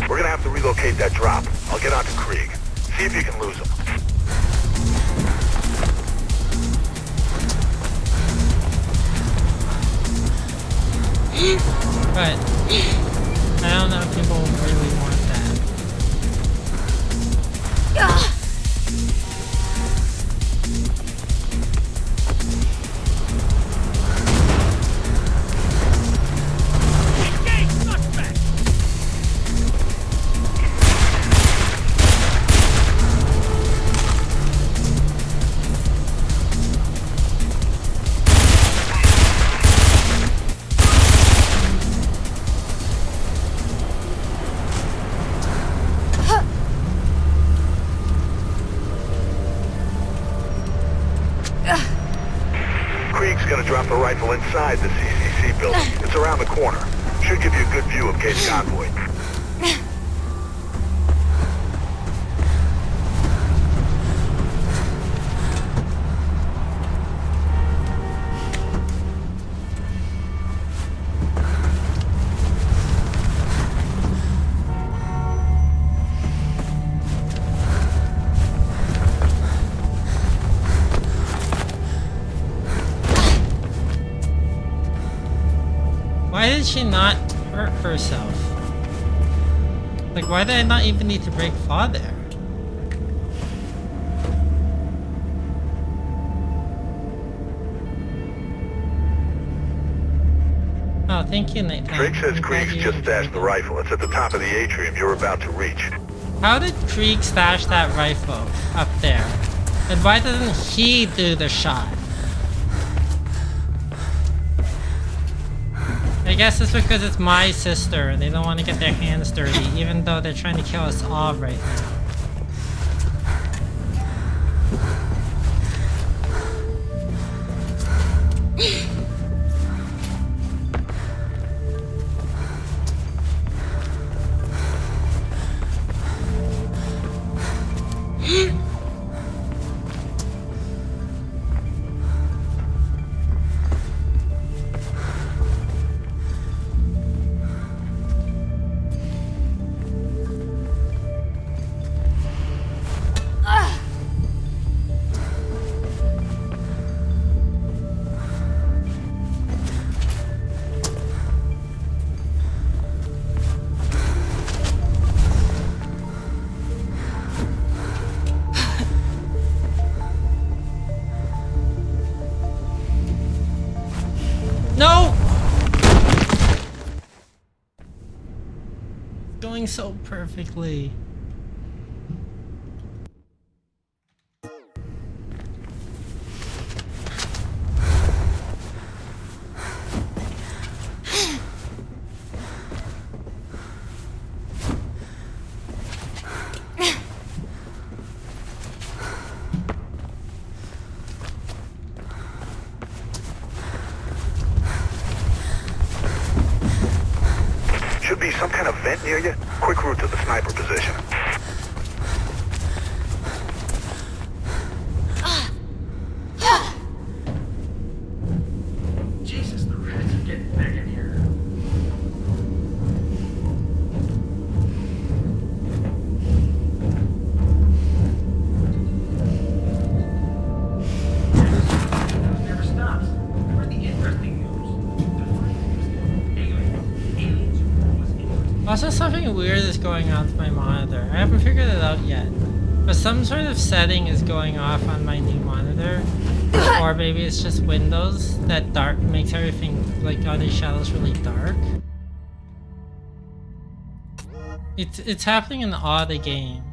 We're gonna have to relocate that drop. I'll get on to Krieg. See if you can lose him. But I don't know if people really want that. Drop the rifle inside the CCC building. It's around the corner. Should give you a good view of Kate's convoy. Why did she not hurt herself? Like, why did I not even need to break fall there? Oh, thank you, Nighttime. Drake says I'm glad Krieg's you just enjoyed stashed the it. rifle. It's at the top of the atrium you're about to reach. How did Krieg stash that rifle up there? And why doesn't he do the shot? I guess it's because it's my sister and they don't want to get their hands dirty, even though they're trying to kill us all right now. No! Going so perfectly. Should be some kind of vent near you. Quick route to the sniper position. Jesus, the rats are getting big in here. Never stops. Where's the interesting news? Also, something weird is going on with my monitor. I haven't figured it out yet. But some sort of setting is going off on my new monitor. Or maybe it's just Windows that dark makes everything, like all these shadows, really dark. It's happening in all the games.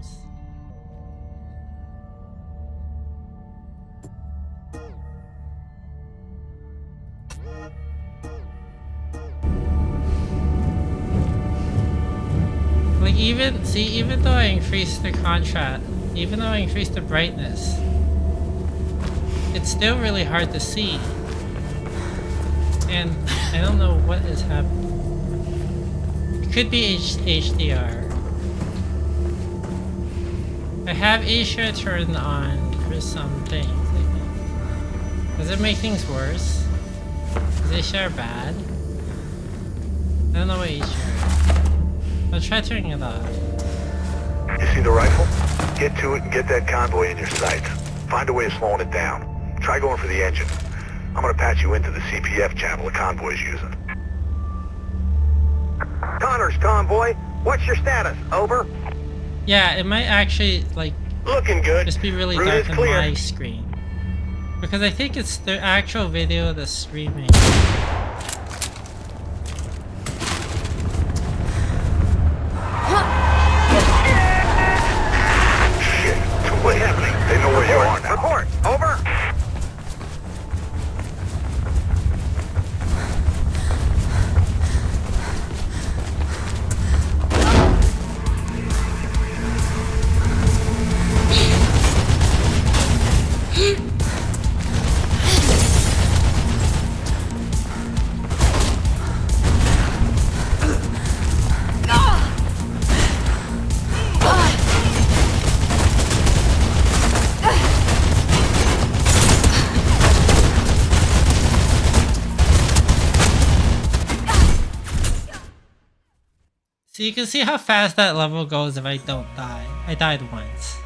Like even though I increase the contrast, even though I increase the brightness, it's still really hard to see. And I don't know what is happening. It could be HDR. I have HDR turned on for some things, I think. Does it make things worse? Is HDR bad? I don't know what HDR is. I'll try turning it off. You see the rifle? Get to it and get that convoy in your sights. Find a way of slowing it down. Try going for the engine. I'm gonna patch you into the CPF channel the convoy's using. Connor's convoy, what's your status? Over? Yeah, it might actually, like, looking good. Just be really Route dark is on clear. my screen. Because I think it's the actual video that's streaming. Shit, what's happening? They know where you are now. Report, over. So you can see how fast that level goes if I don't die. I died once.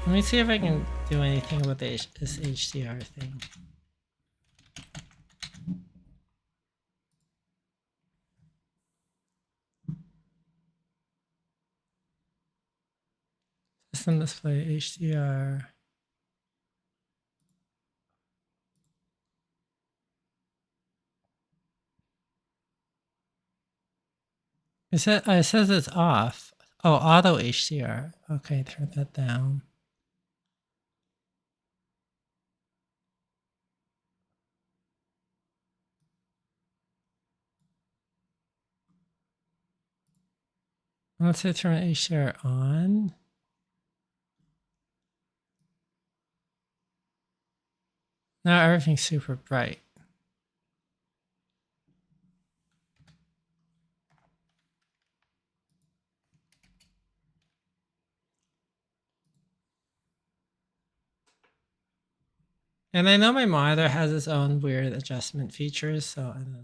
Let me see if I can do anything with this HDR thing. System display HDR. It says it's off. Oh, auto HDR. Okay, turn that down. Let's say turn HDR on. Now everything's super bright. And I know my monitor has its own weird adjustment features, so I don't know.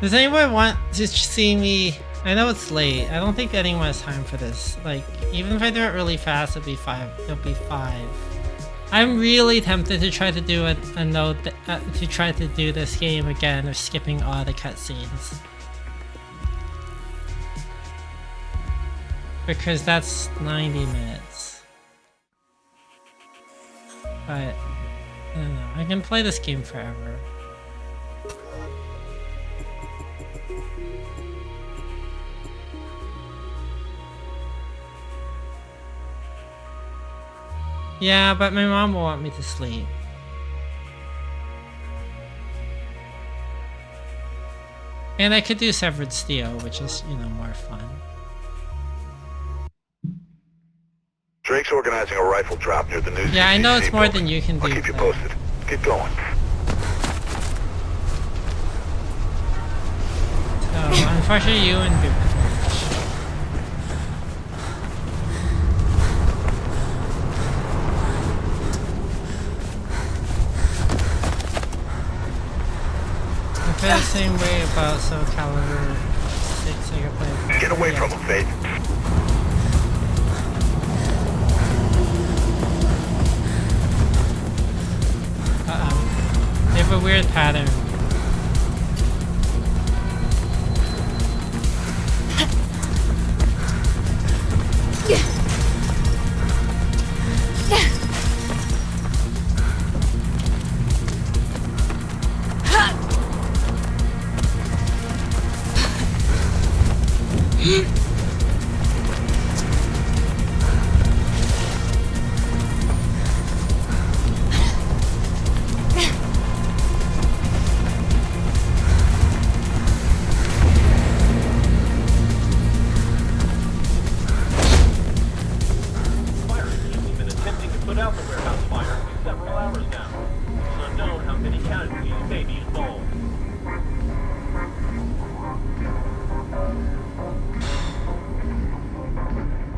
Does anyone want to see me? I know it's late. I don't think anyone has time for this. Like, even if I do it really fast, it'll be 5. It'll be 5. I'm really tempted to try to do a note to try to do this game again of skipping all the cutscenes. Because that's 90 minutes. But I don't know. I can play this game forever. Yeah, but my mom will want me to sleep. And I could do Severed Steel, which is, you know, more fun. Drake's organizing a rifle drop near the new Yeah, I know CCC it's more building. than you can do. I'll keep you posted. Get going. So, unfortunately, you and Good. I feel the same way about Soul Calibur 6 I could play. Get away from him, Faith. They have a weird pattern.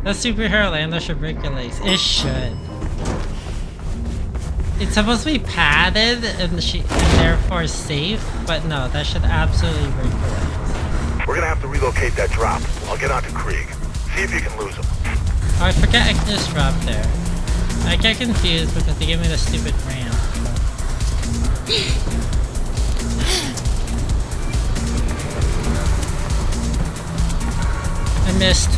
The superhero Lando should break your legs. It should. It's supposed to be padded and therefore safe, but no, that should absolutely break your legs. We're gonna have to relocate that drop. I'll get onto Krieg. See if you can lose him. Oh, I forget I can just drop there. I get confused because they give me the stupid ramp. I missed.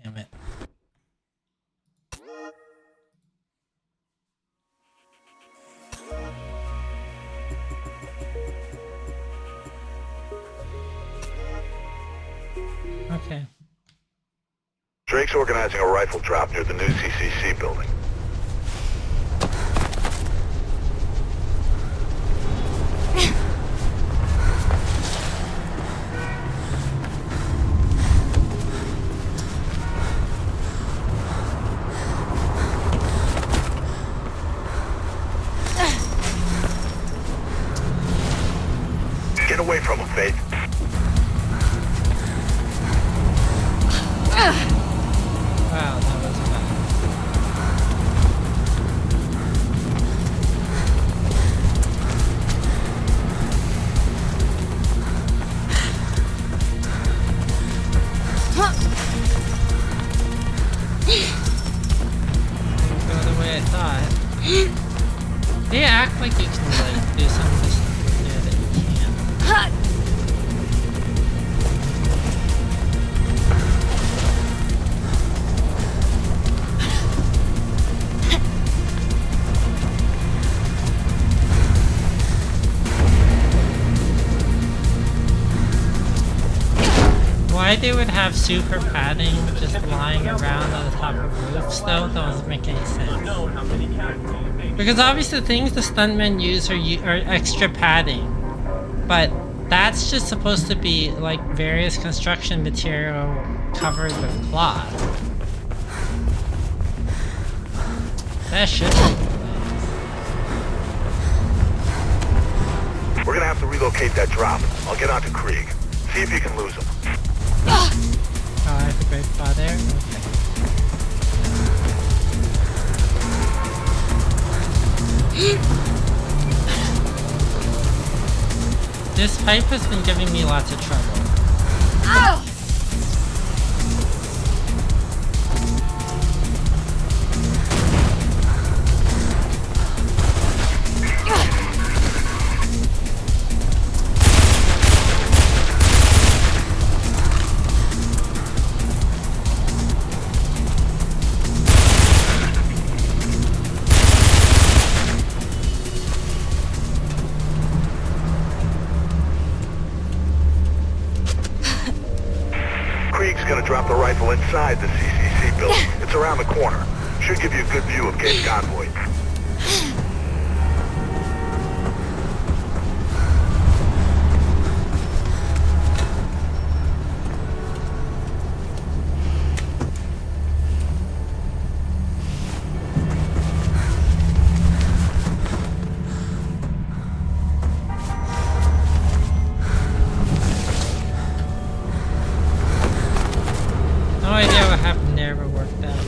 Damn it. Okay. Drake's organizing a rifle drop near the new CCC building. Get away from him, Faith. Wow, that was bad. They act like you can like do some of this stuff there that you can't. Why they would have super padding just lying around on the top of roofs though doesn't make any sense. Because obviously the things the stuntmen use are extra padding, but that's just supposed to be like various construction material covered with cloth. That should be. We're gonna have to relocate that drop. I'll get onto Krieg. See if you can lose him. Oh, I have a great spot there? Okay. This pipe has been giving me lots of trouble. Ow! Drop the rifle inside the CCC building. It's around the corner. Should give you a good view of Gate's convoy. No idea what happened there, but worked out.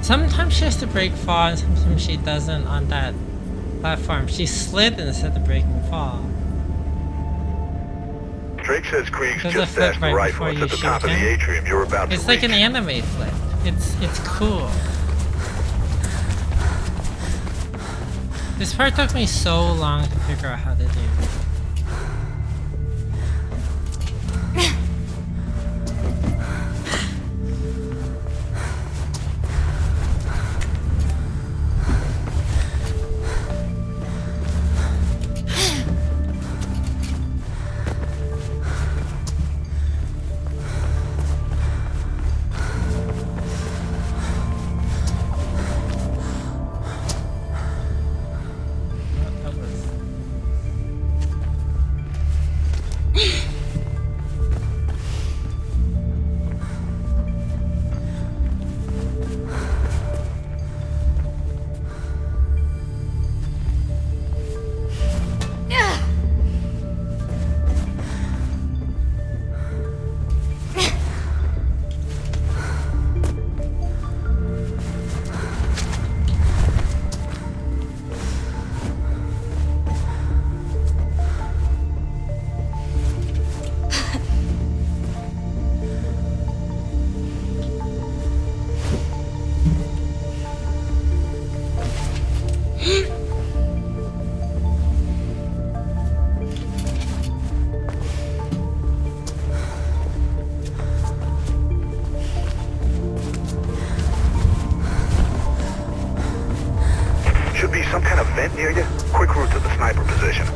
Sometimes she has to break fall, and sometimes she doesn't on that platform. She slid instead of breaking fall. Drake says Krieg's There's just a flip dashed the right rifle. before It's you at the shoot top of the him. atrium you're about to It's like reach. an anime flip. It's cool. This part took me so long to figure out how to do. Should be some kind of vent near you. Quick route to the sniper position.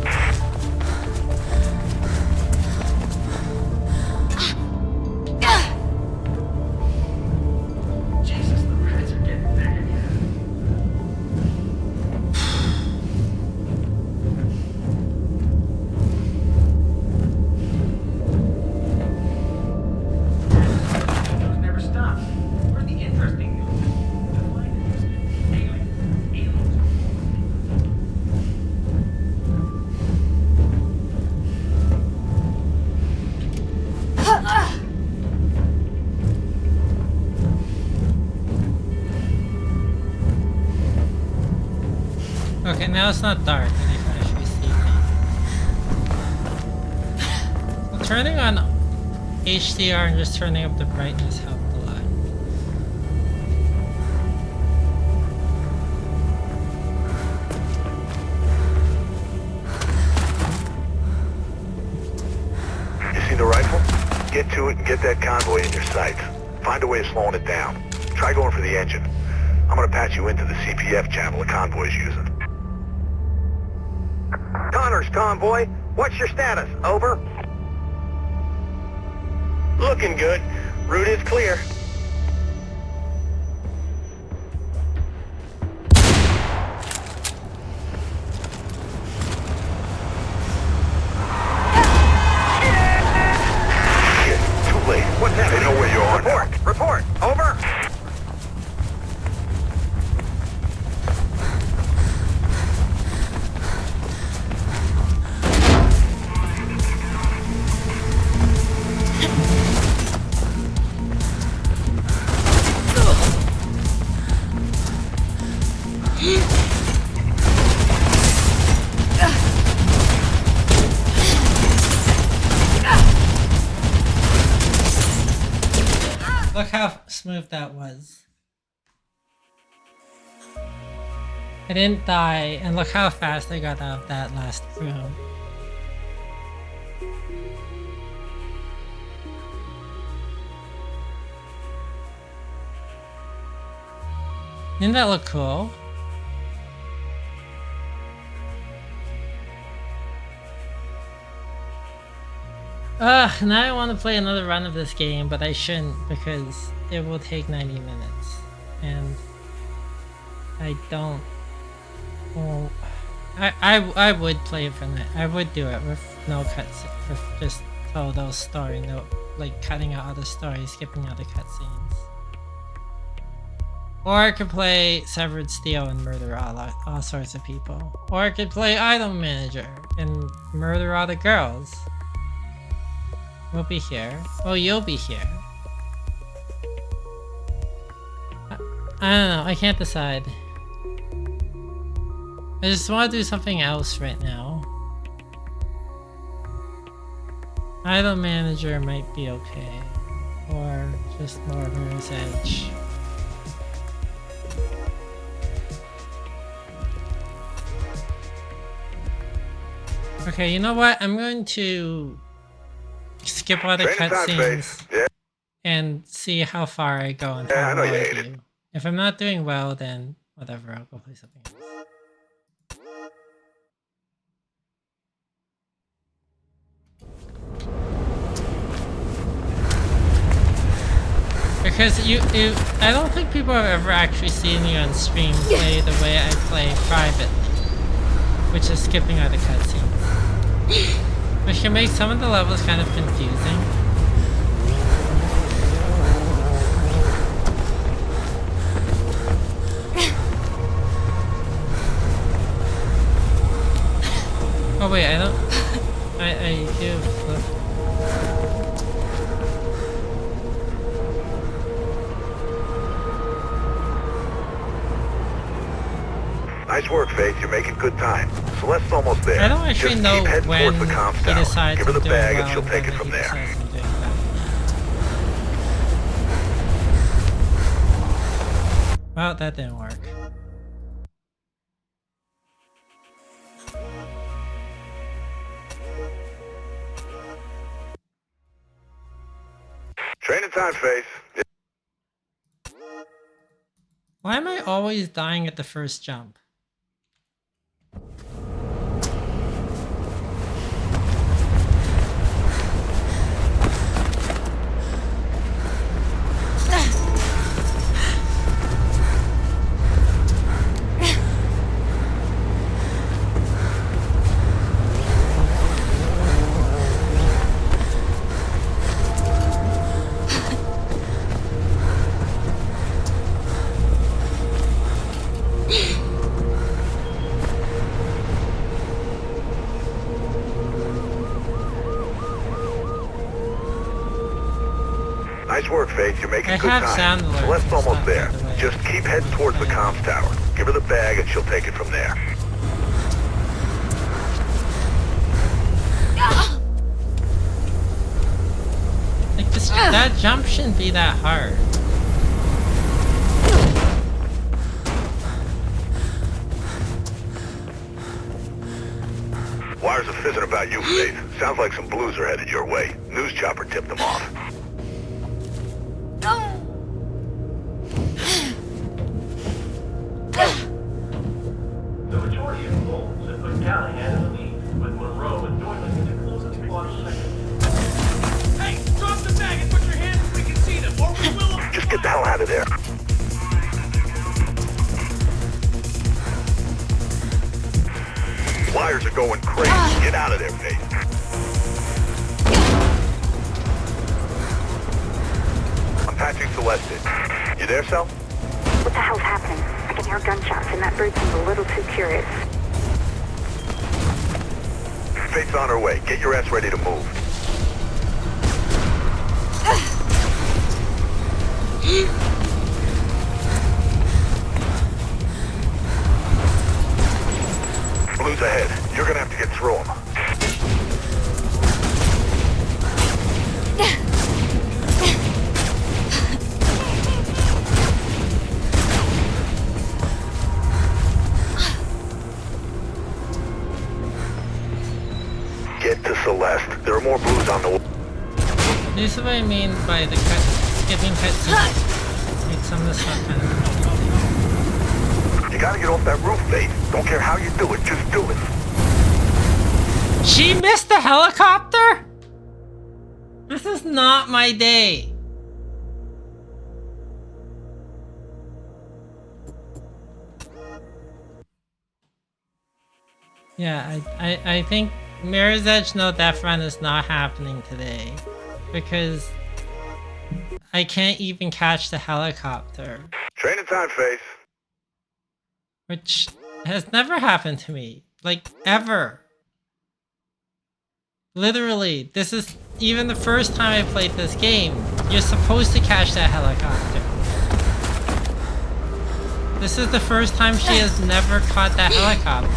Jesus, the rats are getting bigger. News never stops. Where's the interesting news? Define interesting. Aliens. Okay, now it's not dark and I can actually see things. Well, turning on HDR and just turning up the brightness helped get that convoy in your sights. Find a way of slowing it down. Try going for the engine. I'm gonna patch you into the CPF channel the convoy's using. Connor's convoy, what's your status? Over? Looking good. Route is clear. Shit, too late. What's that? They know where you are now. Report. Over. Look how smooth that was. I didn't die, and look how fast I got out of that last room. Didn't that look cool? Now I want to play another run of this game, but I shouldn't because it will take 90 minutes. And I don't... Well, I would play it for that. I would do it with no cuts, with just total story, no, like cutting out other stories, skipping other cutscenes. Or I could play Severed Steel and murder all sorts of people. Or I could play Idol Manager and murder all the girls. We'll be here. Oh, you'll be here. I don't know. I can't decide. I just want to do something else right now. Idol Manager might be okay. Or just more Mirror's Edge. Okay, you know what? I'm going to skip all the cutscenes and see how far I go and how well I do. If I'm not doing well, then whatever, I'll go play something else. Because I don't think people have ever actually seen you on stream play the way I play privately, which is skipping out the cutscenes. Which can make some of the levels kind of confusing. Oh wait, I don't... I do flip. Nice work, Faith. You're making good time. Celeste's almost there. I don't actually Just know keep heading when towards the comms he tower. decides Give her I'm the doing bag well and she'll take it from there. decides I'm doing bad. Well, that didn't work. Training time, Faith. Why am I always dying at the first jump? Nice work, Faith. You're making I good have time. sound alerts Celeste's and almost stuff, there. by the way. Just keep heading towards the comms tower. Give her the bag and she'll take it from there. Like this, that jump shouldn't be that hard. Wires are fizzing about you, Faith. Sounds like some blues are headed your way. News chopper tipped them off. hell out of there. Wires are going crazy. Get out of there, Faith. I'm patching Celeste. You there, Sal? What the hell's happening? I can hear gunshots, and that bird seems a little too curious. Faith's on her way. Get your ass ready to move. Blue's ahead. You're gonna have to get through them. Get to Celeste. There are more Blues on the way. This is what I mean by the skipping cutscenes. Like some of the stuff kind of... You gotta get off that roof, Faith. Don't care how you do it, just do it. She missed the helicopter? This is not my day. Yeah, I think Mirror's Edge No Death Run is not happening today because I can't even catch the helicopter. Training time, Faith. Which has never happened to me. Like, ever. Literally, this is even the first time I played this game. You're supposed to catch that helicopter. This is the first time she has never caught that helicopter.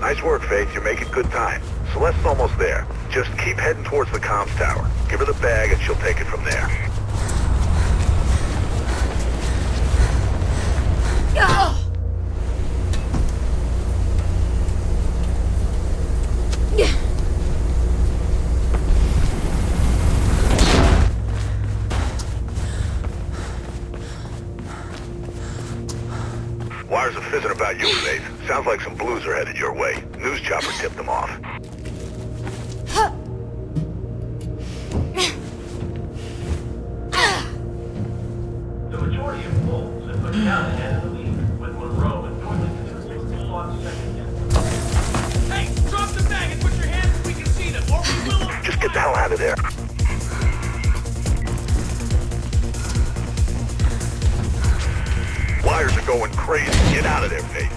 Nice work, Faith. You're making good time. Celeste's almost there. Just keep heading towards the comms tower. Give her the bag and she'll take it from there. Wires are fizzing about you, Faith. Sounds like some Blues are headed your way. News chopper tipped them off. The majority of polls have put Callahan in the lead, with Monroe and Thornton slots second. Hey, drop the bag and put your hands so we can see them, or we will... Just get the hell out of there. Wires are going crazy. Get out of there, Faith.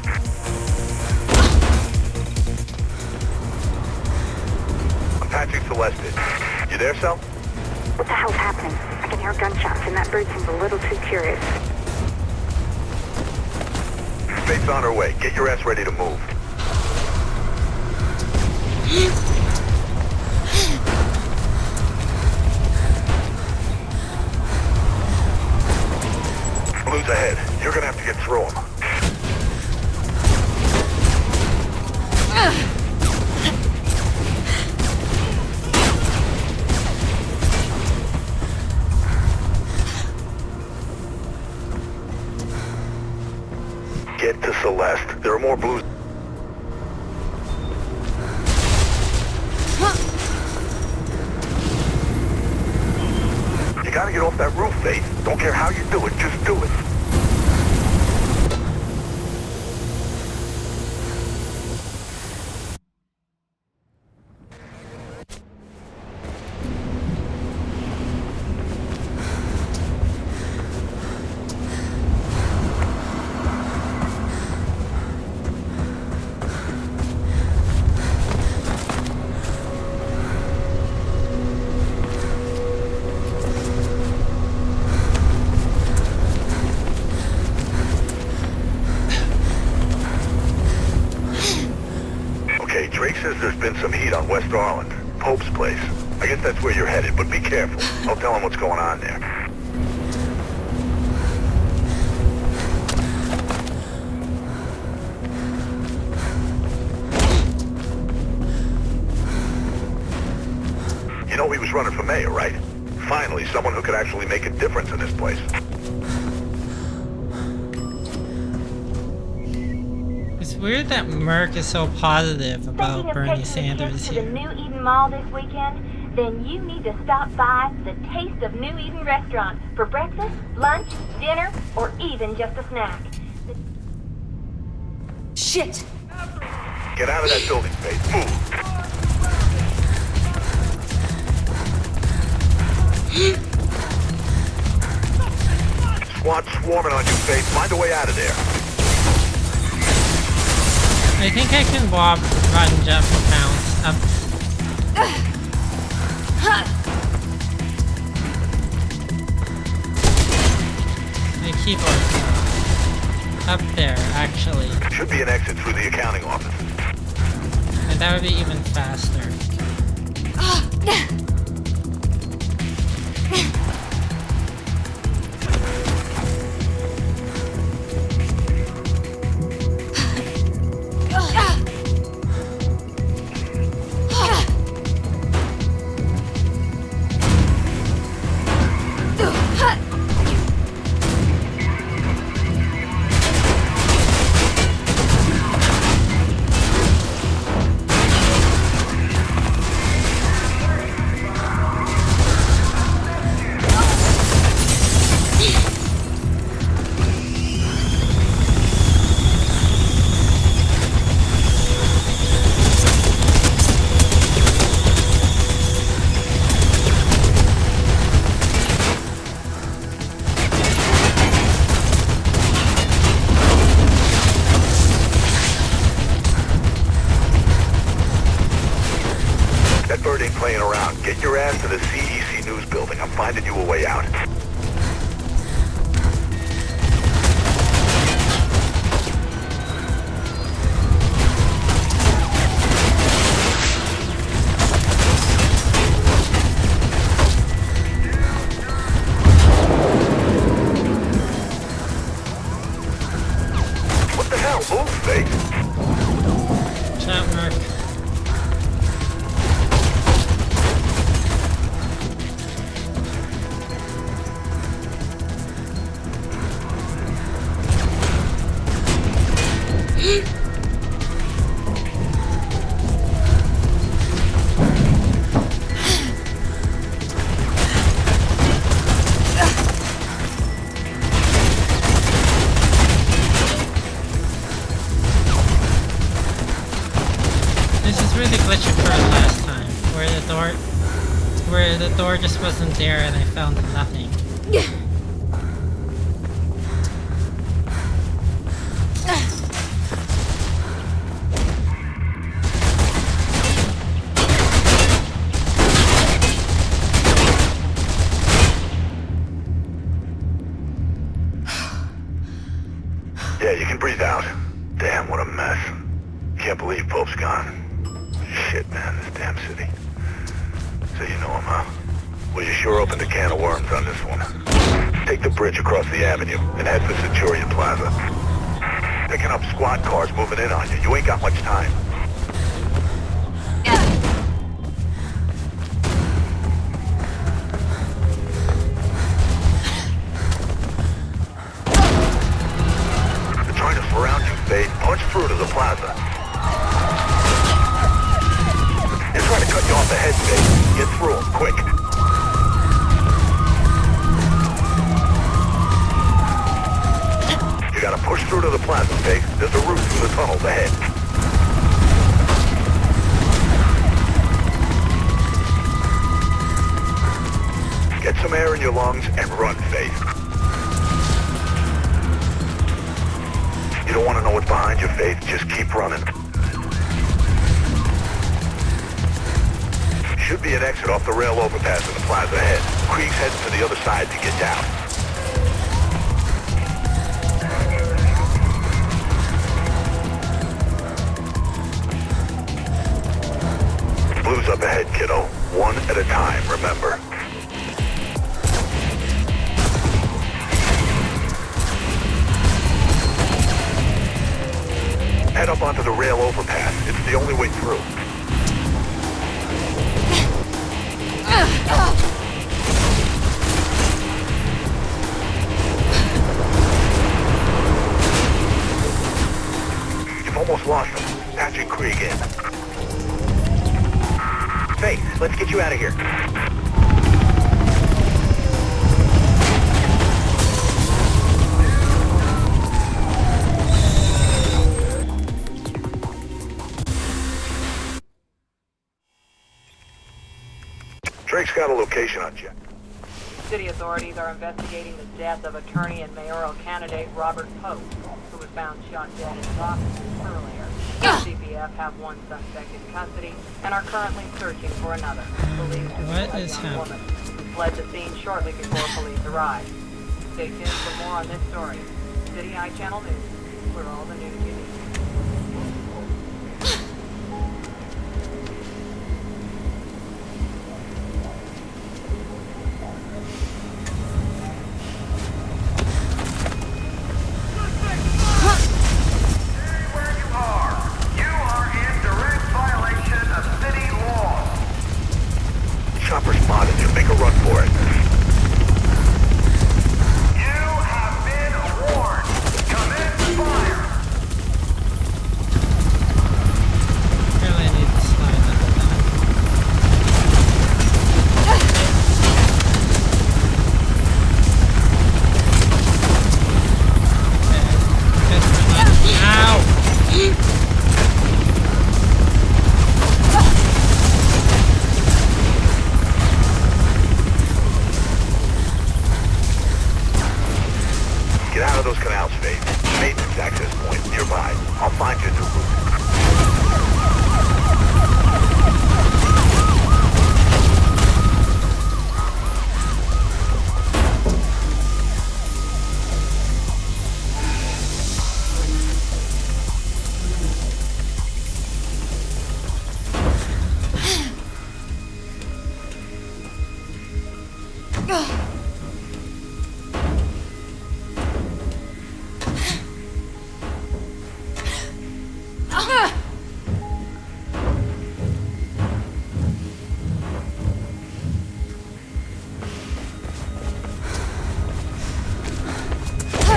I'm patching Celeste. You there, Sal? What the hell's happening? I can hear gunshots, and that bird seems a little too curious. Faith's on her way. Get your ass ready to move. Blue's ahead. You're gonna have to get through them. Get to Celeste. There are more Blues. You gotta get off that roof, Faith. Don't care how you do it, just do it. Drake says there's been some heat on West Arland, Pope's place. I guess that's where you're headed, but be careful. I'll tell him what's going on there. just running for mayor, right? Finally, someone who could actually make a difference in this place. It's weird that Merck is so positive about Bernie Sanders to the here. New Eden Mall this weekend? Then you need to stop by the Taste of New Eden restaurant for breakfast, lunch, dinner, or even just a snack. Shit! Get out of that building, Faith. Move. Squad swarming on you, Faith. Find a way out of there. I think I can walk, run, jump, and bounce up. My keyboard. Up there, actually. Should be an exit through the accounting office. And that would be even faster. Playing around. Get your ass to the CEC News building. I'm finding you a way out. What the hell? Move, Faith. Chat Merc. This is where the glitch occurred last time, where the door just wasn't there and I found nothing. Yeah, you can breathe out. Damn, what a mess. Can't believe Pope's gone. Shit, man, this damn city. So you know him, huh? Well, you sure opened a can of worms on this one. Take the bridge across the avenue and head for Centurion Plaza. Picking up squad cars moving in on you. You ain't got much time. They're trying to surround you, Faith. Punch through to the plaza. They're trying to cut you off the head, Faith. Get through them, quick. You gotta push through to the plaza, Faith. There's a route through the tunnels ahead. Get some air in your lungs and run, Faith. You don't want to know what's behind you, Faith. Just keep running. Should be an exit off the rail overpass in the plaza ahead. Krieg's heading to the other side to get down. Blue's up ahead, kiddo. One at a time, remember. Head up onto the rail overpass. It's the only way through. You've almost lost him. Patching Krieg in. Faith, let's get you out of here. Drake's got a location on Jet. City authorities are investigating the death of attorney and mayoral candidate Robert Pope, who was found shot dead in his office earlier. CPF have one suspect in custody and are currently searching for another, believed to be a young woman who fled the scene shortly before police arrived. Stay tuned for more on this story. City Eye Channel News, where all the news you need. Chopper spotted you. Make a run for it. You have been warned. Commence fire. Apparently I need to slide under that. Ow! Get out of those canals, Faith. Maintenance access point nearby. I'll find you a new route.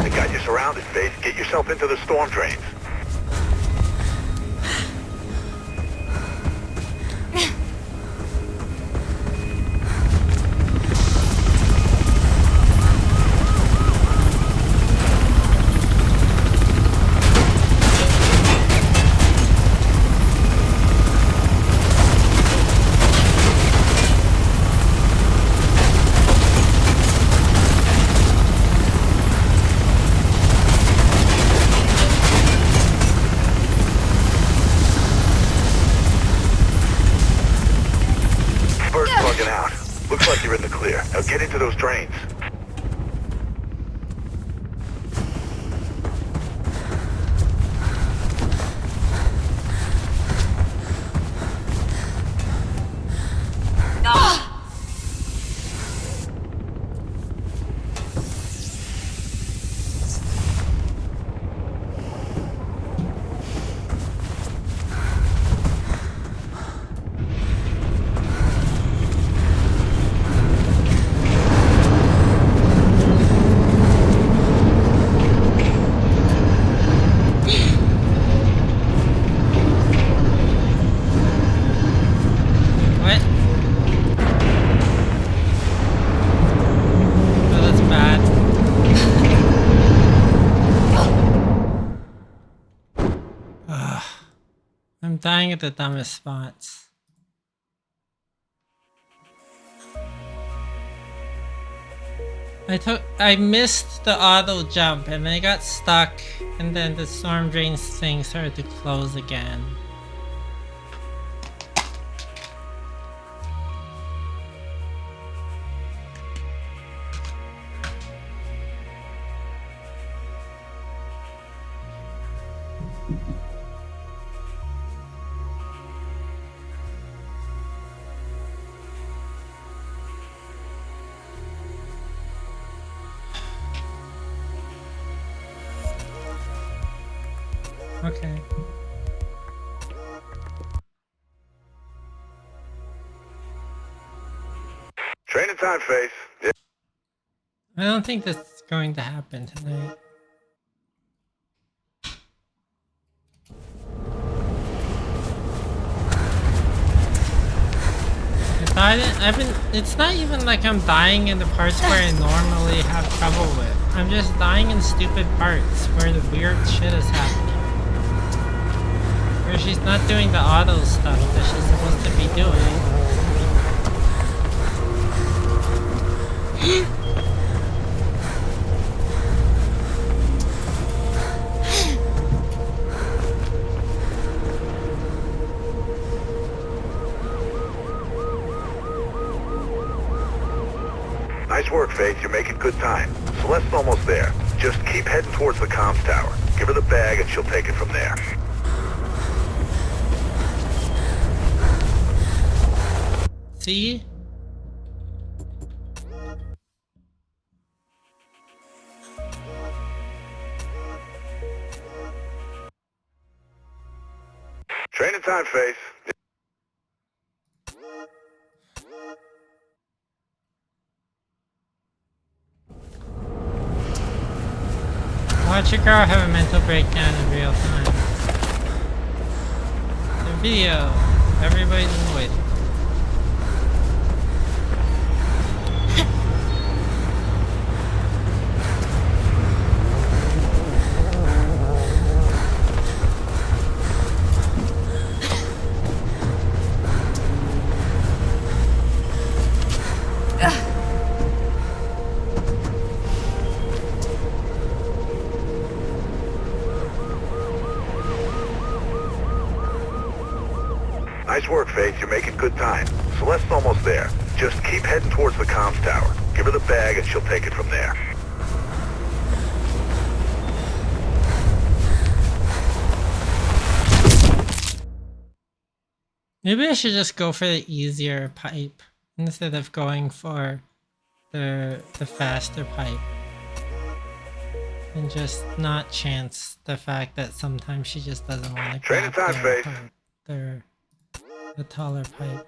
They got you surrounded, Faith. Get yourself into the storm drains. Bird's plugging out. Looks like you're in the clear. Now get into those drains. What? Oh, that's bad. Ugh. I'm dying at the dumbest spots. I missed the auto jump and I got stuck, and then the storm drains thing started to close again. Okay. Training time, Faith. Yeah. I don't think this is going to happen tonight. It's not even like I'm dying in the parts where I normally have trouble with. I'm just dying in stupid parts where the weird shit is happening. Where she's not doing the auto stuff that she's supposed to be doing. Nice work, Faith. You're making good time. Celeste's almost there. Just keep heading towards the comms tower. Give her the bag and she'll take it from there. See? Training time, Faith. Watch your girl have a mental breakdown in real time. The video. Everybody's been waiting. Nice work, Faith. You're making good time. Celeste's almost there. Just keep heading towards the comms tower. Give her the bag and she'll take it from there. Maybe I should just go for the easier pipe instead of going for the faster pipe. And just not chance the fact that sometimes she just doesn't want to Training time, Faith. The taller pipe.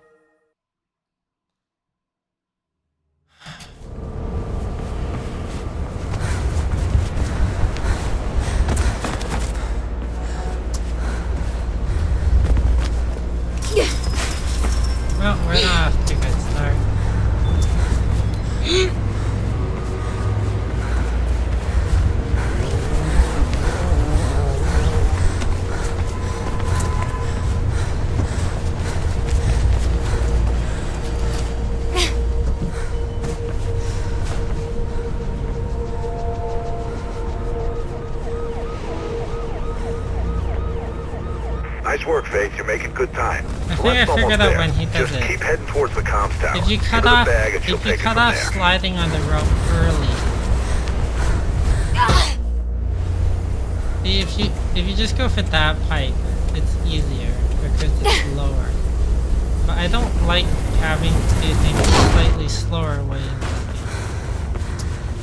Well, we're not off to a good start. Nice work, Faith. You're making good time. I think I figured out when he does Just it. keep heading towards the comms tower. If you cut Give her off, the bag and she'll if you take it cut from off there. sliding on the rope early. See, if you just go for that pipe, it's easier because it's lower. But I don't like having to do things a slightly slower way in this game.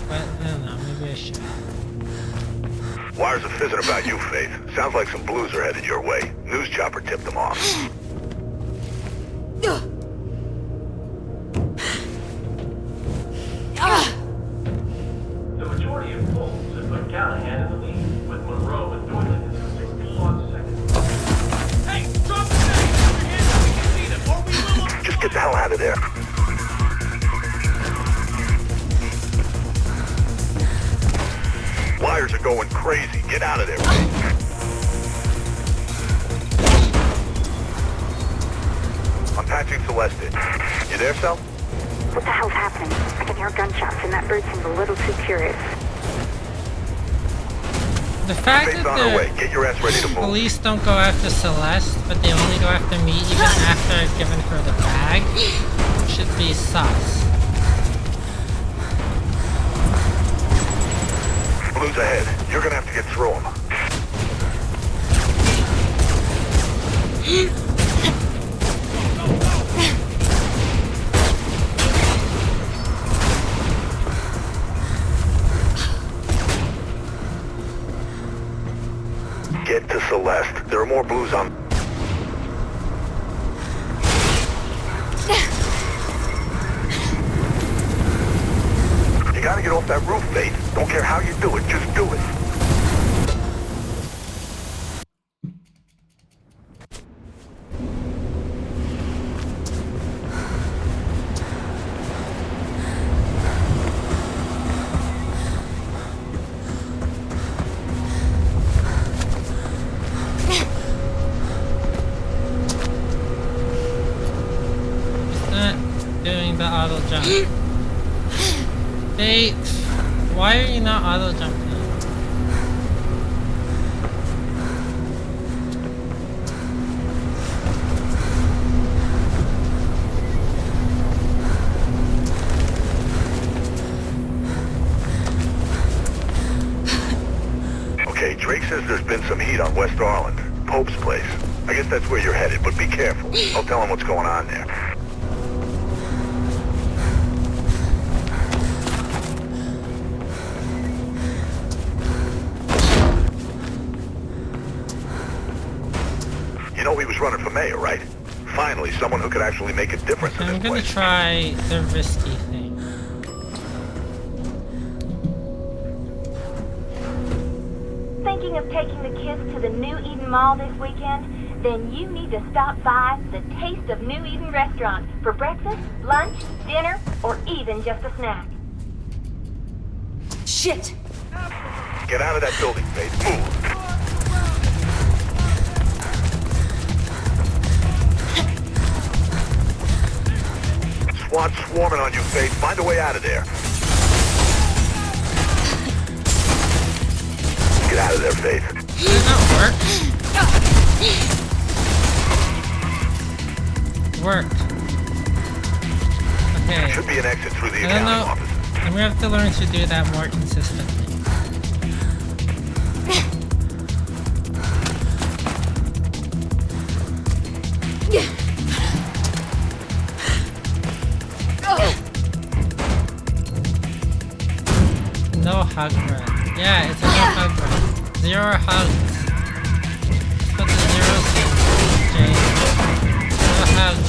But I don't know, maybe I should. Wires are fizzing about you, Faith. Sounds like some blues are headed your way. News chopper tipped them off. The majority of polls have put Callahan in the lead, with Monroe and Doylan in some 60 slots second. Hey, drop the bag! Put your hands up, we can see them, or we will... Just get the hell out of there. Wires are going crazy. Get out of there, Faith. I'm patching Celeste in. You there, Cel? What the hell's happening? I can hear gunshots, and that bird seems a little too curious. The fact Faith's that on her way. Get your ass ready to the move. police don't go after Celeste, but they only go after me even after I've given her the bag, should be sus. Blues ahead. You're gonna have to get through them. Get to Celeste. There are more blues on... gotta get off that roof, Faith. Don't care how you do it, just do it. Doing the auto jump. Hey, why are you not auto jumping? Okay, Drake says there's been some heat on West Arland, Pope's place. I guess that's where you're headed, but be careful. I'll tell him what's going on there. You know he was running for mayor, right? Finally, someone who could actually make a difference in this I'm gonna place. try the risky thing. Thinking of taking the kids to the New Eden Mall this weekend? Then you need to stop by the Taste of New Eden restaurant for breakfast, lunch, dinner, or even just a snack. Shit! Get out of that building, Faith. Move! SWAT's swarming on you, Faith. Find a way out of there. Get out of there, Faith. Did that work? Worked. Okay. Should be an exit through the I don't accounting know. office. I'm gonna have to learn to do that more consistently. No hug run. Yeah, it's a no hug run. 0 hugs. Put the zeros in, Jay. No hugs.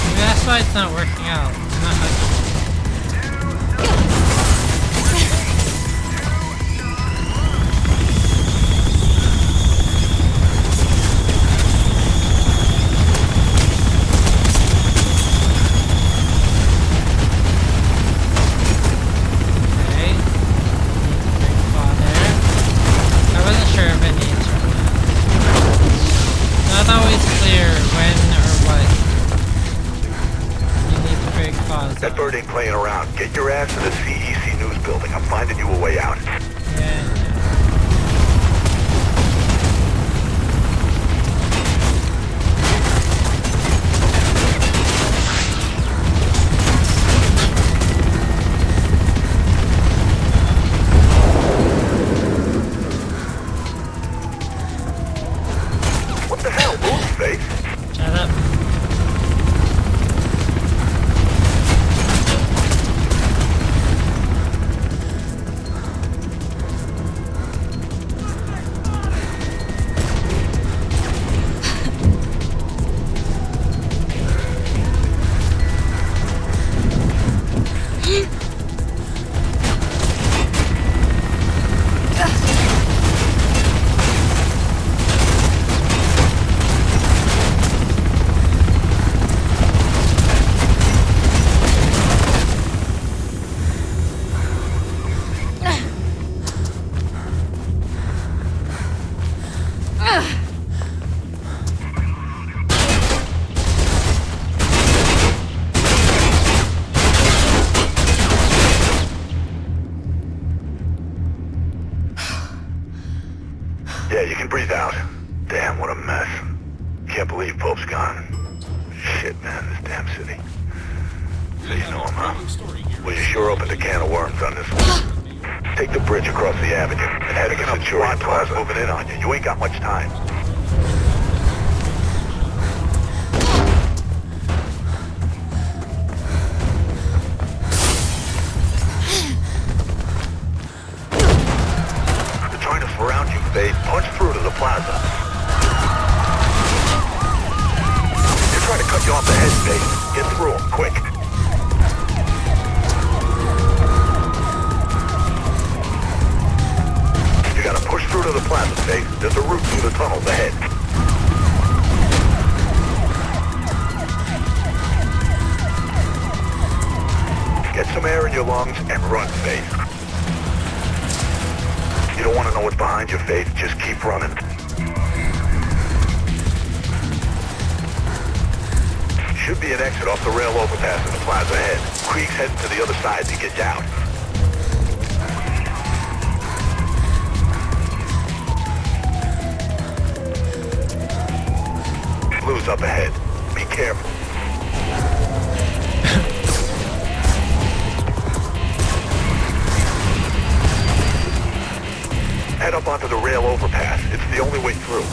Maybe that's why it's not working out. It's not hugging. That bird ain't playing around. Get your ass to the CEC News building. I'm finding you a way out. What the hell? Move, Faith. Shut up. Yeah, you can breathe out. Damn, what a mess. Can't believe Pope's gone. Shit, man, this damn city. So you know him, huh? Well, you sure opened a can of worms on this one. Take the bridge across the avenue and head to the Centurion Plaza. Moving in on you. You ain't got much time. They're trying to surround you, Faith. Punch through to the plaza. They're trying to cut you off the head, Faith. Get through them, quick. through to the plaza, Faith. There's a route through the tunnels ahead. Get some air in your lungs and run, Faith. You don't want to know what's behind your, Faith. Just keep running. Should be an exit off the rail overpass in the plaza ahead. Krieg's heading to the other side to get down. Blue's up ahead. Be careful. Head up onto the rail overpass. It's the only way through.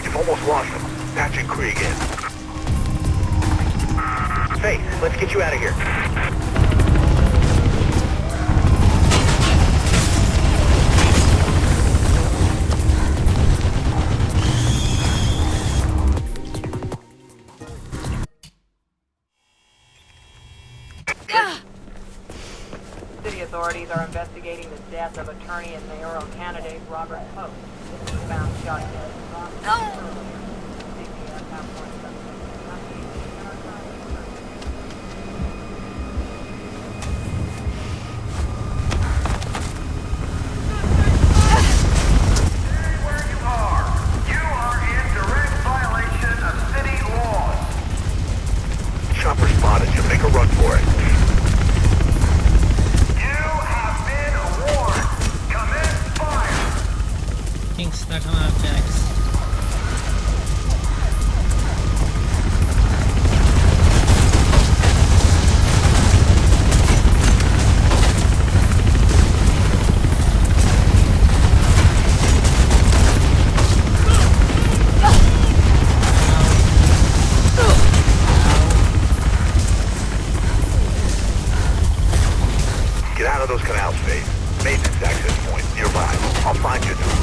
You've almost lost him. Patching Krieg in. Faith, let's get you out of here. City authorities are investigating the death of attorney and mayoral candidate Robert Pope, who was found shot dead in his office earlier. CPF have one suspect in custody and are trying to Chopper spotted you. Make a run for it. Being stuck on objects. Get out of those canals, Faith. Maintenance access point nearby. I'll find you a new route.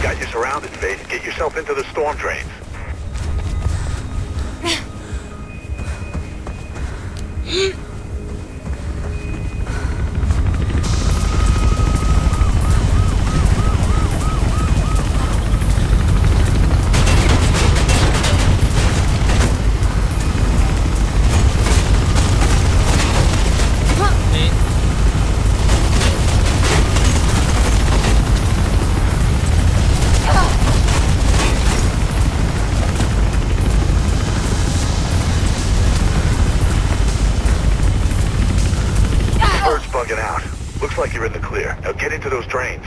Got you surrounded, Faith. Get yourself into the storm drains. Bugging out. Looks like you're in the clear. Now get into those drains.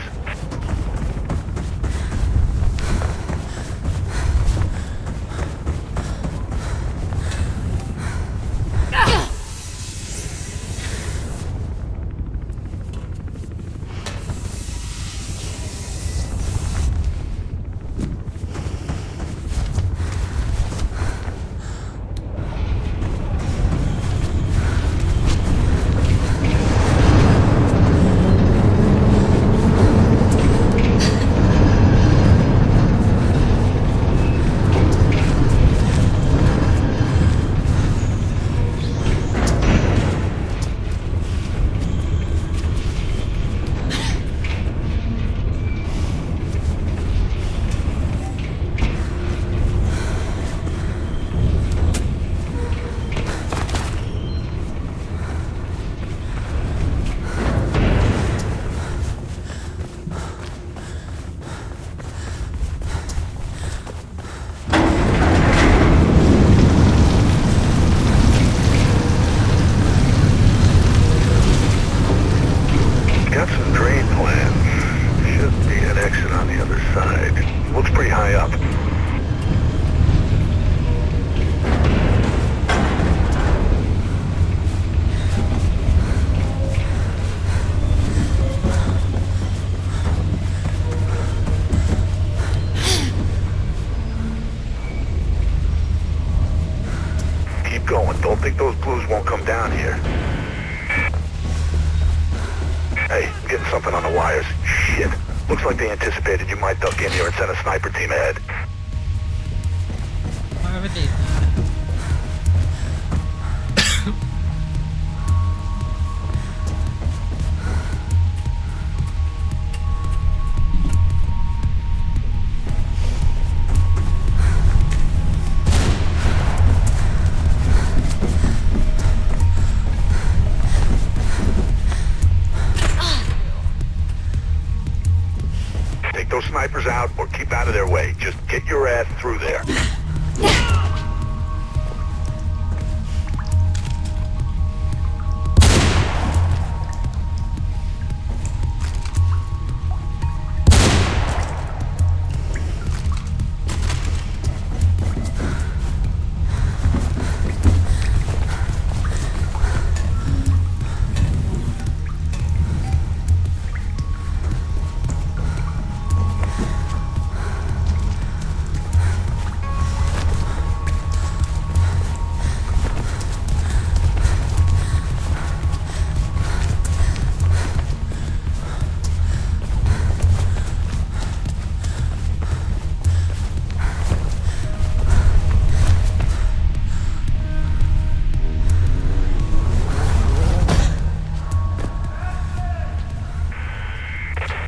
keep going. Don't think those blues won't come down here. Hey, I'm getting something on the wires. Shit. Looks like they anticipated you might duck in here and send a sniper team ahead. Why would they? Take those snipers out or keep out of their way. Just get your ass through there.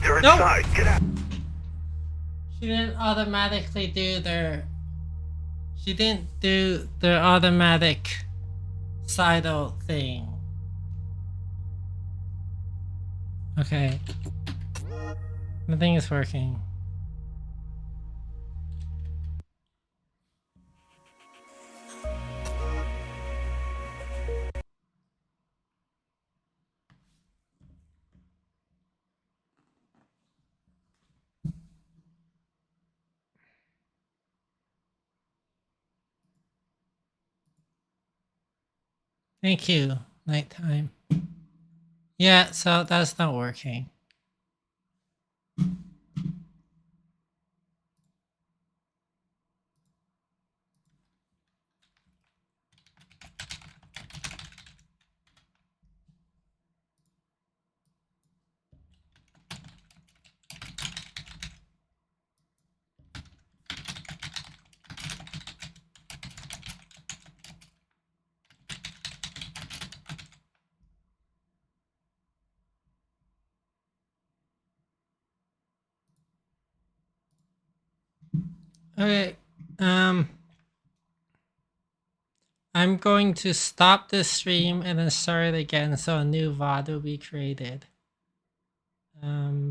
They're inside. Get out. She didn't automatically do their. She didn't do the automatic sidle thing. Okay. Nothing is working. Thank you, nighttime. Yeah, so that's not working. Okay, I'm going to stop this stream and then start it again so a new VOD will be created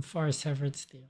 for a severed steel.